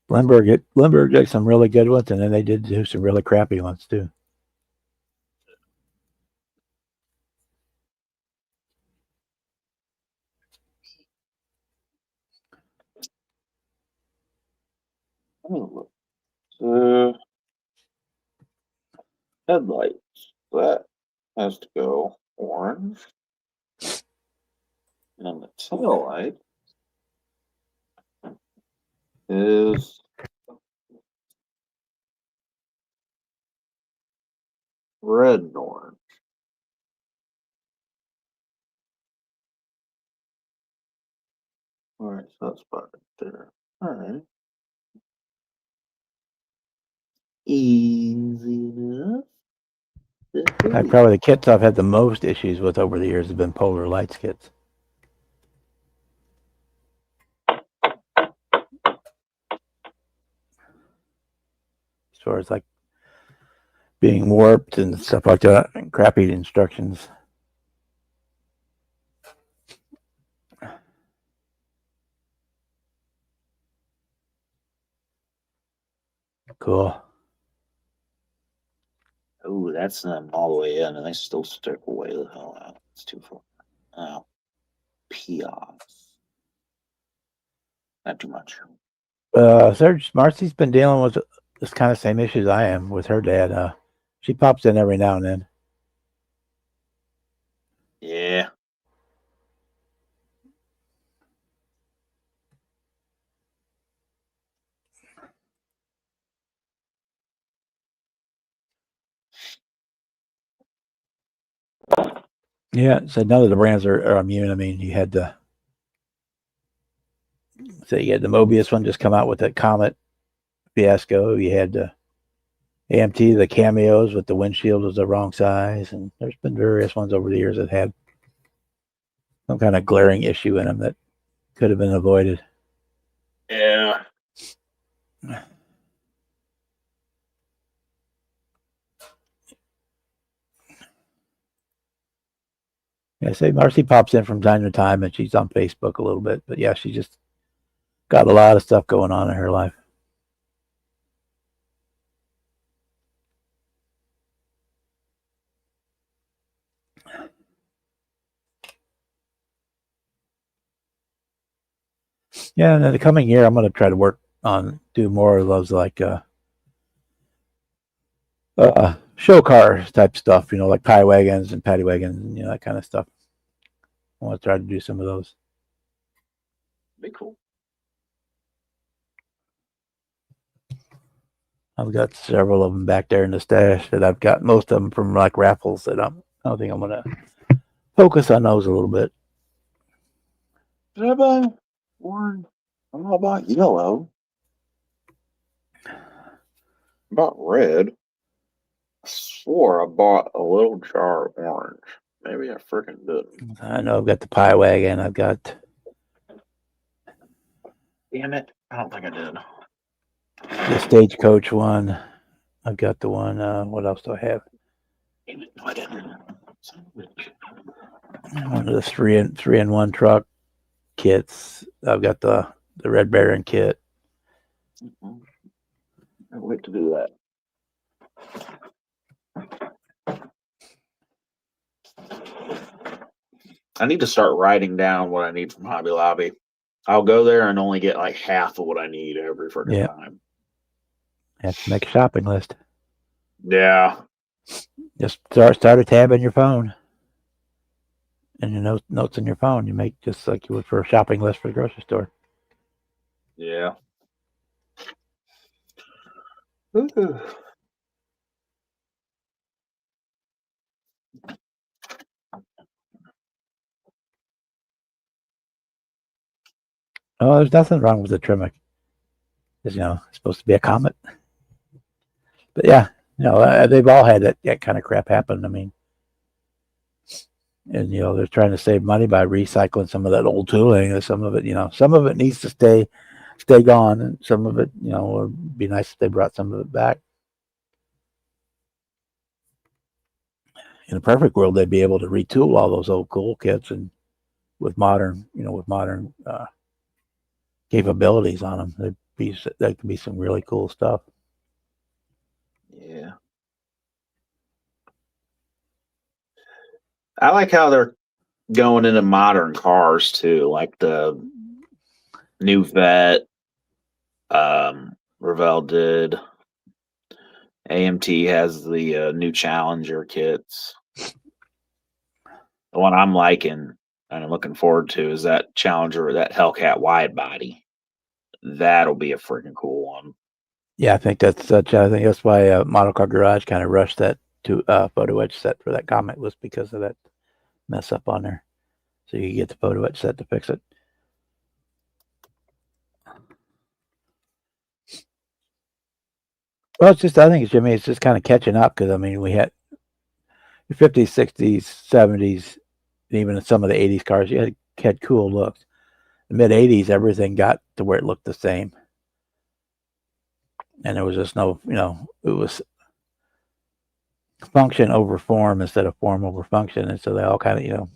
Lindbergh did some really good ones, and then they did do some really crappy ones too. Oh, headlights. That has to go orange. And the tail light is red and orange. All right, so that's about it there. All right. Easy enough. Probably the kits I've had the most issues with over the years have been Polar Lights kits. As far as like being warped and stuff like that, and crappy instructions. Cool. Oh, that's them all the way in, and they still stick way the hell out. It's too far. Oh, Pios. Not too much. Serge Marcy's been dealing with this kind of same issues I am with her dad. She pops in every now and then. Yeah. Yeah, so none of the brands are immune. I mean, you had the Mobius one just come out with that Comet fiasco. You had the AMT, the cameos with the windshield was the wrong size, and there's been various ones over the years that had some kind of glaring issue in them that could have been avoided. Yeah. Yeah, say Marcy pops in from time to time, and she's on Facebook a little bit, but yeah, she just got a lot of stuff going on in her life. Yeah, and in the coming year, I'm going to try to do more of those like show car type stuff, like pie wagons and paddy wagons and that kind of stuff. I want to try to do some of those. Be cool. I've got several of them back there in the stash that I've got most of them from like raffles that I don't think I'm going to focus on those a little bit. Did I buy orange? I'm all about yellow. About red. I swore I bought a little jar of orange. Maybe I freaking didn't. I know I've got the pie wagon. I've got. Damn it. I don't think I did. The Stagecoach one. I've got the one. What else do I have? Damn it. No, I didn't. One of the three in one truck kits. I've got the Red Baron kit. I wait to do that. I need to start writing down what I need from Hobby Lobby. I'll go there and only get like half of what I need every freaking time. Have to make a shopping list. Yeah. Just start a tab on your phone. and your notes on your phone. You make just like you would for a shopping list for the grocery store. Yeah. Ooh. Oh, there's nothing wrong with the Tremec. It's supposed to be a Comet. But yeah, they've all had that kind of crap happen. I mean, and they're trying to save money by recycling some of that old tooling, and some of it needs to stay gone, and some of it, would be nice if they brought some of it back. In a perfect world, they'd be able to retool all those old cool kits and with modern capabilities on them. That could be some really cool stuff. Yeah. I like how they're going into modern cars too, like the new Vet. Revell did. AMT has the new Challenger kits. The one I'm liking and I'm looking forward to is that Challenger, that Hellcat wide body. That'll be a freaking cool one. Yeah, I think that's why Model Car Garage kind of rushed that to photo etch set for that Comet, was because of that mess up on there. So you get the photo etch set to fix it. Well, I think it's just kind of catching up, because I mean, we had the 50s, 60s, 70s, and even some of the 80s cars, you had cool looks. The mid 80s, everything got to where it looked the same. And there was just no, it was function over form instead of form over function. And so they all kind of,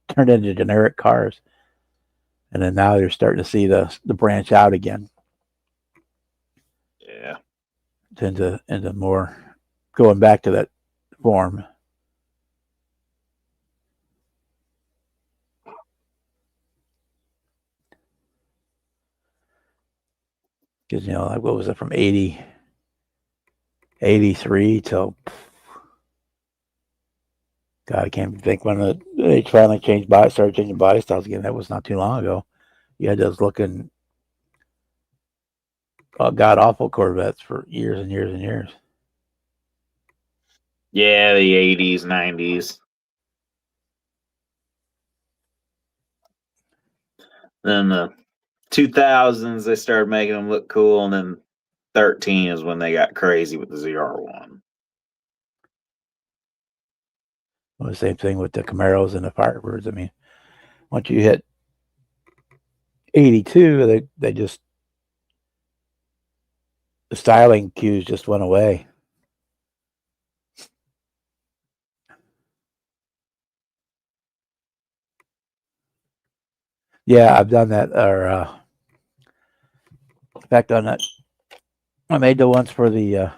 turned into generic cars. And then now you're starting to see the branch out again. Yeah. Into more going back to that form. Because, like, what was it, from 83 till, God, I can't think when they finally started changing body styles again. That was not too long ago. You had those looking god awful Corvettes for years and years and years. Yeah, the 80s, 90s. Then the 2000s, they started making them look cool, and then 13 is when they got crazy with the ZR1. Well, the same thing with the Camaros and the Firebirds. I mean, once you hit 82, they just, the styling cues just went away. Yeah, I've done that. Or in fact, on that, I made the ones for the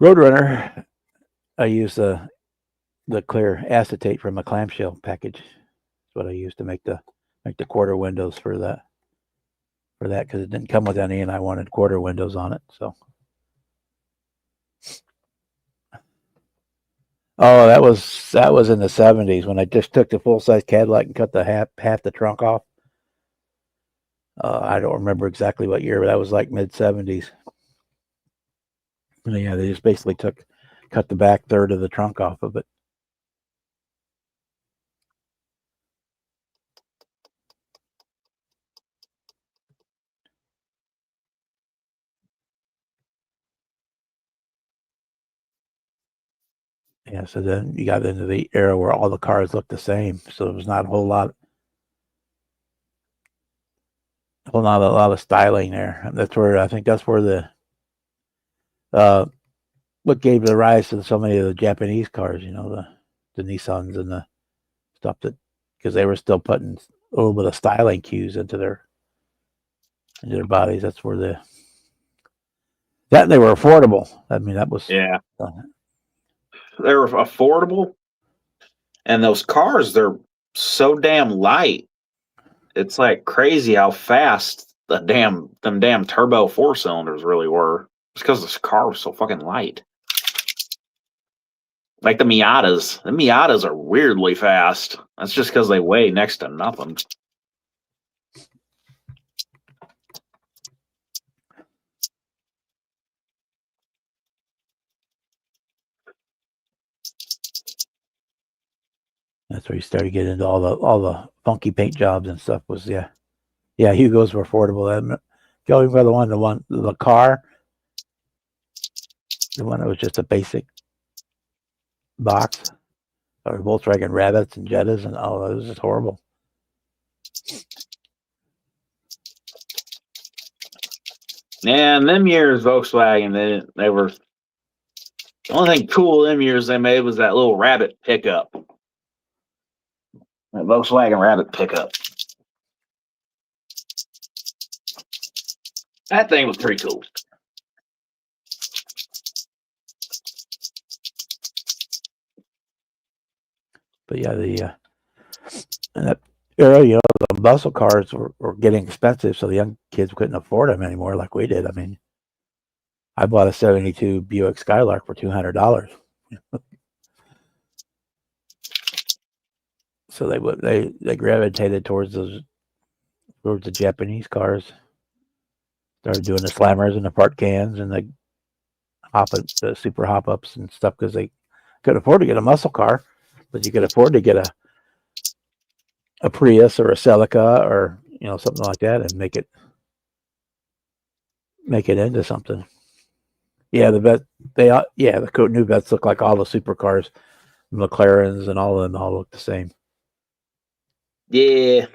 Roadrunner. I used the clear acetate from a clamshell package. That's what I used to make the quarter windows for that, because it didn't come with any, and I wanted quarter windows on it. So, oh, that was in the 70s when I just took the full size Cadillac and cut the half the trunk off. I don't remember exactly what year, but that was like mid 70s. Yeah, they just basically cut the back third of the trunk off of it. Yeah, so then you got into the era where all the cars looked the same, so there was not a lot of styling there. And that's where the what gave the rise to so many of the Japanese cars, the Nissans and the stuff, that because they were still putting a little bit of styling cues into their bodies. That's where they were affordable. I mean, that was, yeah. They were affordable, and those cars, they're so damn light. It's like crazy how fast them damn turbo 4-cylinders really were. It's because this car was so fucking light. Like the Miatas. The Miatas are weirdly fast. That's just because they weigh next to nothing. That's where you started getting into all the funky paint jobs and stuff. Was yeah, Hugos were affordable. Going by the car, the one that was just a basic box, or Volkswagen Rabbits and Jettas, and all it was just horrible. Yeah, in them years, Volkswagen, they were the only thing cool them years they made was that little Rabbit pickup. That Volkswagen Rabbit pickup. That thing was pretty cool. But yeah, in that era, the muscle cars were getting expensive, so the young kids couldn't afford them anymore like we did. I mean, I bought a '72 Buick Skylark for $200. So they gravitated towards the Japanese cars. Started doing the slammers and the part cans and the super hop ups and stuff because they could afford to get a muscle car, but you could afford to get a Prius or a Celica or something like that and make it into something. Yeah, the new vets look like all the supercars, McLarens and all of them all look the same. Yeah,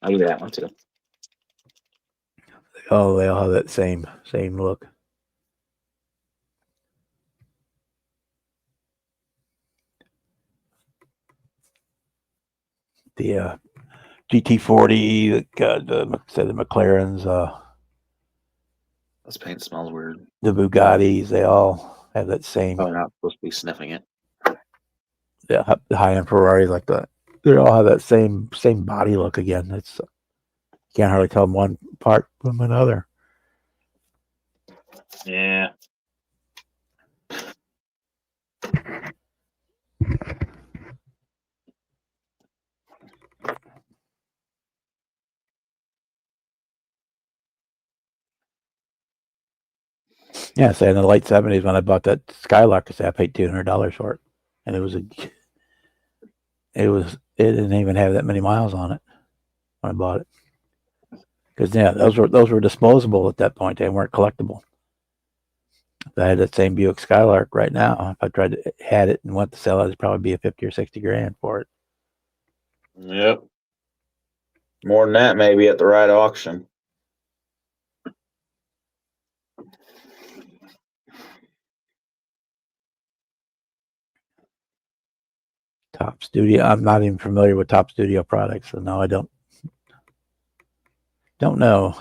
I do that one too. Oh, they all have that same look. The GT40, the McLarens, This paint smells weird. the Bugattis, they all have that same. Oh, you're not supposed to be sniffing it. The high-end Ferraris like that. They all have that same body look again. It's you can't hardly tell them one part from another. Yeah. Yeah, say in the late '70s when I bought that Skylark, I paid $200 for it, and it didn't even have that many miles on it when I bought it. Because those were disposable at that point. They weren't collectible. If I had that same Buick Skylark right now, if I tried to had it and went to sell it, it'd probably be a 50 or 60 grand for it. Yep. More than that, maybe at the right auction. Top Studio. I'm not even familiar with Top Studio products, so no, I don't know.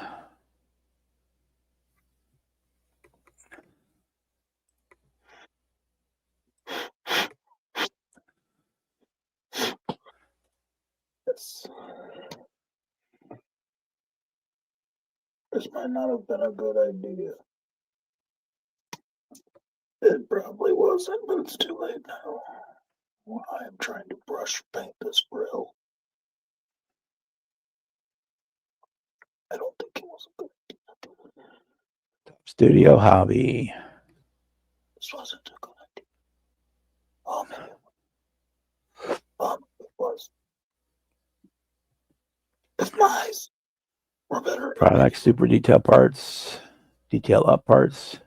This might not have been a good idea. It probably wasn't, but it's too late now. I am trying to brush paint this grill. I don't think it was a good idea. Top Studio Hobby. This wasn't a good idea. Oh, maybe it was. It's nice. We're better. Products, super detail parts, detail up parts.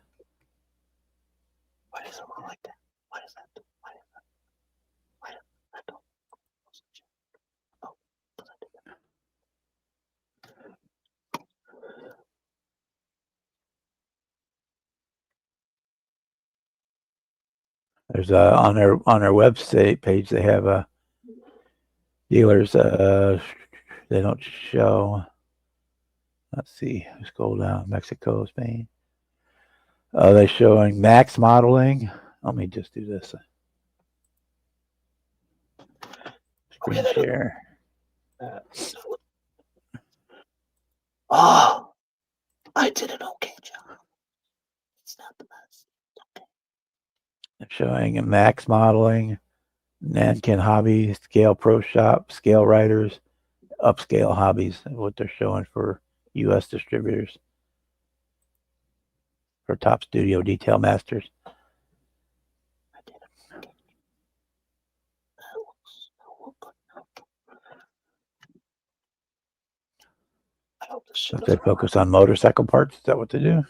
Why does it look like that? Why does that? I don't. Oh, does that do that? There's on their website page they have dealers. They don't show. Let's see. Scroll down. Mexico, Spain. They're showing Max Modeling. Let me just do this. Screen share. Oh, I did an okay job. It's not the best. Okay. showing a Max Modeling, Nankin Hobby, Scale Pro Shop, Scale Writers, Upscale Hobbies, what they're showing for U.S. distributors for Top Studio Detail Masters. Don't they focus on motorcycle parts? Is that what they do?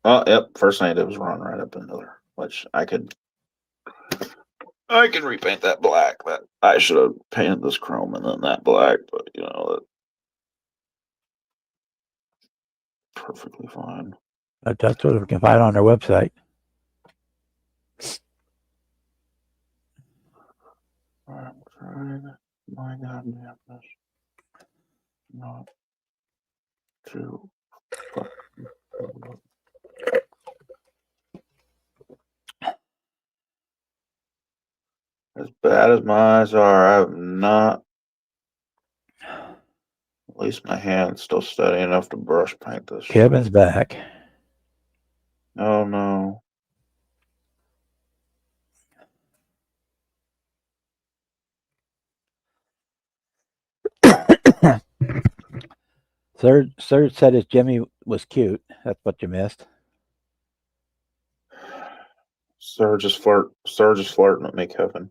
Oh, yep. First thing I did was run right up into there, which I can repaint that black. But I should have painted this chrome and then that black, but you know, that's perfectly fine. But that's what we can find on their website. I'm trying my goddamn best not to fucking as bad as my eyes are, I have not. At least my hand's still steady enough to brush paint this. Kevin's back. Oh no. Serge said his Jimmy was cute. That's what you missed. Serge is flirting with me, Kevin.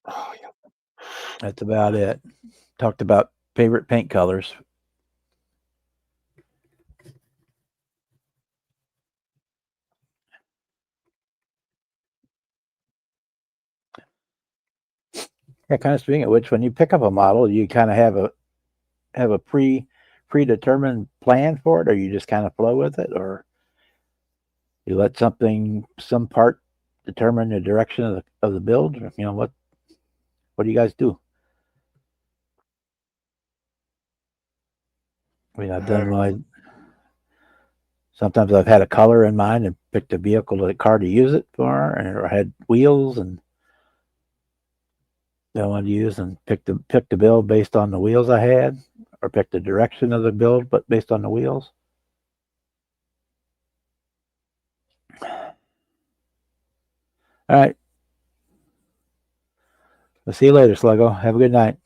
Oh yeah. That's about it. Talked about favorite paint colors. Yeah, kind of speaking of which, when you pick up a model, you kind of have a predetermined plan for it, or you just kind of flow with it, or you let some part determine the direction of the build. You know, what do you guys do? I mean, I've done my. Sometimes I've had a color in mind and picked a vehicle or a car to use it for, and I had wheels and that I wanted to use, and picked the build based on the wheels I had, or picked the direction of the build, but based on the wheels. All right. We'll see you later, Sluggo. Have a good night.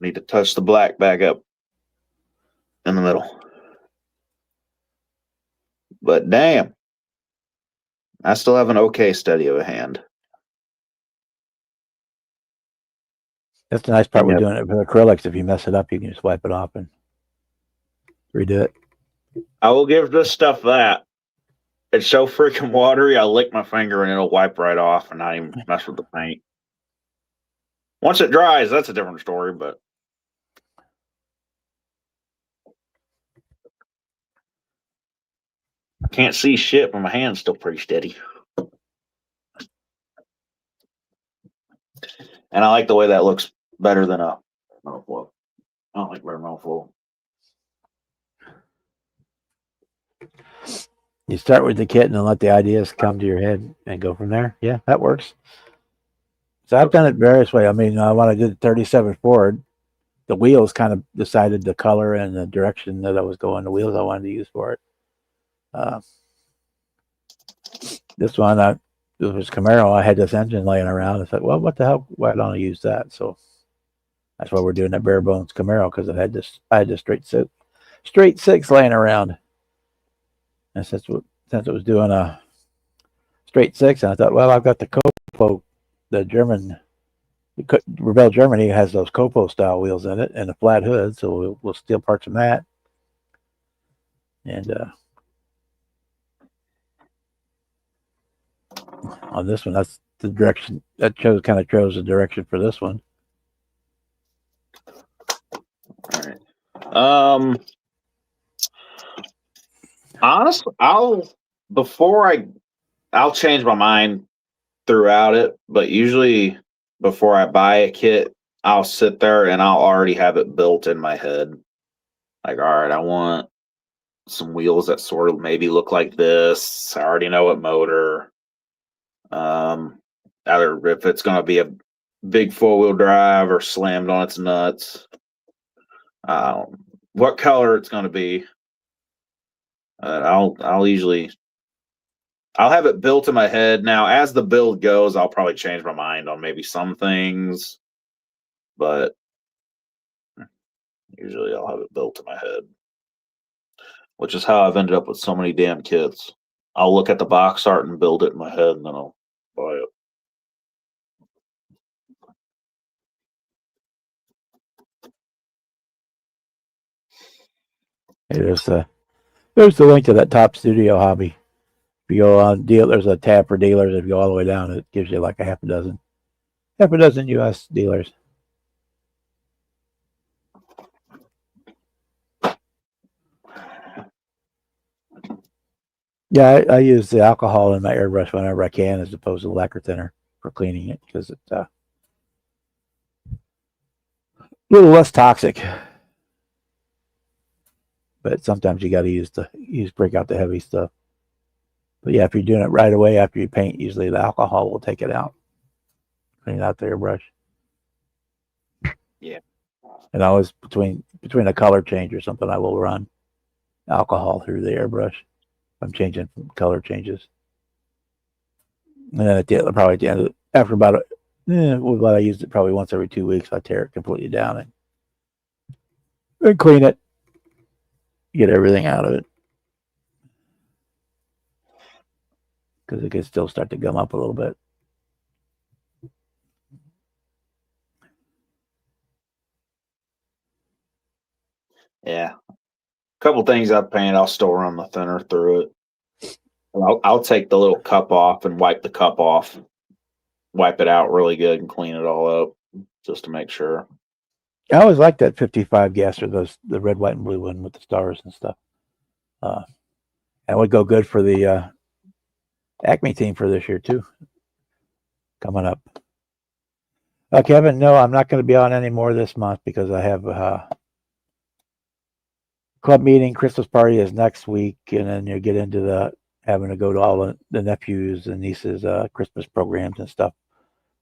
Need to touch the black back up in the middle. But damn, I still have an okay steady of a hand. That's the nice part with Yep. doing it with acrylics. If you mess it up, you can just wipe it off and redo it. I will give this stuff that. It's so freaking watery, I lick my finger and it'll wipe right off and not even mess with the paint. Once it dries, that's a different story, but I can't see shit, but my hand's still pretty steady. And I like the way that looks better than a metal flow. I don't like bare metal flow. You start with the kit and then let the ideas come to your head and go from there. Yeah, that works. So I've done it various ways. I mean, when I did the 37 Ford, the wheels kind of decided the color and the direction that I was going, the wheels I wanted to use for it. This one, it was Camaro. I had this engine laying around. I said, well, what the hell? Why don't I use that? So that's why we're doing that bare bones Camaro, because I had this straight six laying around. And since it was doing a straight six, and I thought, well, I've got the Copo, the German, Rebel Germany has those Copo style wheels in it and a flat hood, so we'll steal parts from that. And on this one, that's the direction that chose the direction for this one. All right. Honestly, I'll change my mind throughout it, but usually before I buy a kit, I'll sit there and I'll already have it built in my head. Like, all right, I want some wheels that sort of maybe look like this. I already know what motor. Either if it's going to be a big 4-wheel drive or slammed on its nuts. what color it's going to be. I'll have it built in my head. Now, as the build goes, I'll probably change my mind on maybe some things, but usually I'll have it built in my head, which is how I've ended up with so many damn kits. I'll look at the box art and build it in my head, and then I'll buy it. Hey, there's the link to that Top Studio Hobby. If you go on deal, there's a tab for dealers. If you go all the way down, it gives you like a half a dozen U.S. dealers. Yeah, I use the alcohol in my airbrush whenever I can, as opposed to lacquer thinner for cleaning it, because it's a little less toxic. But sometimes you got to break out the heavy stuff. But yeah, if you're doing it right away after you paint, usually the alcohol will take it out, clean out the airbrush. Yeah. And always between a color change or something, I will run alcohol through the airbrush. I'm changing color changes. And then probably at the end, after about I used it probably once every 2 weeks, I tear it completely down and clean it, get everything out of it, because it can still start to gum up a little bit. Yeah. A couple things I paint, I'll still run the thinner through it. I'll take the little cup off and wipe the cup off, wipe it out really good and clean it all up just to make sure. I always liked that 55 gasser, the red, white, and blue one with the stars and stuff. That would go good for the Acme team for this year too. Coming up. Kevin, no, I'm not going to be on anymore this month because I have club meeting. Christmas party is next week, and then you get into the having to go to all the nephews and nieces Christmas programs and stuff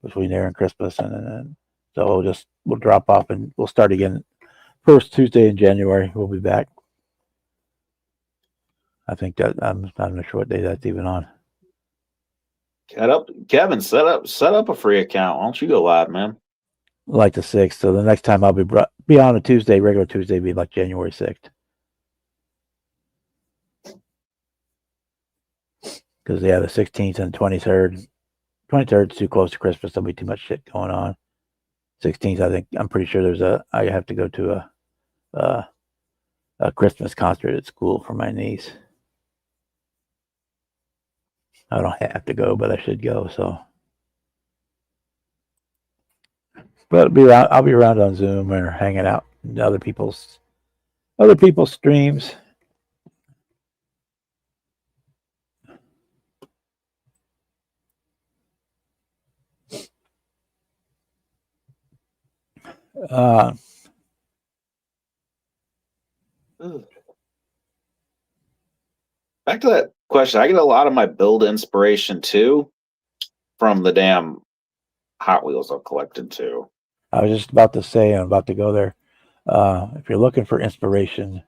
between there and Christmas, and so we'll drop off and we'll start again first Tuesday in January. We'll be back. I think that I'm not sure what day that's even on. Kevin, set up a free account. Why don't you go live, man? Like the 6th. So the next time I'll be on a Tuesday, regular Tuesday, be like January 6th. Because the 16th and 23rd. 23rd is too close to Christmas. There'll be too much shit going on. 16th, I'm pretty sure I have to go to a Christmas concert at school for my niece. I don't have to go, but I should go. So, but I'll be around on Zoom or hanging out in other people's streams. Back to that question, I get a lot of my build inspiration too from the damn Hot Wheels I've collected too. I was just about to say, I'm about to go there. If you're looking for inspiration,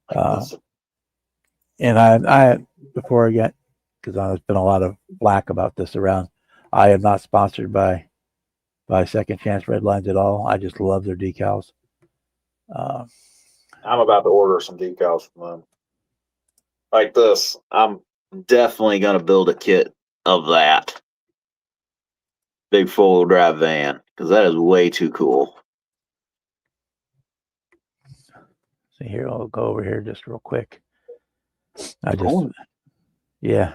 and I before I get, because there's been a lot of flack about this around, I am not sponsored by Second Chance Red Lines at all. I just love their decals. I'm about to order some decals from them. Like this. I'm definitely going to build a kit of that big four-wheel drive van, because that is way too cool. See here, I'll go over here just real quick. Yeah,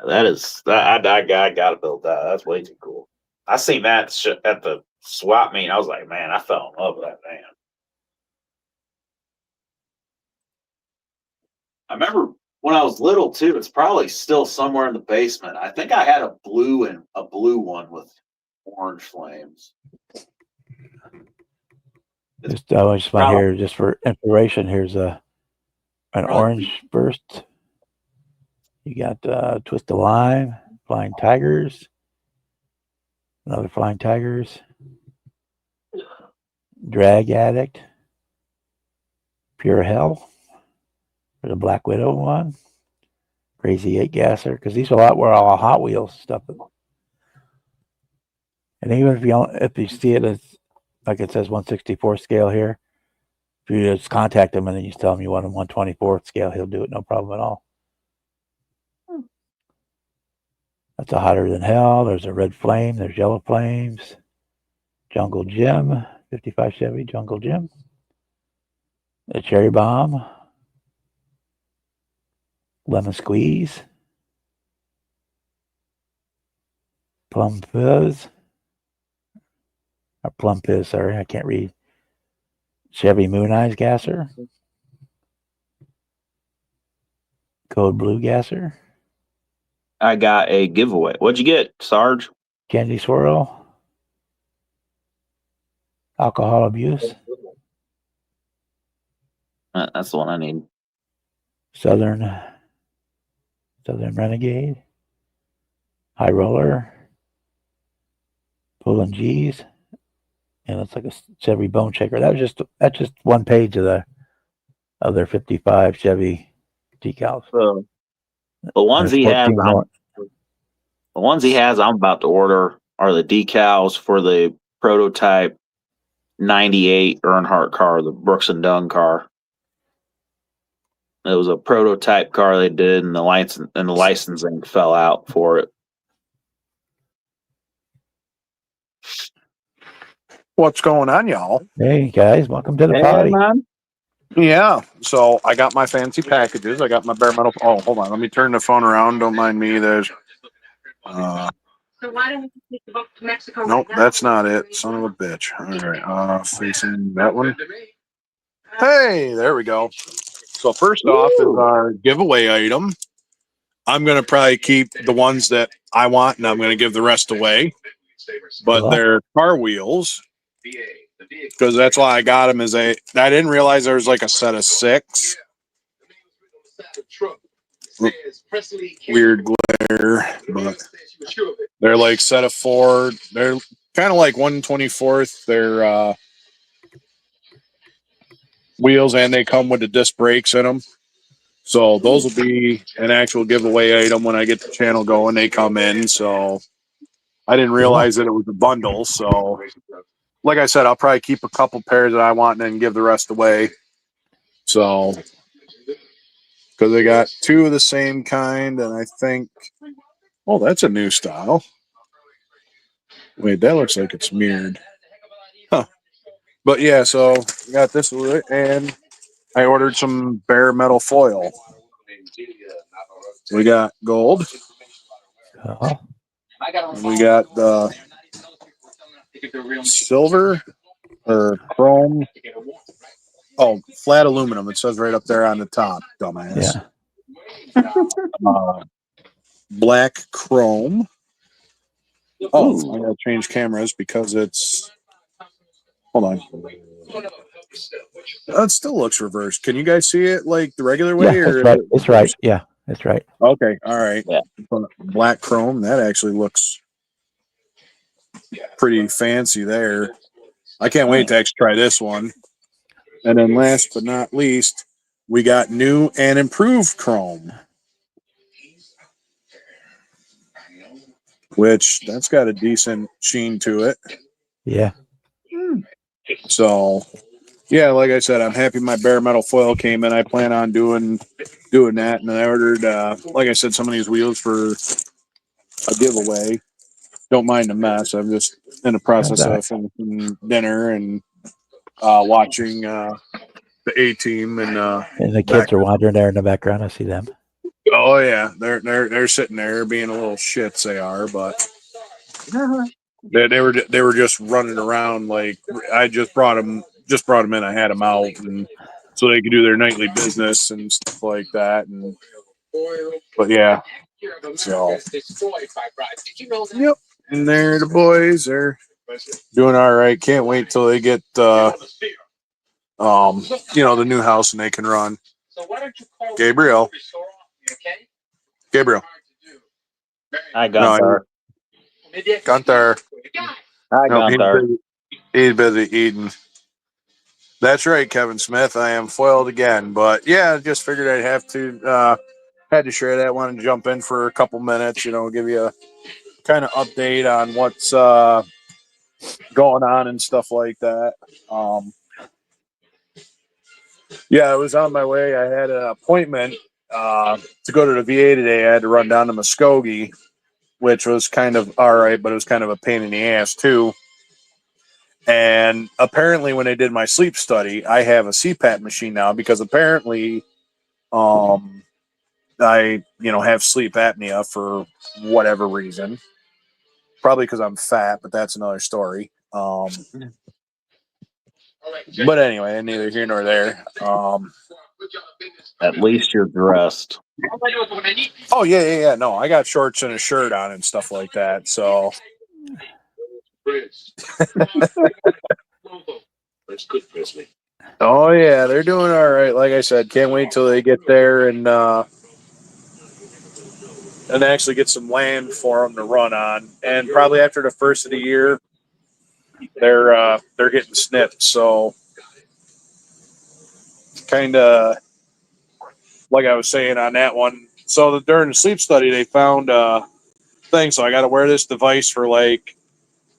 that is I got to build that. That's way too cool. I seen that at the swap meet. I was like, man, I fell in love with that van. I remember when I was little too. It's probably still somewhere in the basement. I think I had a blue one with orange flames. Just here just for inspiration. Here's an orange burst. You got Twist of Lime, Flying Tigers, another Flying Tigers, Drag Addict, Pure Hell. There's a Black Widow one. Crazy 8 gasser, because these were all Hot Wheels stuff. And even if you see it as like it says 1/64 scale here, if you just contact him and then you tell him you want him 1/24 scale, he'll do it no problem at all. That's a Hotter Than Hell. There's a Red Flame. There's Yellow Flames. Jungle Jim, 55 Chevy Jungle Jim. A Cherry Bomb. Lemon Squeeze. Plum Fizz. Or Plum Fizz, sorry, I can't read. Chevy Moon Eyes Gasser. Code Blue Gasser. I got a giveaway. What'd you get, Sarge? Candy Swirl. Alcohol Abuse. That's the one I need. Southern Renegade. High Roller. Pulling G's. And it's like a Chevy Bone Shaker. That's just one page of their 55 Chevy decals. The ones he has, I'm about to order are the decals for the prototype 98 Earnhardt car, the Brooks and Dunn car. It was a prototype car they did, and the licensing fell out for it. What's going on, y'all? Hey guys, welcome to the party. Man. Yeah, so I got my fancy packages. I got my bare metal. Oh, hold on. Let me turn the phone around. Don't mind me. There's. So why don't we just take the boat to Mexico? Nope, right now? that's not it. Son of a bitch. All right. Facing that one. Hey, there we go. So first off is our giveaway item. I'm gonna probably keep the ones that I want, and I'm gonna give the rest away. But Cool. they're car wheels. Because that's why I got them. I didn't realize there was like a set of 6. Weird glare, but they're like set of 4. They're kind of like 1/24. They're wheels, and they come with the disc brakes in them. So those will be an actual giveaway item when I get the channel going. They come in. So I didn't realize that it was a bundle. So like I said, I'll probably keep a couple pairs that I want and then give the rest away. So, because they got 2 of the same kind, and I think, oh, that's a new style. Wait, that looks like it's mirrored. Huh. But yeah, so got this with it, and I ordered some bare metal foil. We got gold. Oh, We got the silver or chrome. Oh, flat aluminum. It says right up there on the top, dumbass. yeah. Black chrome. Oh, I gotta change cameras because it's. Hold on. It still looks reversed. Can you guys see it like the regular way? Yeah, or that's right. It's right. Yeah, that's right. Okay, all right. Yeah. Black chrome. That actually looks pretty fancy there. I can't wait to actually try this one. And then last but not least, we got new and improved chrome. Which that's got a decent sheen to it. Yeah. So yeah, like I said, I'm happy my bare metal foil came in. I plan on doing that, and I ordered like I said, some of these wheels for a giveaway. Don't mind the mess. I'm just in the process of finishing dinner and watching the A-Team and And the kids are wandering there in the background. I see them. oh yeah, they're sitting there being a little shits. They are, but they were just running around like I just brought them in. I had them out, and so they could do their nightly business and stuff like that. And but yeah, so yep. And there the boys are doing all right. Can't wait till they get the new house and they can run. Gabriel. Hi, Gunther. Gunther. Hi, No, Gunther. he's busy eating. That's right, Kevin Smith. I am foiled again, but yeah, just figured I'd have to had to share that. Wanted to jump in for a couple minutes, give you a kind of update on what's going on and stuff like that. Yeah, I was on my way. I had an appointment to go to the VA today. I had to run down to Muskogee, which was kind of all right, but it was kind of a pain in the ass too. And apparently, when I did my sleep study, I have a CPAP machine now because apparently, I have sleep apnea for whatever reason. Probably because I'm fat, but that's another story. But anyway, neither here nor there. At least you're dressed. Oh yeah. No, I got shorts and a shirt on and stuff like that. So oh yeah, they're doing all right. Like I said, can't wait till they get there and actually get some land for them to run on. And probably after the first of the year, they're getting snipped. So kind of like I was saying on that one. So during the sleep study, they found thing. So I got to wear this device for like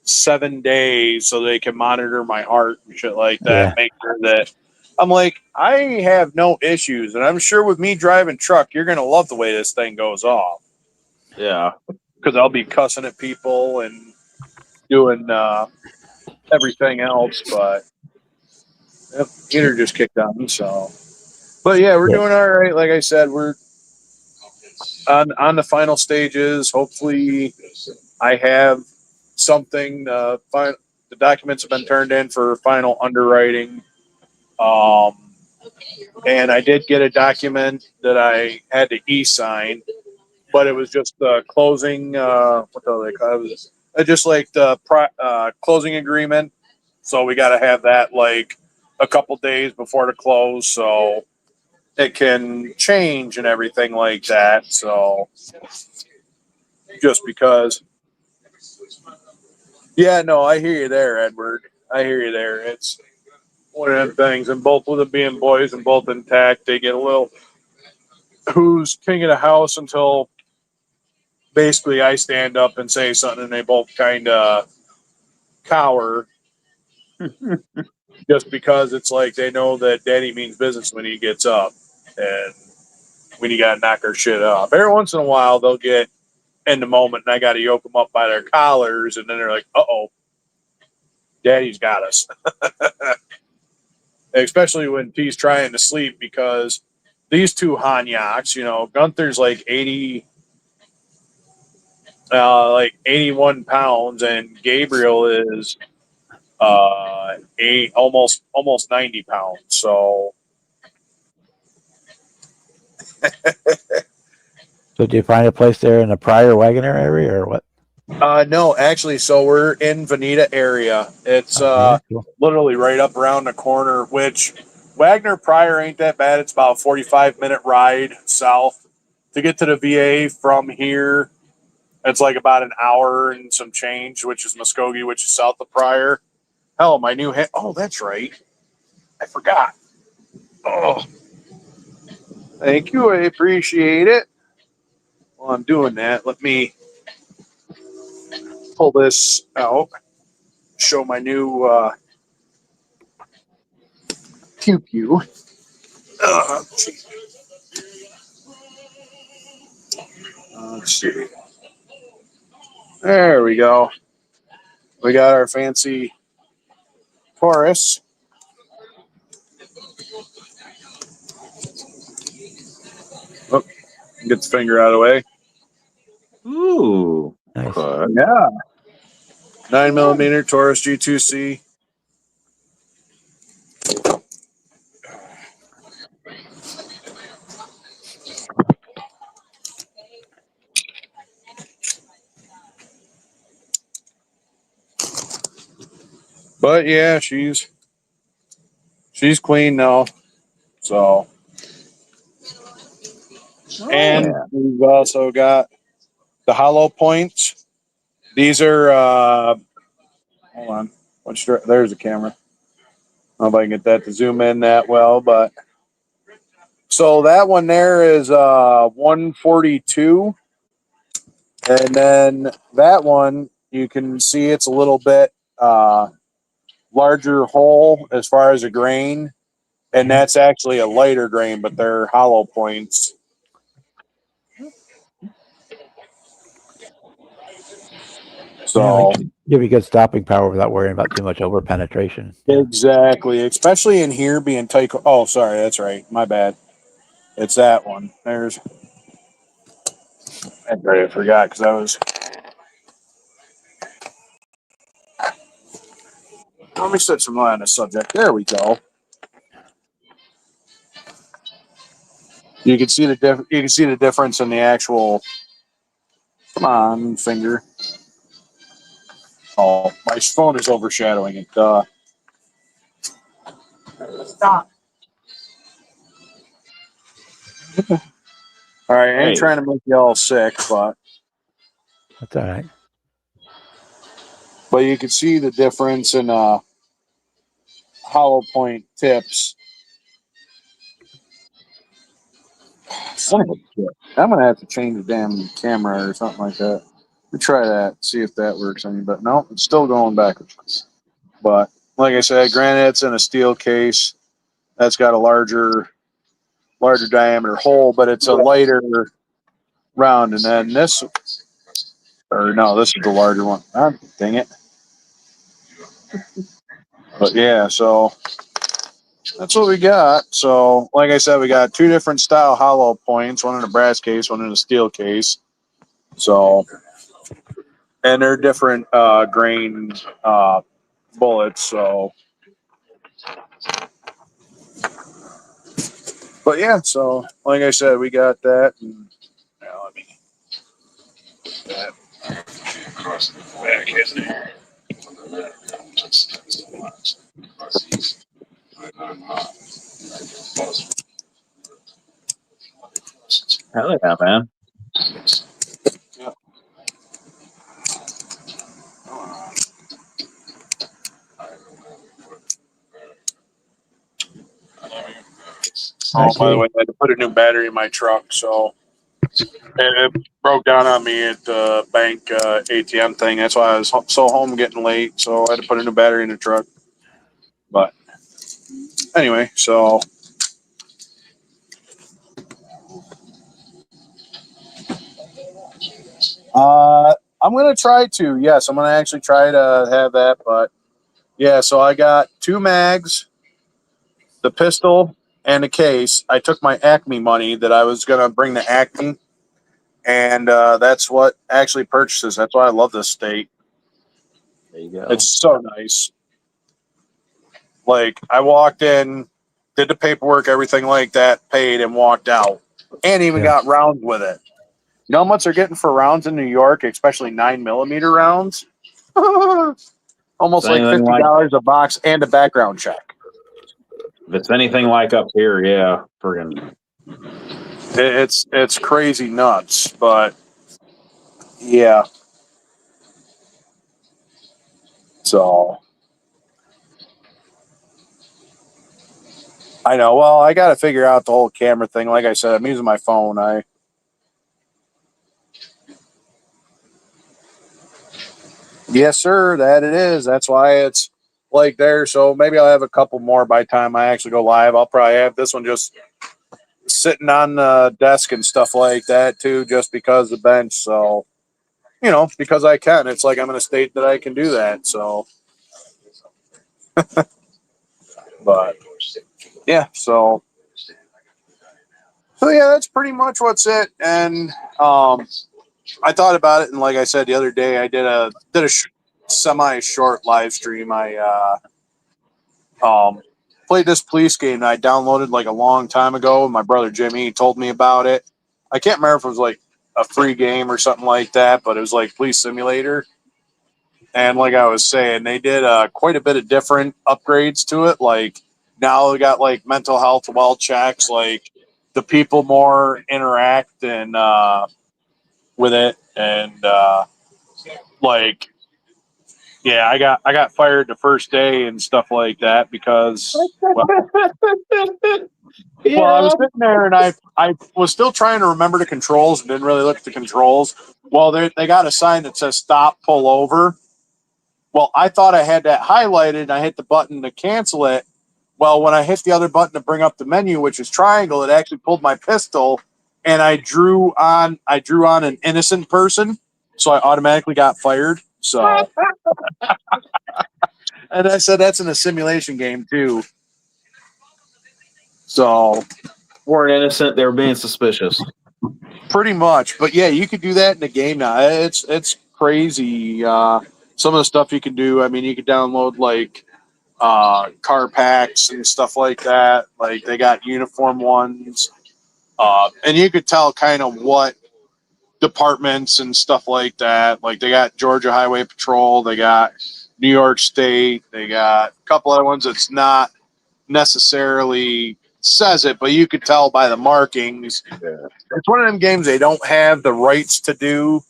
7 days so they can monitor my heart and shit like that. Yeah. Make sure that I'm like, I have no issues. And I'm sure with me driving truck, you're going to love the way this thing goes off. Yeah. Because I'll be cussing at people and doing everything else. But yep, heater just kicked on. So, but yeah, we're doing all right. Like I said, we're on the final stages. Hopefully, I have something. The documents have been turned in for final underwriting. And I did get a document that I had to e-sign, but it was just the closing. What do they call it? It was just like the closing agreement. So we got to have that like a couple days before the close, so it can change and everything like that. So just because. Yeah, no, I hear you there, Edward. I hear you there. It's one of them things, and both with them being boys and both intact, they get a little who's king of the house until basically I stand up and say something, and they both kind of cower just because it's like they know that daddy means business when he gets up, and when you got to knock our shit off. Every once in a while, they'll get in the moment, and I got to yoke them up by their collars, and then they're like, "Uh-oh, daddy's got us." Especially when he's trying to sleep, because these two Hanyaks, Gunther's like 81 pounds, and Gabriel is almost 90 pounds. So So did you find a place there in the Pryor Wagoner area or what? no, actually, so we're in Veneta area. It's Okay, cool. literally right up around the corner, which Wagner Pryor ain't that bad. It's about a 45-minute ride south. To get to the VA from here, it's like about an hour and some change, which is Muskogee, which is south of Pryor. Hell, my new oh, that's right. I forgot. Oh, thank you. I appreciate it. While I'm doing that, let me pull this out. Show my new pew pew. Let's see. There we go. We got our fancy Taurus. Oh, get the finger out of the way. Ooh. Nice. Okay. Yeah. 9mm Taurus G2C. But yeah, she's clean now. So, and yeah. we've also got the hollow points. These are hold on. There's the camera. I don't know if I can get that to zoom in that well, but so that one there is 142. And then that one, you can see it's a little bit larger hole as far as a grain. And that's actually a lighter grain, but they're hollow points. So Give you good stopping power without worrying about too much over penetration. Yeah. exactly, especially in here being tight. Oh, sorry, that's right. My bad. It's that one. There's. I forgot because I was. Let me set some light on the subject. There we go. You can see the You can see the difference in the actual. Come on, finger. Oh, my phone is overshadowing it. Stop. All right, I ain't Hey. trying to make you all sick, That's all right. but you can see the difference in hollow point tips. Son of a bitch. I'm gonna have to change the damn camera or something like that. Let me try that, see if that works any. But no, it's still going backwards. But like I said, granted, it's in a steel case. That's got a larger diameter hole, but it's a lighter round. And then this, or no, this is the larger one. Ah, dang it. But yeah, so that's what we got. So, like I said, we got two different style hollow points, one in a brass case, one in a steel case. So, and they're different grain bullets. So, but yeah, so like I said, we got that. And, let me that across the back, isn't it? Hell yeah, man. Oh, by the Okay. way, I had to put a new battery in my truck, so it broke down on me at the bank ATM thing. That's why I was so home getting late. So I had to put a new battery in the truck. But anyway, so I'm gonna try to. Yes, I'm gonna actually try to have that. But yeah, so I got two mags, the pistol, and a case. I took my Acme money that I was gonna bring to Acme, and that's what actually purchases. That's why I love this state. There you go. It's so nice. Like I walked in, did the paperwork, everything like that, paid, and walked out, and even Yeah. got rounds with it. You know how much they're getting for rounds in New York, especially 9mm rounds? Almost It's like anything like $50 a box and a background check. if it's anything like up here, yeah, friggin' It's crazy nuts, but yeah. So I know. Well, I got to figure out the whole camera thing. Like I said, I'm using my phone. Yes, sir. That it is. That's why it's like there. So maybe I'll have a couple more by the time I actually go live. I'll probably have this one just sitting on the desk and stuff like that too, just because the bench. So, because I can. It's like I'm in a state that I can do that. So, but yeah. So yeah, that's pretty much what's it. And I thought about it, and like I said the other day, I did a semi short live stream. I played this police game that I downloaded like a long time ago. My brother Jimmy told me about it. I can't remember if it was like a free game or something like that, but it was like Police Simulator. And like I was saying, they did quite a bit of different upgrades to it. Like now they got like mental health well checks, like the people more interact and with it, and like Yeah, I got fired the first day and stuff like that because well, Yeah. well, I was sitting there and I was still trying to remember the controls and didn't really look at the controls. Well, they got a sign that says stop, pull over. Well, I thought I had that highlighted and I hit the button to cancel it. Well, when I hit the other button to bring up the menu, which is triangle, it actually pulled my pistol and I drew on an innocent person, so I automatically got fired. So and I said that's in a simulation game too. So Weren't innocent. They were being suspicious. pretty much, but yeah, you could do that in the game now. It's crazy. Some of the stuff you can do. I mean, you could download like car packs and stuff like that. Like they got uniform ones, and you could tell kind of what departments and stuff like that. Like they got Georgia Highway Patrol, they got New York State, they got a couple other ones that's not necessarily says it, but you could tell by the markings. Yeah. It's one of them games they don't have the rights to do,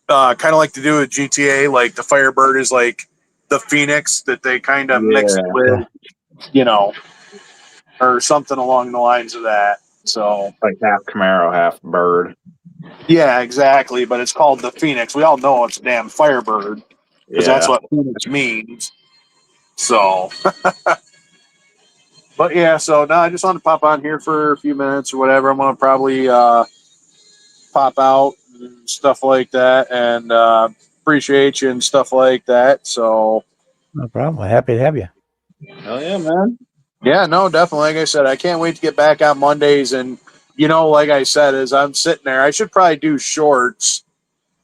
kind of like to do with GTA. Like the Firebird is like the Phoenix that they kind of mixed with, you know, or something along the lines of that. So Like half Camaro, half bird. yeah, exactly. But it's called the Phoenix. We all know it's a damn Firebird because that's what Phoenix means. So, but yeah, so now I just want to pop on here for a few minutes or whatever. I'm gonna probably pop out and stuff like that, and appreciate you and stuff like that. So No problem. Happy to have you. Hell yeah, man. yeah, no, definitely. Like I said, I can't wait to get back on Mondays. And you know, like I said, as I'm sitting there, I should probably do shorts.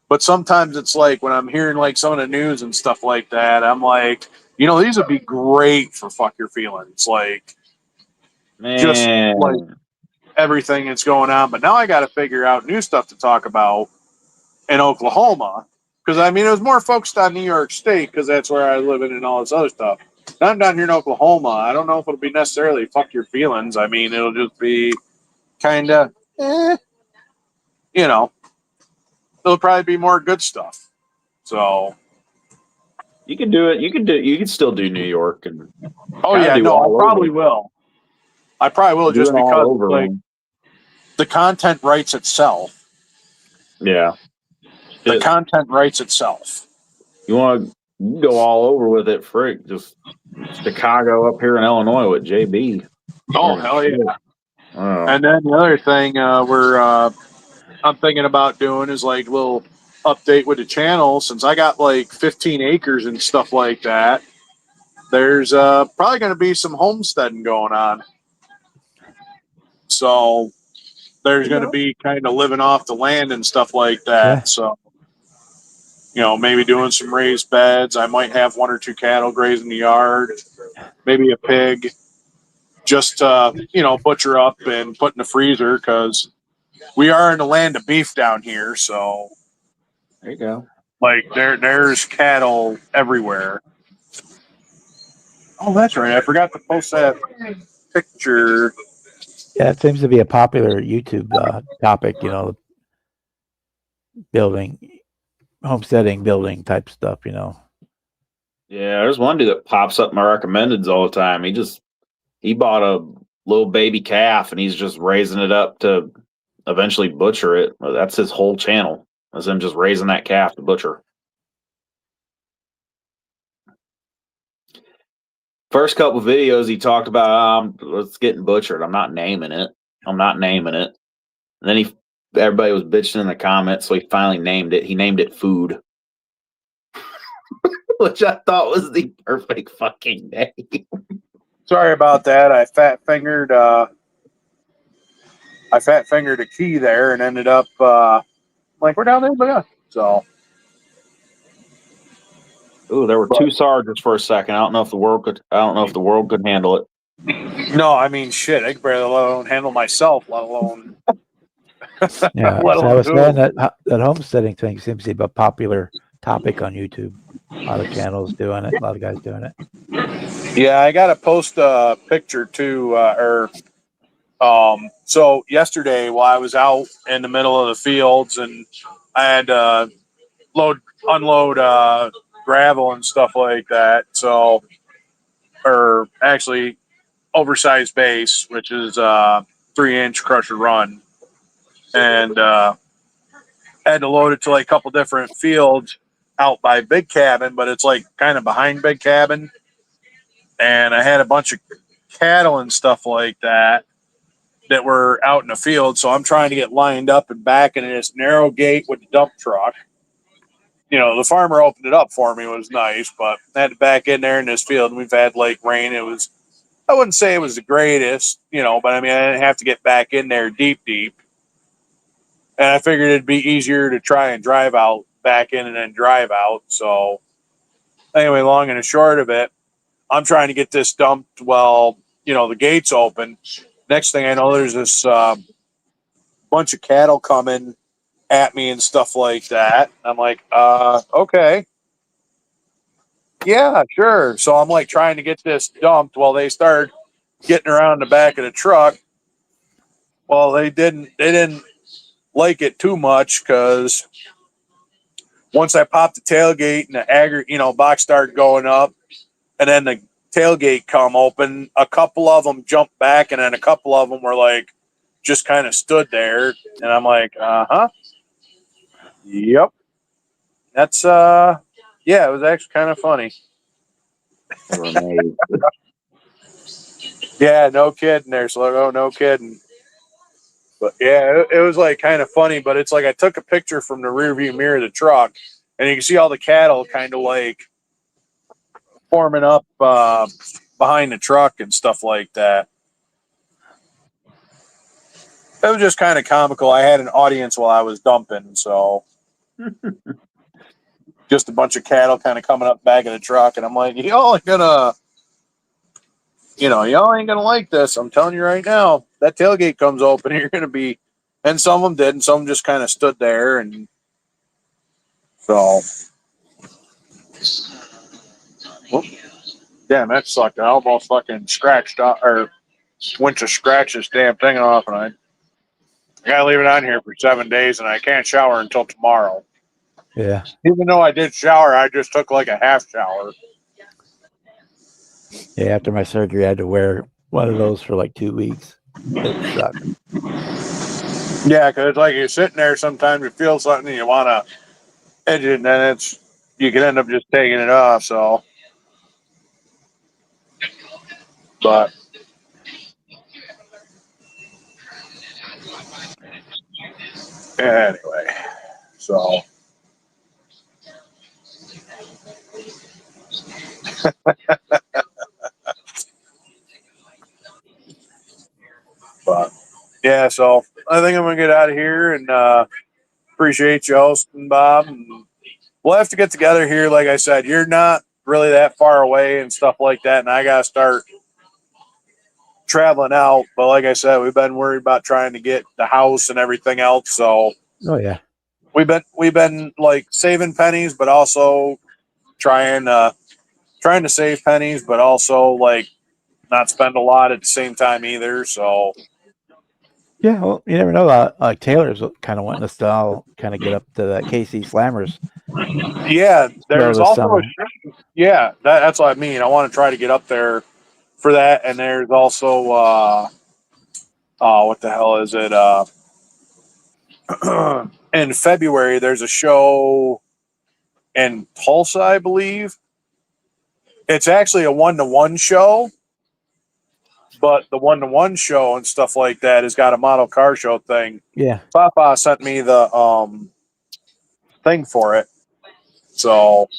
But sometimes it's like when I'm hearing like some of the news and stuff like that, I'm like, you know, these would be great for fuck your feelings. Like Man. just like everything that's going on. But now I got to figure out new stuff to talk about in Oklahoma. Because, I mean, it was more focused on New York State because that's where I live in and all this other stuff. Now I'm down here in Oklahoma. I don't know if it'll be necessarily fuck your feelings. I mean, it'll just be kind of, you know, it'll probably be more good stuff. So, You can do it. You can still do New York and oh, Kinda yeah, do no, all I probably over. will. I probably will just doing all because over like, them. the content writes itself. Yeah. The It- content writes itself. You want to go all over with it, frick. Just Chicago up here in Illinois with JB. Oh, hell yeah. Oh. And then the other thing I'm thinking about doing is like a little update with the channel since I got like 15 acres and stuff like that. There's probably going to be some homesteading going on. So there's going to be kind of living off the land and stuff like that. Yeah. So, you know, maybe doing some raised beds. I might have 1 or 2 cattle grazing the yard, maybe a pig, just you know, butcher up and put in the freezer because we are in the land of beef down here. So There you go. like there's cattle everywhere. Oh, that's right. I forgot to post that picture. Yeah, it seems to be a popular YouTube topic, you know, building, homesteading, building type stuff, you know. Yeah, there's one dude that pops up in my recommendeds all the time. He bought a little baby calf and he's just raising it up to eventually butcher it. Well, that's his whole channel. Is him just raising that calf to butcher. First couple videos he talked about it's getting butchered. I'm not naming it. And then everybody was bitching in the comments, so he finally named it. He named it food. Which I thought was the perfect fucking name. Sorry about that. I fat fingered a key there and ended up like we're down there, but yeah. So Ooh, there were 2 sergeants for a second. I don't know if the world could handle it. no, I mean shit. I could barely let alone handle myself, let alone. Yeah, Let so I was alone saying that homesteading thing seems to be a popular topic on YouTube. A lot of channels doing it. A lot of guys doing it. Yeah, I got to post a picture too, so yesterday while I was out in the middle of the fields and I had to unload gravel and stuff like that. So, or actually oversized base, which is 3-inch crusher run, and had to load it to like a couple different fields out by Big Cabin, but it's like kind of behind Big Cabin. And I had a bunch of cattle and stuff like that were out in the field. So I'm trying to get lined up and back in this narrow gate with the dump truck. You know, the farmer opened it up for me. It was nice, but I had to back in there in this field. And we've had like rain. It was, I wouldn't say it was the greatest, you know, but I mean, I didn't have to get back in there deep. And I figured it'd be easier to try and drive out, back in and then drive out. So anyway, long and the short of it, I'm trying to get this dumped while, you know, the gate's open. Next thing I know, there's this bunch of cattle coming at me and stuff like that. I'm like, okay. Yeah, sure. So I'm like trying to get this dumped while they start getting around the back of the truck. Well, they didn't like it too much because once I popped the tailgate and the box started going up, and then the tailgate come open, a couple of them jumped back, and then a couple of them were like just kind of stood there, and I'm like, yep. That's yeah, it was actually kind of funny. Yeah, no kidding there, Sluggo, no kidding. But yeah, it was like kind of funny, but it's like I took a picture from the rear view mirror of the truck, and you can see all the cattle kind of like forming up behind the truck and stuff like that. It was just kind of comical. I had an audience while I was dumping, so just a bunch of cattle kind of coming up back of the truck, and I'm like, y'all ain't gonna like this. I'm telling you right now, that tailgate comes open, you're gonna be, and some of them did, and some of them just kind of stood there, and so, whoop. Damn, that sucked. I almost fucking scratched off, or went to scratch this damn thing off, and I gotta leave it on here for 7 days, and I can't shower until tomorrow. Yeah. Even though I did shower, I just took like a half shower. Yeah. After my surgery, I had to wear one of those for like 2 weeks. It sucked. Yeah, because like you're sitting there, sometimes you feel something and you want to edge it, and then you can end up just taking it off. So, but anyway, so. But yeah, so I think I'm gonna get out of here, and appreciate you hosting, Bob. And we'll have to get together here. Like I said, you're not really that far away and stuff like that, and I gotta start traveling out. But like I said, we've been worried about trying to get the house and everything else. So Oh yeah. we've been like saving pennies, but also trying to save pennies, but also like not spend a lot at the same time either. So Yeah, well, you never know. Like Taylor's kind of wanting us to all kind of get up to that KC Slammers. yeah, there's this also summer. that's what I mean. I want to try to get up there for that, and there's also what the hell is it? In February, there's a show in Tulsa, I believe. It's actually a 1-to-1 show. But the 1-to-1 show and stuff like that has got a model car show thing. Yeah. Papa sent me the thing for it. So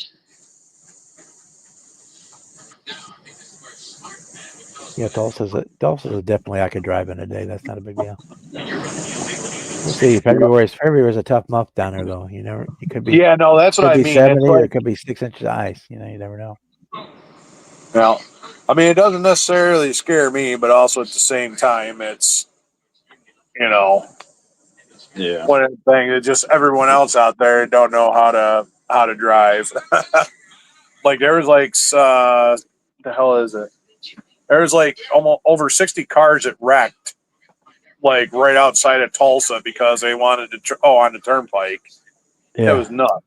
Yeah, Tulsa's definitely I could drive in a day. That's not a big deal. We'll see. February's a tough month down there though. It could be yeah, no, that's what I could be mean. 70 It's or like, it could be 6 inches of ice. You never know. well, I mean, it doesn't necessarily scare me, but also at the same time, it's Yeah. one of the things that just everyone else out there don't know how to drive. Like there was like the hell is it? There was like almost over 60 cars that wrecked, like right outside of Tulsa because they wanted to on the turnpike. Yeah. It was nuts.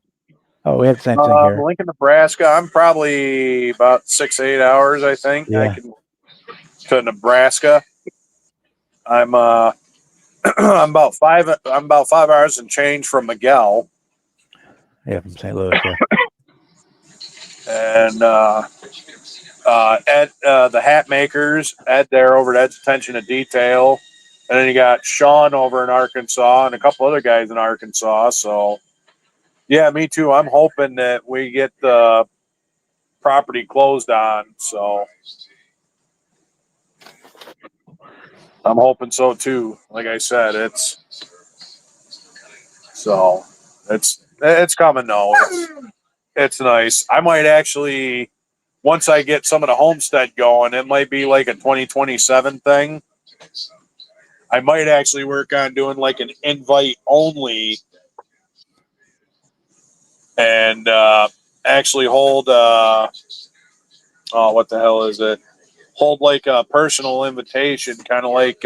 Oh, we have the same thing here. Lincoln, Nebraska. I'm probably about 6-8 hours. I think I Yeah. can to Nebraska. I'm I'm about 5 hours and change from Miguel, Yeah, from St. Louis. Yeah. and Ed, the hat makers, Ed there over at Ed's Attention to Detail, and then you got Sean over in Arkansas and a couple other guys in Arkansas. So yeah, me too. I'm hoping that we get the property closed on. So I'm hoping so too. Like I said, it's coming though. It's nice. I might actually, once I get some of the homestead going, it might be like a 2027 thing. I might actually work on doing like an invite only and actually hold what the hell is it? Hold like a personal invitation, kind of like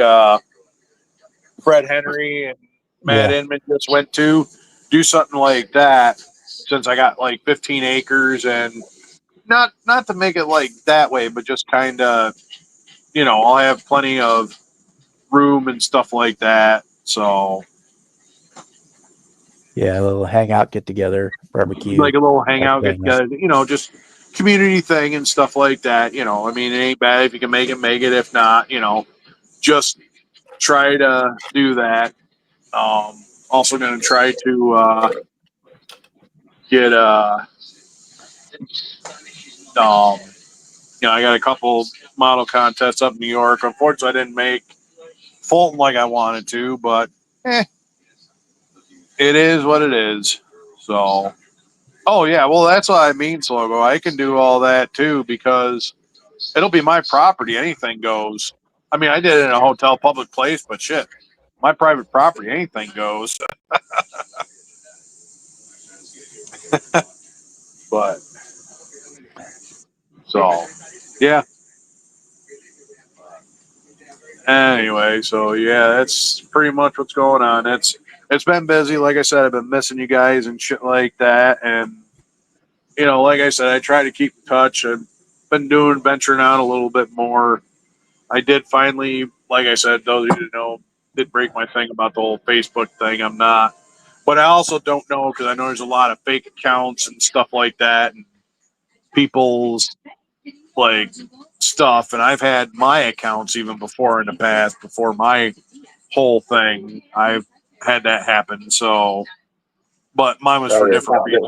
Fred Henry and Matt Yeah. Inman just went to. Do something like that since I got like 15 acres and not to make it like that way, but just kind of, I'll have plenty of room and stuff like that. So Yeah. A little hangout, get together, barbecue. like a little hangout, get thing, yeah. together, just community thing and stuff like that. I mean, it ain't bad if you can make it. If not, just try to do that. Also going to try to get I got a couple model contests up in New York. Unfortunately, I didn't make Fulton like I wanted to, but it is what it is. So, oh yeah, well that's what I mean, Slogo. I can do all that too because it'll be my property. Anything goes. I mean, I did it in a hotel, public place, but shit, my private property, anything goes. But so, yeah. Anyway, so yeah, that's pretty much what's going on. It's been busy. Like I said, I've been missing you guys and shit like that. And like I said, I try to keep in touch. I've been venturing out a little bit more. I did finally, like I said, those of you that know, did break my thing about the whole Facebook thing. I'm not, but I also don't know because I know there's a lot of fake accounts and stuff like that, and people's like stuff. And I've had my accounts even before in the past, before my whole thing. I've had that happen. So, but mine was for different reasons.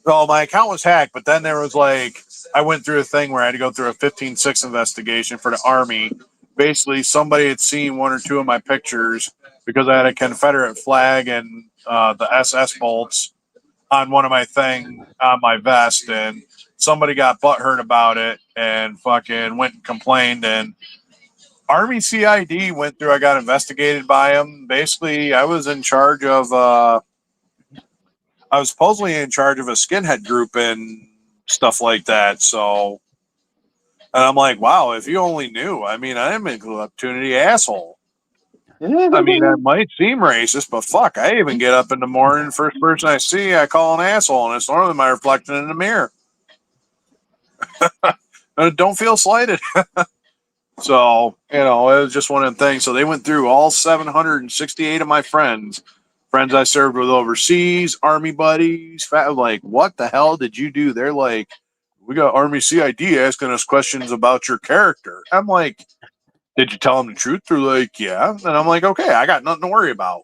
Well, my account was hacked, but then there was like, I went through a thing where I had to go through a 15-6 investigation for the Army. Basically, somebody had seen one or two of my pictures because I had a Confederate flag and the SS bolts on one of my thing on my vest, and somebody got butthurt about it and fucking went and complained. And Army CID went through. I got investigated by them. Basically, I was in charge of. I was supposedly in charge of a skinhead group and stuff like that. So, and I'm like, wow, if you only knew. I mean, I'm an equal opportunity asshole. I mean, that might seem racist, but fuck, I even get up in the morning, first person I see, I call an asshole, and it's normally my reflection in the mirror. Don't feel slighted. So, it was just one of them things. So they went through all 768 of my friends I served with overseas, Army buddies. Like, what the hell did you do? They're like, we got Army CID asking us questions about your character. I'm like, did you tell them the truth? They're like, yeah. And I'm like, okay, I got nothing to worry about.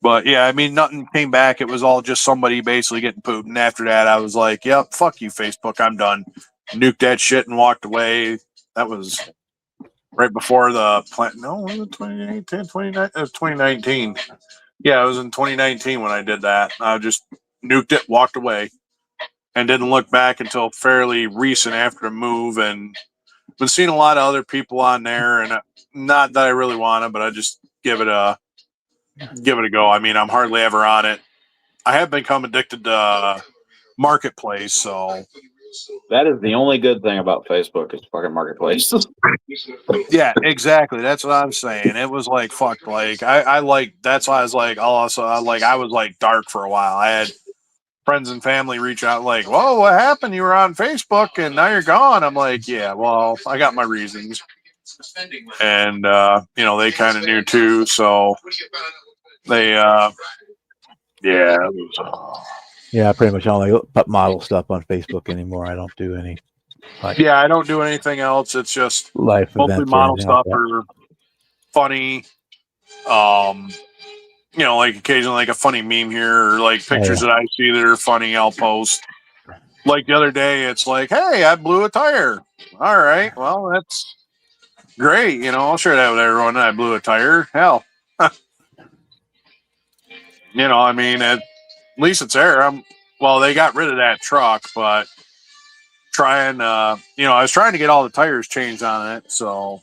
But yeah, I mean, nothing came back. It was all just somebody basically getting pooped. And after that, I was like, yep, fuck you, Facebook. I'm done. Nuked that shit and walked away. That was right before the plant. No, was it 2018, 2019? It was 2019. Yeah, it was in 2019 when I did that. I just nuked it, walked away, and didn't look back until fairly recent after the move. And been seeing a lot of other people on there, and not that I really want to, but I just give it a go. I mean, I'm hardly ever on it. I have become addicted to Marketplace, so That is the only good thing about Facebook is fucking marketplace. Yeah, exactly. That's what I'm saying. It was like fuck. Like I like. That's why I was like. Also, I was like dark for a while. I had friends and family reach out like, "Whoa, what happened? You were on Facebook and now you're gone." I'm like, "Yeah, well, I got my reasons." And they kind of knew too. So they, yeah. It was, Yeah, I pretty much only put model stuff on Facebook anymore. I don't do any yeah, I don't do anything else. It's just life mostly events or model anything like stuff that. or funny. Like occasionally like a funny meme here or like pictures that I see that are funny, I'll post. Like the other day, it's like, hey, I blew a tire. All right, well, that's great. I'll share that with everyone. I blew a tire. Hell, I mean, at least it's there. They got rid of that truck, but I was trying to get all the tires changed on it. So,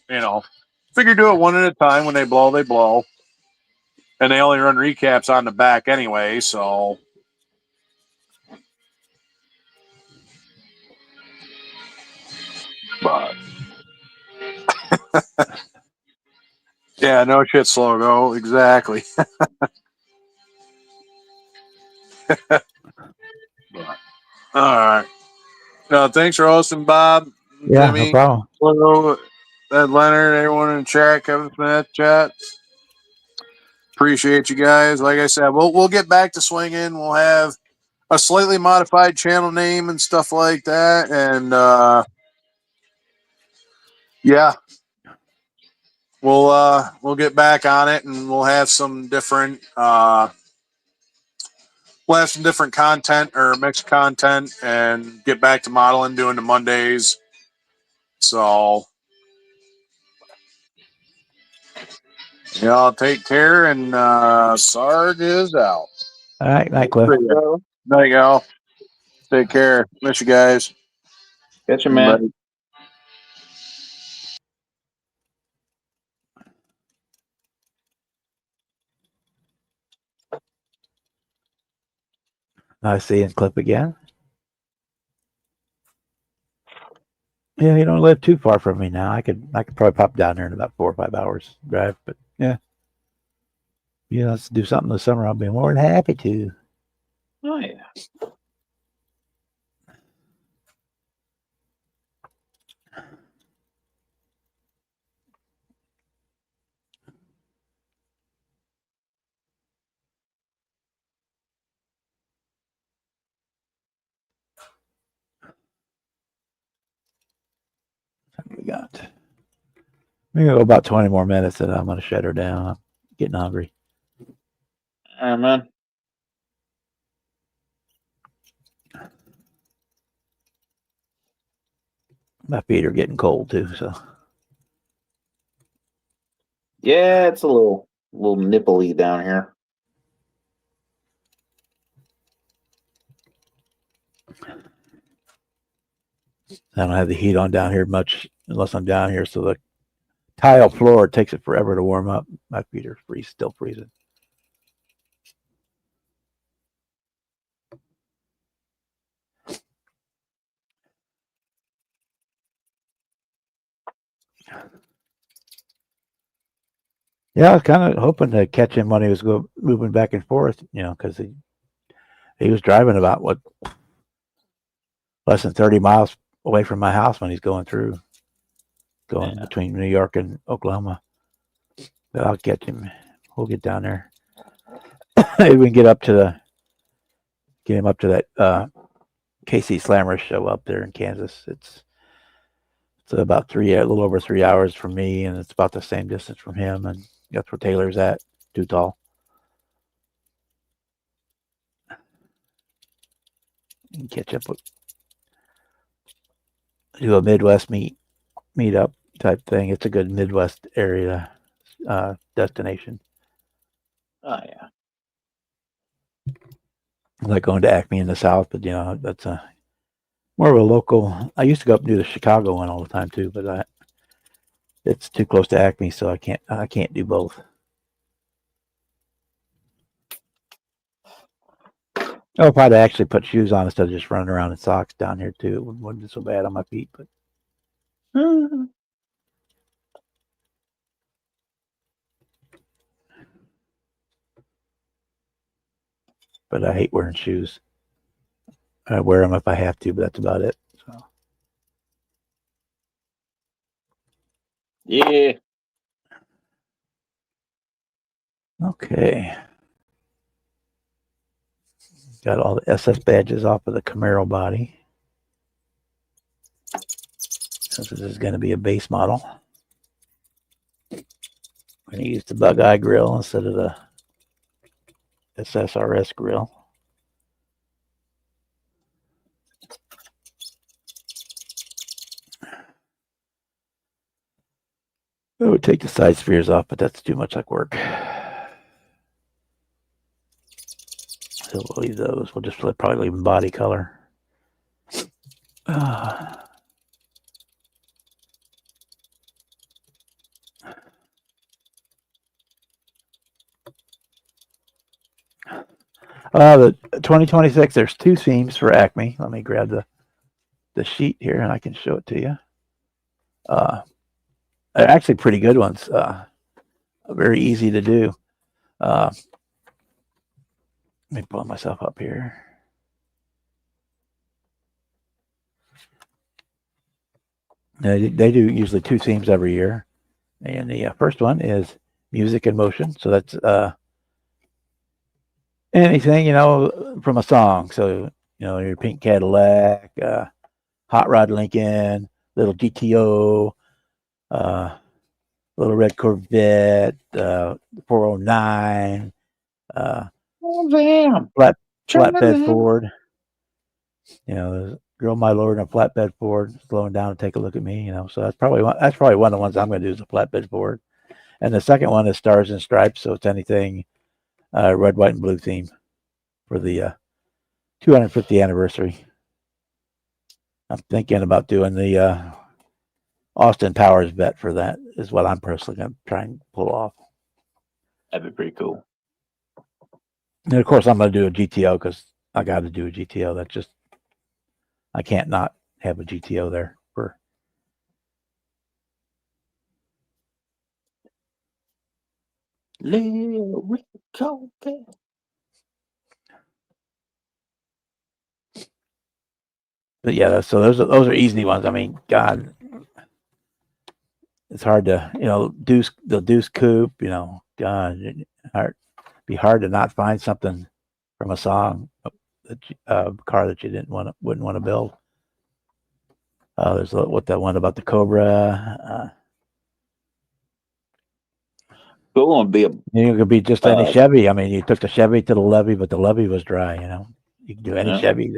figure do it one at a time. When they blow, they blow. And they only run recaps on the back anyway. So, but yeah, no shit, slow go. Exactly. All right. No, thanks for hosting, Bob. Yeah, no Timmy, problem. hello, Ed Leonard, everyone in the chat, Kevin Smith, chat. Appreciate you guys. Like I said, we'll get back to swinging. We'll have a slightly modified channel name and stuff like that, and yeah, we'll get back on it, and we'll have some different content or mixed content, and get back to modeling, doing the Mondays. So. Y'all take care, and Sarg is out. All right, night, Cliff. Night, y'all. Take care. Miss you guys. Catch you, man. Bye. Nice seeing Cliff again. Yeah, you don't live too far from me now. I could probably pop down there in about 4 or 5 hours drive. But yeah, let's do something this summer. I'll be more than happy to. Oh yeah. We got. We go about 20 more minutes, and I'm going to shut her down. I'm getting hungry. All right, man. My feet are getting cold too, so. Yeah, it's a little nipply down here. I don't have the heat on down here much unless I'm down here. So the tile floor takes it forever to warm up. My feet are still freezing. Yeah, I was kind of hoping to catch him when he was moving back and forth, because he was driving about less than 30 miles away from my house when he's going between New York and Oklahoma. But I'll catch him. We'll get down there. Maybe we can get him up to that KC Slammer show up there in Kansas. It's about a little over 3 hours from me, and it's about the same distance from him, and that's where Taylor's at, Too Tall. You can catch up with, do a Midwest meetup type thing. It's a good Midwest area destination. Oh yeah. I like going to Acme in the South, but that's more of a local. I used to go up and do the Chicago one all the time too, but it's too close to Acme, so I can't do both. Oh, if I'd actually put shoes on instead of just running around in socks down here too, it wouldn't be so bad on my feet. But I hate wearing shoes. I wear them if I have to, but that's about it. So. Yeah. Okay. Got all the SS badges off of the Camaro body. Since this is going to be a base model. I'm going to use the Bug Eye grill instead of the SSRS grill. I would take the side spheres off, but that's too much like work. So we'll leave those. We'll just probably leave them body color. The 2026, there's 2 themes for Acme. Let me grab the sheet here and I can show it to you. They're actually pretty good ones. Very easy to do. Let me pull myself up here. They do usually 2 themes every year. And the first one is music and motion. So that's anything, from a song. So, your Pink Cadillac, Hot Rod Lincoln, little GTO, little red Corvette, 409, flatbed Ford. Girl, my lord, in a flatbed Ford, slowing down to take a look at me. So that's probably one of the ones I'm going to do is a flatbed Ford. And the second one is Stars and Stripes. So it's anything red, white, and blue theme for the 250th anniversary. I'm thinking about doing the Austin Powers bet for that is what I'm personally going to try and pull off. That'd be pretty cool. And of course, I'm going to do a GTO because I got to do a GTO. That's just, I can't not have a GTO there for. But yeah, so those are easy ones. I mean, God, it's hard to, the Deuce Coupe, God, be hard to not find something from a song, a car that you wouldn't want to build. There's that one about the Cobra. Cool would be it could be just any Chevy. I mean, you took the Chevy to the levee, but the levee was dry. You can do any Chevy,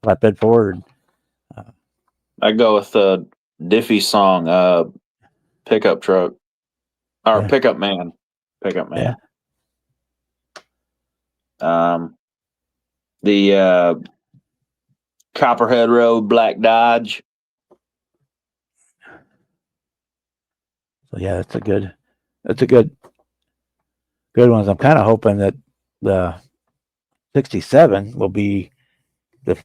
flatbed Ford. I go with Diffie song, pickup truck or pickup man. Yeah. The Copperhead Road Black Dodge. So yeah, that's a good ones. I'm kind of hoping that the 67 will be the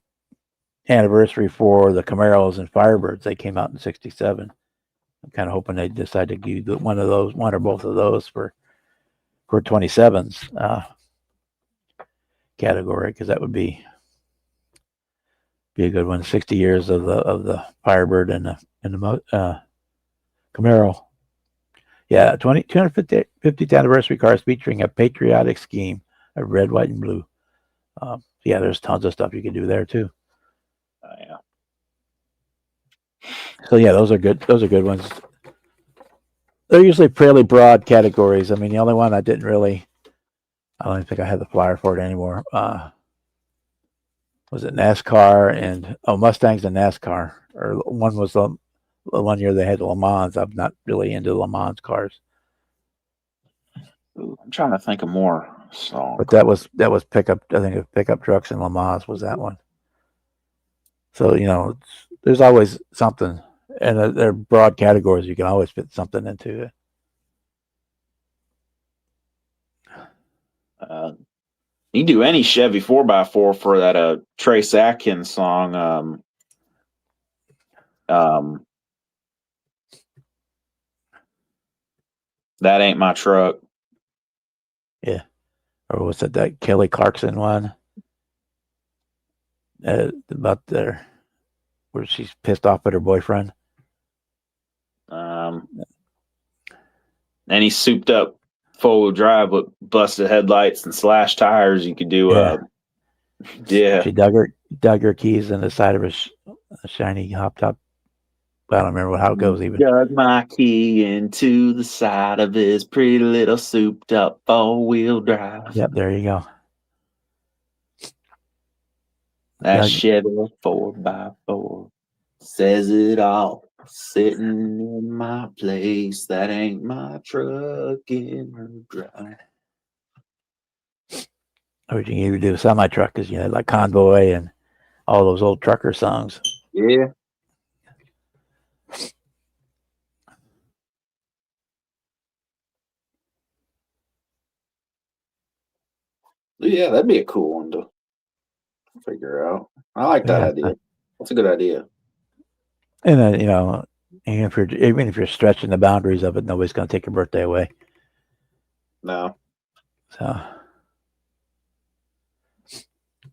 anniversary for the Camaros and Firebirds. They came out in 67. I'm kind of hoping they decide to give one or both of those for 27's category, because that would be a good one. 60 years of the Firebird and the Camaro. Yeah, 250th anniversary cars featuring a patriotic scheme of red, white, and blue. Yeah, there's tons of stuff you can do there too. Yeah. So yeah, those are good. Those are good ones. They're usually fairly broad categories. I mean, the only one I don't even think I have the flyer for it anymore. Was it NASCAR and Mustangs and NASCAR? Or one was the 1 year they had Le Mans. I'm not really into Le Mans cars. Ooh, I'm trying to think of more songs. But that was pickup. I think it was pickup trucks and Le Mans was that one. So there's always something, and they're broad categories. You can always fit something into it. You can do any Chevy 4x4 for that Trace Atkins song. That ain't my truck. Yeah. Or was it that Kelly Clarkson one? About there, where she's pissed off at her boyfriend. Any souped up 4-wheel drive with busted headlights and slashed tires. You could do. Yeah. She dug her keys in the side of a shiny hop top. I don't remember how it goes even. Dug my key into the side of his pretty little souped up 4-wheel drive. Yep, there you go. That Chevy 4x4 says it all. Sitting in my place, that ain't my truck in her drive. Or you can even do semi truck because you had like Convoy and all those old trucker songs. Yeah. Yeah, that'd be a cool one to figure out. I like that idea. That's a good idea. And then, even if you're stretching the boundaries of it, nobody's going to take your birthday away. No. So,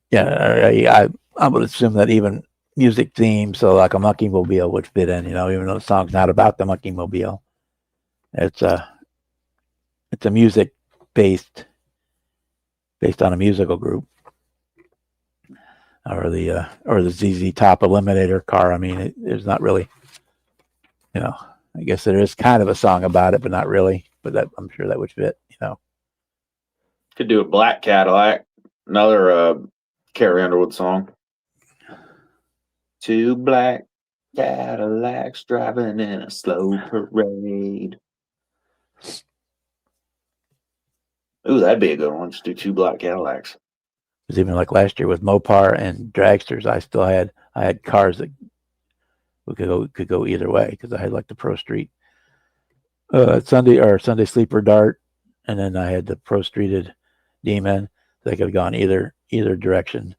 yeah, I would assume that even music themes, so like a Monkey Mobile would fit in, even though the song's not about the Monkey Mobile. It's a music based on a musical group. Or the ZZ Top Eliminator car. I mean, there's not really, I guess there is kind of a song about it, but not really. But I'm sure that would fit, Could do a Black Cadillac, another Carrie Underwood song. 2 black Cadillacs driving in a slow parade. Ooh, that'd be a good one. Just do 2 black Cadillacs. Because even like last year with Mopar and dragsters, I had cars that could go either way because I had like the Pro Street Sunday Sleeper Dart, and then I had the Pro Streeted Demon. They could have gone either direction.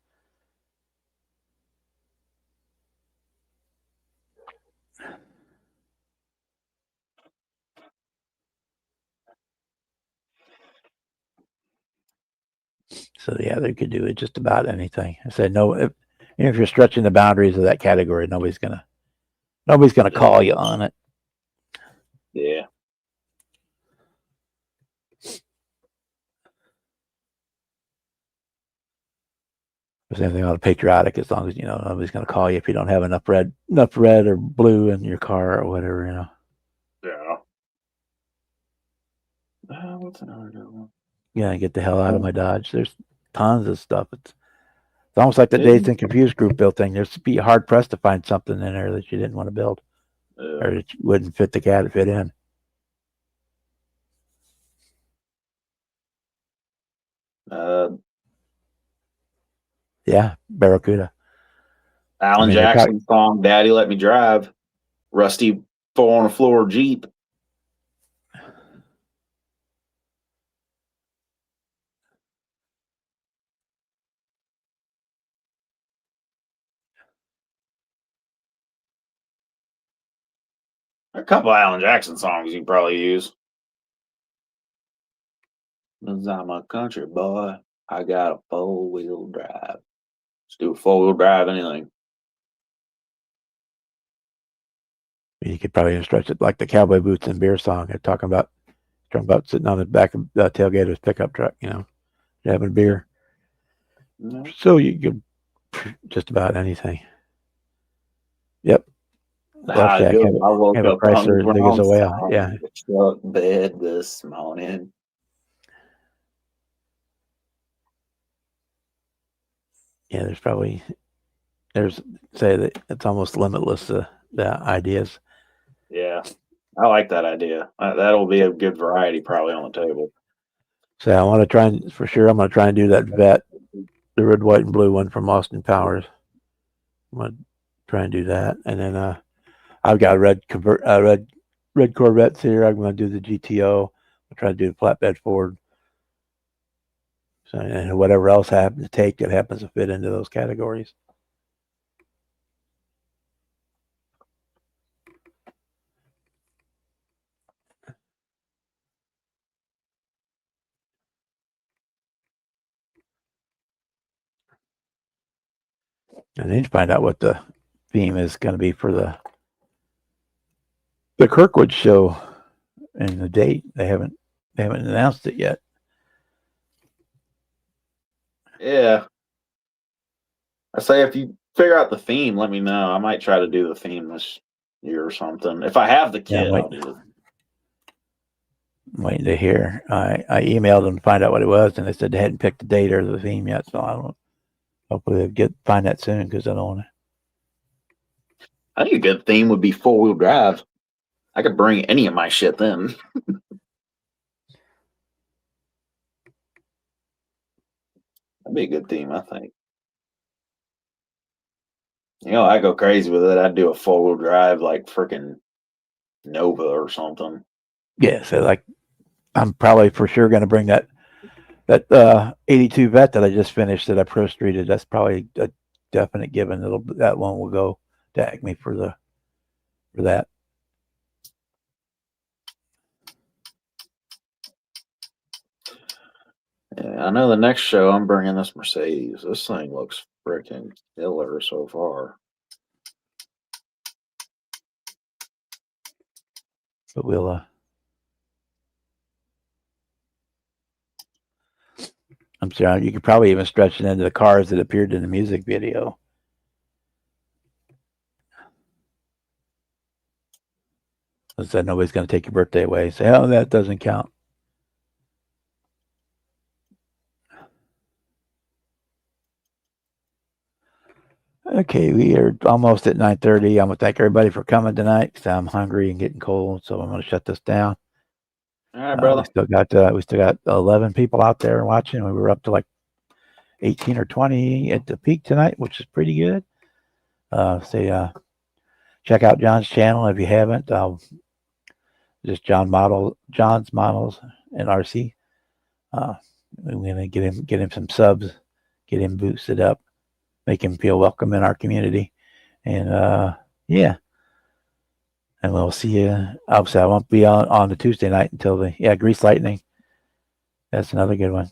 So yeah, they could do it just about anything. I said no. If you're stretching the boundaries of that category, nobody's gonna call you on it. Yeah. There's anything on patriotic, as long as nobody's gonna call you if you don't have enough red or blue in your car or whatever. Yeah. What's another good one? Yeah, get the hell out of my Dodge. There's tons of stuff. It's almost like the Dazed and Confused group built thing. There's be hard pressed to find something in there that you didn't want to build, or that wouldn't fit in. Yeah, Barracuda. Alan Jackson song, "Daddy Let Me Drive." Rusty 4-on-the-floor Jeep. A couple of Alan Jackson songs you can probably use. 'Cause I'm a country boy. I got a 4-wheel drive. Let's do a 4-wheel drive, anything. You could probably even stretch it like the Cowboy Boots and Beer song. They're talking about sitting on the back of the tailgate of his pickup truck, having a beer. Mm-hmm. So you could just about anything. Yep. I woke have a up Chrysler as big as a whale. Yeah. Truck bed this morning. Yeah, say that it's almost limitless, the ideas. Yeah, I like that idea. That'll be a good variety probably on the table. So I want to try and do that Vet, the red, white, and blue one from Austin Powers. I'm going to try and do that. And then I've got red Corvettes here. I'm going to do the GTO. I'll try to do the flatbed Ford. So, and whatever else I happen to take that happens to fit into those categories. I need to find out what the theme is going to be for the Kirkwood show and the date. They haven't announced it yet. Yeah. I say if you figure out the theme, let me know. I might try to do the theme this year or something. If I have the kit, Yeah, I'll do it. I'm waiting to hear. I emailed them to find out what it was, and they said they hadn't picked the date or the theme yet. So I don't. Hopefully they'll find that soon because I don't want to. I think a good theme would be 4-wheel drive. I could bring any of my shit then. That'd be a good theme, I think. You know, I go crazy with it. I'd do a 4-wheel drive like freaking Nova or something. Yeah, so like I'm probably for sure going to bring that 82 vet that I just finished that I pro streeted. That's probably a definite given. That one will go to Acme for that. Yeah, I know the next show I'm bringing this Mercedes. This thing looks freaking killer so far. But we'll I'm sure you could probably even stretch it into the cars that appeared in the music video. I said nobody's going to take your birthday away. Say, oh, that doesn't count. Okay, we are almost at 9:30. I'm going to thank everybody for coming tonight because I'm hungry and getting cold, so I'm going to shut this down. All right, brother. We still got 11 people out there watching. We were up to like 18 or 20 at the peak tonight, which is pretty good. Check out John's channel if you haven't. Just John's Models and RC. We're gonna get him some subs, get him boosted up, make him feel welcome in our community, and yeah. And we'll see you. Obviously, I won't be on the Tuesday night until Grease Lightning. That's another good one.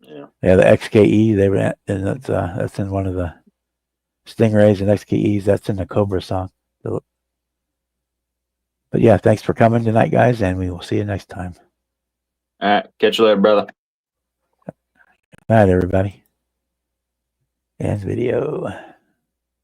Yeah, the XKE. They were and that's in one of the Stingrays and XKEs. That's in the Cobra song. But yeah, thanks for coming tonight, guys, and we will see you next time. All right, catch you later, brother. Good night, everybody. And video.